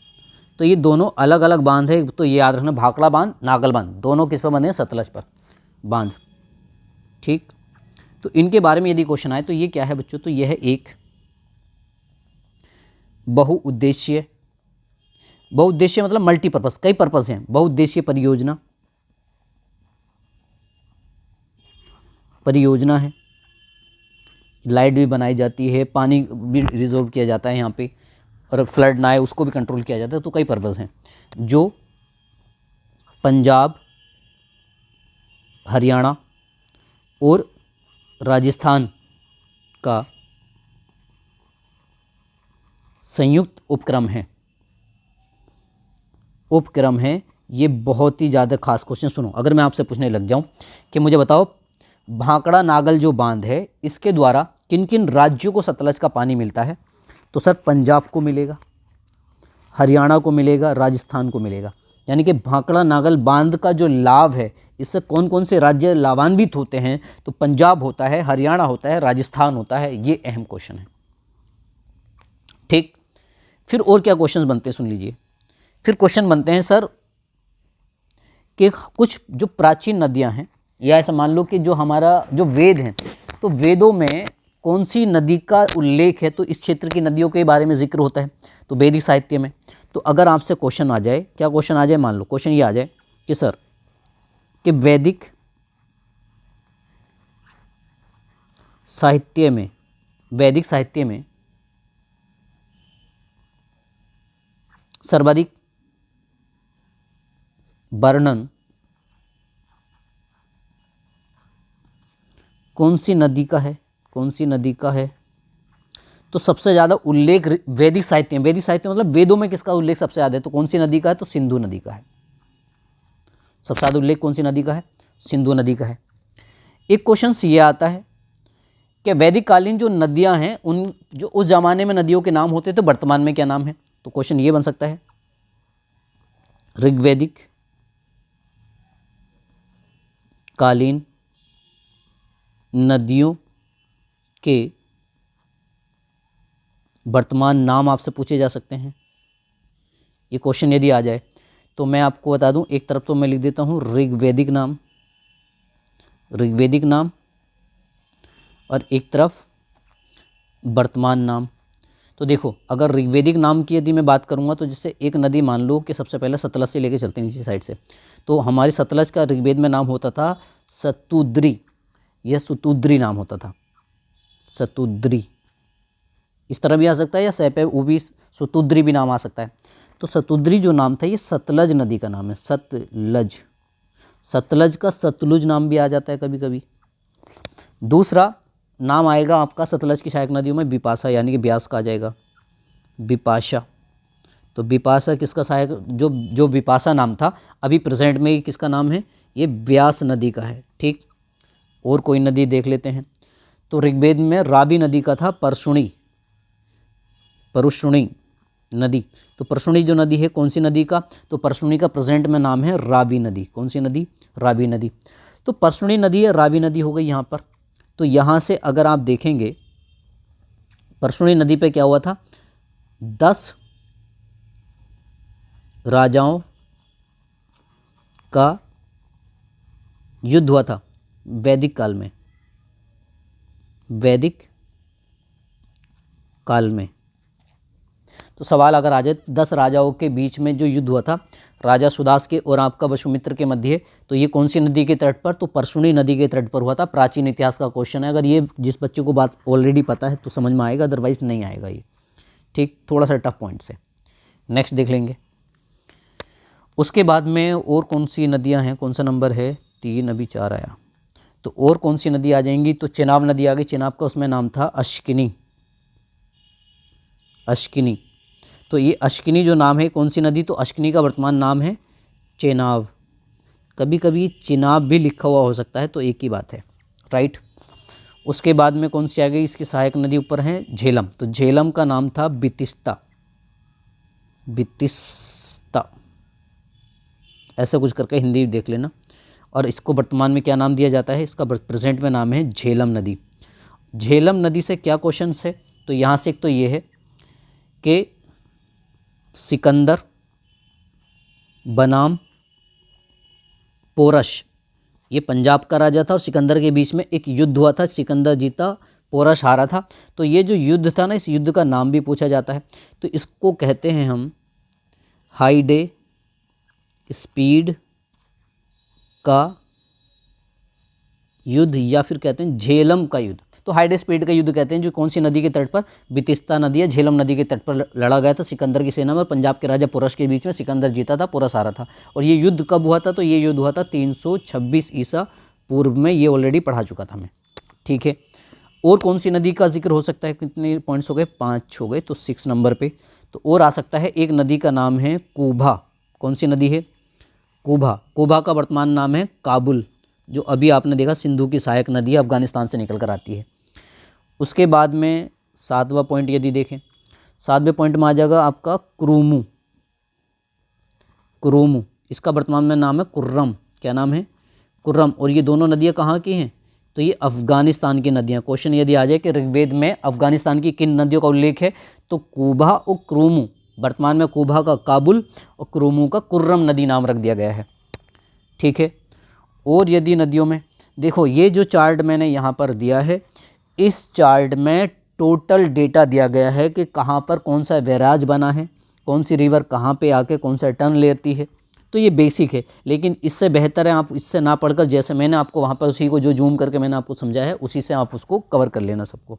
तो ये दोनों अलग अलग बांध है, तो ये याद रखना, भाखड़ा बांध, नागल बांध, दोनों किस पर बने हैं? सतलज पर बांध। ठीक, तो इनके बारे में यदि क्वेश्चन आए तो ये क्या है बच्चों, तो यह है एक बहुउद्देशीय मतलब मल्टीपर्पज, कई पर्पज हैं, बहुउद्देशीय परियोजना है। लाइट भी बनाई जाती है, पानी भी रिजर्व किया जाता है यहाँ पे, और फ्लड ना आए उसको भी कंट्रोल किया जाता है। तो कई पर्पज हैं जो पंजाब, हरियाणा और राजस्थान का संयुक्त उपक्रम है। ये बहुत ही ज़्यादा खास क्वेश्चन। सुनो, अगर मैं आपसे पूछने लग जाऊं कि मुझे बताओ भाखड़ा नागल जो बांध है, इसके द्वारा किन किन राज्यों को सतलज का पानी मिलता है, तो सर पंजाब को मिलेगा, हरियाणा को मिलेगा, राजस्थान को मिलेगा। यानी कि भाखड़ा नागल बांध का जो लाभ है, इससे कौन कौन से राज्य लाभान्वित होते हैं, तो पंजाब होता है, हरियाणा होता है, राजस्थान होता है। ये अहम क्वेश्चन है। ठीक, फिर और क्या क्वेश्चन बनते हैं, सुन लीजिए। फिर क्वेश्चन बनते हैं सर कि कुछ जो प्राचीन नदियां हैं, या ऐसा मान लो कि जो हमारा जो वेद हैं, तो वेदों में कौन सी नदी का उल्लेख है, तो इस क्षेत्र की नदियों के बारे में जिक्र होता है, तो वैदिक साहित्य में। तो अगर आपसे क्वेश्चन आ जाए, क्या क्वेश्चन आ जाए, मान लो क्वेश्चन ये आ जाए कि सर कि वैदिक साहित्य में सर्वाधिक वर्णन कौन सी नदी का है, तो सबसे ज़्यादा उल्लेख वैदिक साहित्य मतलब वेदों में किसका उल्लेख सबसे ज़्यादा है, तो कौन सी नदी का है, तो सिंधु नदी का है। सबसे ज़्यादा उल्लेख कौन सी नदी का है? सिंधु नदी का है। एक क्वेश्चन ये आता है कि वैदिक कालीन जो नदियां हैं उन जो उस जमाने में नदियों के नाम होते थे वर्तमान में क्या नाम है। तो क्वेश्चन ये बन सकता है ऋग्वैदिक कालीन नदियों के वर्तमान नाम आपसे पूछे जा सकते हैं। ये क्वेश्चन यदि आ जाए तो मैं आपको बता दूं, एक तरफ तो मैं लिख देता हूं ऋग्वैदिक नाम और एक तरफ वर्तमान नाम। तो देखो, अगर ऋग्वैदिक नाम की यदि मैं बात करूंगा तो जैसे एक नदी मान लो कि सबसे पहले सतलज से लेके चलते हैं नीचे साइड से, तो हमारी सतलज का ऋग्वेद में नाम होता था सतुद्री या सुतुद्री नाम होता था, सतुद्री इस तरह भी आ सकता है, या सह पे वो भी सुतुद्री भी नाम आ सकता है। तो सतुद्री जो नाम था ये सतलज नदी का नाम है, सतलज का सतलुज नाम भी आ जाता है कभी कभी। दूसरा नाम आएगा आपका सतलज की सहायक नदियों में बिपाशा, यानी कि ब्यास का आ जाएगा बिपाशा। तो बिपाशा किसका सहायक, जो बिपाशा नाम था अभी प्रेजेंट में किसका नाम है, ये ब्यास नदी का है। ठीक, और कोई नदी देख लेते हैं। तो ऋग्वेद में रावी नदी का था परुष्णि नदी। तो परशुणी जो नदी है कौन सी नदी का, तो परशुणी का प्रेजेंट में नाम है रावी नदी। कौन सी नदी, रावी नदी। तो परशुणी नदी है, रावी नदी हो गई यहाँ पर। तो यहाँ से अगर आप देखेंगे परशुणी नदी पे क्या हुआ था, 10 राजाओं का युद्ध हुआ था वैदिक काल में। तो सवाल अगर आ जाए 10 राजाओं के बीच में जो युद्ध हुआ था राजा सुदास के और आपका वसुमित्र के मध्य, तो ये कौन सी नदी के तट पर, तो परशुणी नदी के तट पर हुआ था। प्राचीन इतिहास का क्वेश्चन है, अगर ये जिस बच्चे को बात ऑलरेडी पता है तो समझ में आएगा, अदरवाइज नहीं आएगा ये। ठीक, थोड़ा सा टफ पॉइंट से नेक्स्ट देख लेंगे। उसके बाद में और कौन सी नदियाँ हैं, कौन सा नंबर है, 3, अभी 4 आया। तो और कौन सी नदी आ जाएंगी, तो चेनाब नदी आ गई। चेनाब का उसमें नाम था अश्किनी। तो ये अश्किनी जो नाम है कौन सी नदी, तो अश्किनी का वर्तमान नाम है चेनाब। कभी कभी चिनाब भी लिखा हुआ हो सकता है, तो एक ही बात है, राइट। उसके बाद में कौन सी आ गई, इसकी सहायक नदी ऊपर है झेलम। तो झेलम का नाम था बितिस्ता, ऐसा कुछ करके हिंदी देख लेना। और इसको वर्तमान में क्या नाम दिया जाता है, इसका प्रेजेंट में नाम है झेलम नदी। झेलम नदी से क्या क्वेश्चन है, तो यहाँ से एक तो ये है कि सिकंदर बनाम पोरश, ये पंजाब का राजा था और सिकंदर के बीच में एक युद्ध हुआ था, सिकंदर जीता, पोरश हारा था। तो ये जो युद्ध था ना, इस युद्ध का नाम भी पूछा जाता है। तो इसको कहते हैं हम हाई डे स्पीड का युद्ध, या फिर कहते हैं झेलम का युद्ध। तो हाई डे स्पीड का युद्ध कहते हैं, जो कौन सी नदी के तट पर, बितिस्ता नदी है, झेलम नदी के तट पर लड़ा गया था सिकंदर की सेना में पंजाब के राजा पोरश के बीच में। सिकंदर जीता था, पोरश हारा था। और ये युद्ध कब हुआ था, तो ये युद्ध हुआ था 326 ईसा पूर्व में। ये ऑलरेडी पढ़ा चुका था मैं, ठीक है। और कौन सी नदी का जिक्र हो सकता है, कितने पॉइंट्स हो गए, 5 हो गए, तो 6 नंबर पे। तो और आ सकता है एक नदी का नाम है कूभा। कौन सी नदी है, कूभा का वर्तमान नाम है काबुल, जो अभी आपने देखा सिंधु की सहायक नदी है, अफगानिस्तान से निकल कर आती है। उसके बाद में 7वां पॉइंट यदि देखें, 7वें पॉइंट में आ जाएगा आपका कुरुमु, इसका वर्तमान में नाम है कुर्रम। क्या नाम है, कुर्रम। और ये दोनों नदियाँ कहाँ की हैं, तो ये अफगानिस्तान की नदियाँ। क्वेश्चन यदि आ जाए कि ऋग्वेद में अफगानिस्तान की किन नदियों का उल्लेख है, तो कूभा और कुरुमु, वर्तमान में कूभा का काबुल और कुरुमु का कुर्रम नदी नाम रख दिया गया है, ठीक है। और यदि नदियों में देखो, ये जो चार्ट मैंने यहाँ पर दिया है, इस चार्ट में टोटल डेटा दिया गया है कि कहाँ पर कौन सा बैराज बना है, कौन सी रिवर कहाँ पे आके कौन सा टर्न लेती है। तो ये बेसिक है, लेकिन इससे बेहतर है आप इससे ना पढ़कर, जैसे मैंने आपको वहाँ पर उसी को जो जूम करके मैंने आपको समझाया है, उसी से आप उसको कवर कर लेना सबको।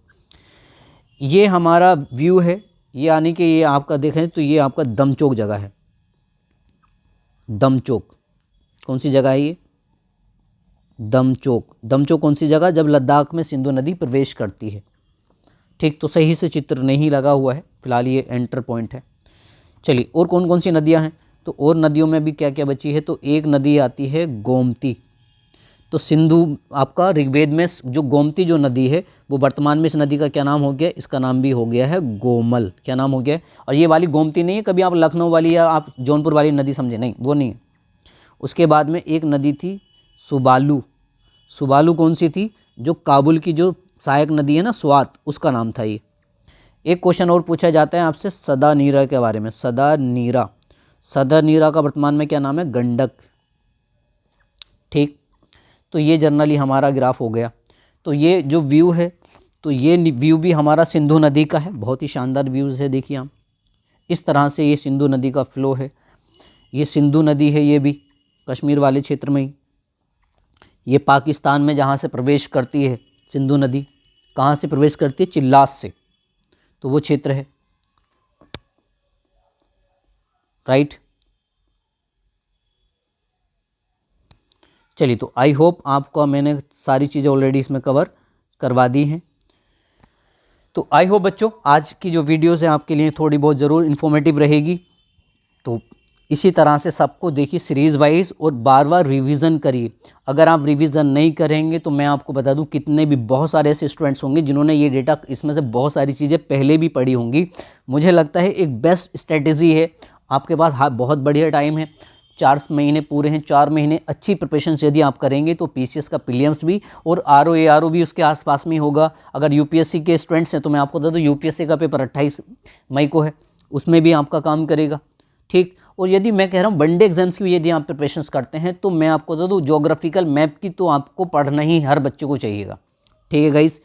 ये हमारा व्यू है, ये यानी कि ये आपका देखें तो ये आपका दमचौक जगह है। दमचौक कौन सी जगह है, ये दमचौक कौन सी जगह, जब लद्दाख में सिंधु नदी प्रवेश करती है, ठीक। तो सही से चित्र नहीं लगा हुआ है फिलहाल, ये एंटर पॉइंट है। चलिए, और कौन कौन सी नदियां हैं, तो और नदियों में भी क्या क्या बची है, तो एक नदी आती है गोमती। तो सिंधु आपका ऋग्वेद में जो गोमती जो नदी है वो वर्तमान में इस नदी का क्या नाम हो गया, इसका नाम भी हो गया है गोमल। क्या नाम हो गया है? और ये वाली गोमती नहीं है, कभी आप लखनऊ वाली या आप जौनपुर वाली नदी समझे, नहीं वो नहीं है। उसके बाद में एक नदी थी सुबालू। सुबालू कौन सी थी? जो काबुल की जो सहायक नदी है ना स्वात, उसका नाम था ये। एक क्वेश्चन और पूछा जाता है आपसे सदा नीरा के बारे में। सदा नीरा, सदा नीरा का वर्तमान में क्या नाम है? गंडक। ठीक, तो ये जनरली हमारा ग्राफ हो गया। तो ये जो व्यू है, तो ये व्यू भी हमारा सिंधु नदी का है, बहुत ही शानदार व्यूज़ है। देखिए आप, इस तरह से ये सिंधु नदी का फ्लो है। ये सिंधु नदी है, ये भी कश्मीर वाले क्षेत्र में ही। ये पाकिस्तान में जहाँ से प्रवेश करती है सिंधु नदी, कहाँ से प्रवेश करती है? चिल्लास से, तो वो क्षेत्र है, राइट। चलिए, तो आई होप आपको मैंने सारी चीज़ें ऑलरेडी इसमें कवर करवा दी हैं। तो आई होप बच्चों आज की जो वीडियोस है आपके लिए थोड़ी बहुत ज़रूर इन्फॉर्मेटिव रहेगी। तो इसी तरह से सबको देखिए सीरीज़ वाइज और बार बार रिवीजन करिए। अगर आप रिवीजन नहीं करेंगे तो मैं आपको बता दूं कितने भी बहुत सारे ऐसे स्टूडेंट्स होंगे जिन्होंने ये डेटा, इसमें से बहुत सारी चीज़ें पहले भी पढ़ी होंगी। मुझे लगता है एक बेस्ट स्ट्रेटेजी है, आपके पास बहुत बढ़िया टाइम है, 4 महीने पूरे हैं। 4 महीने अच्छी प्रिपरेशन से यदि आप करेंगे तो पीसीएस का प्रीलिम्स भी और आरओ एआरओ भी उसके आसपास में ही होगा। अगर यूपीएससी के स्टूडेंट्स हैं तो मैं आपको बता दूं यूपीएससी का पेपर 28 मई को है, उसमें भी आपका काम करेगा। ठीक, और यदि मैं कह रहा हूँ वनडे एग्जाम्स की यदि आप प्रिपरेशंस करते हैं तो मैं आपको बता दूँ ज्योग्राफिकल मैप की तो आपको पढ़ना ही हर बच्चे को चाहिएगा। ठीक है गाइस,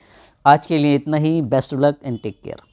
आज के लिए इतना ही। Best of luck and take care.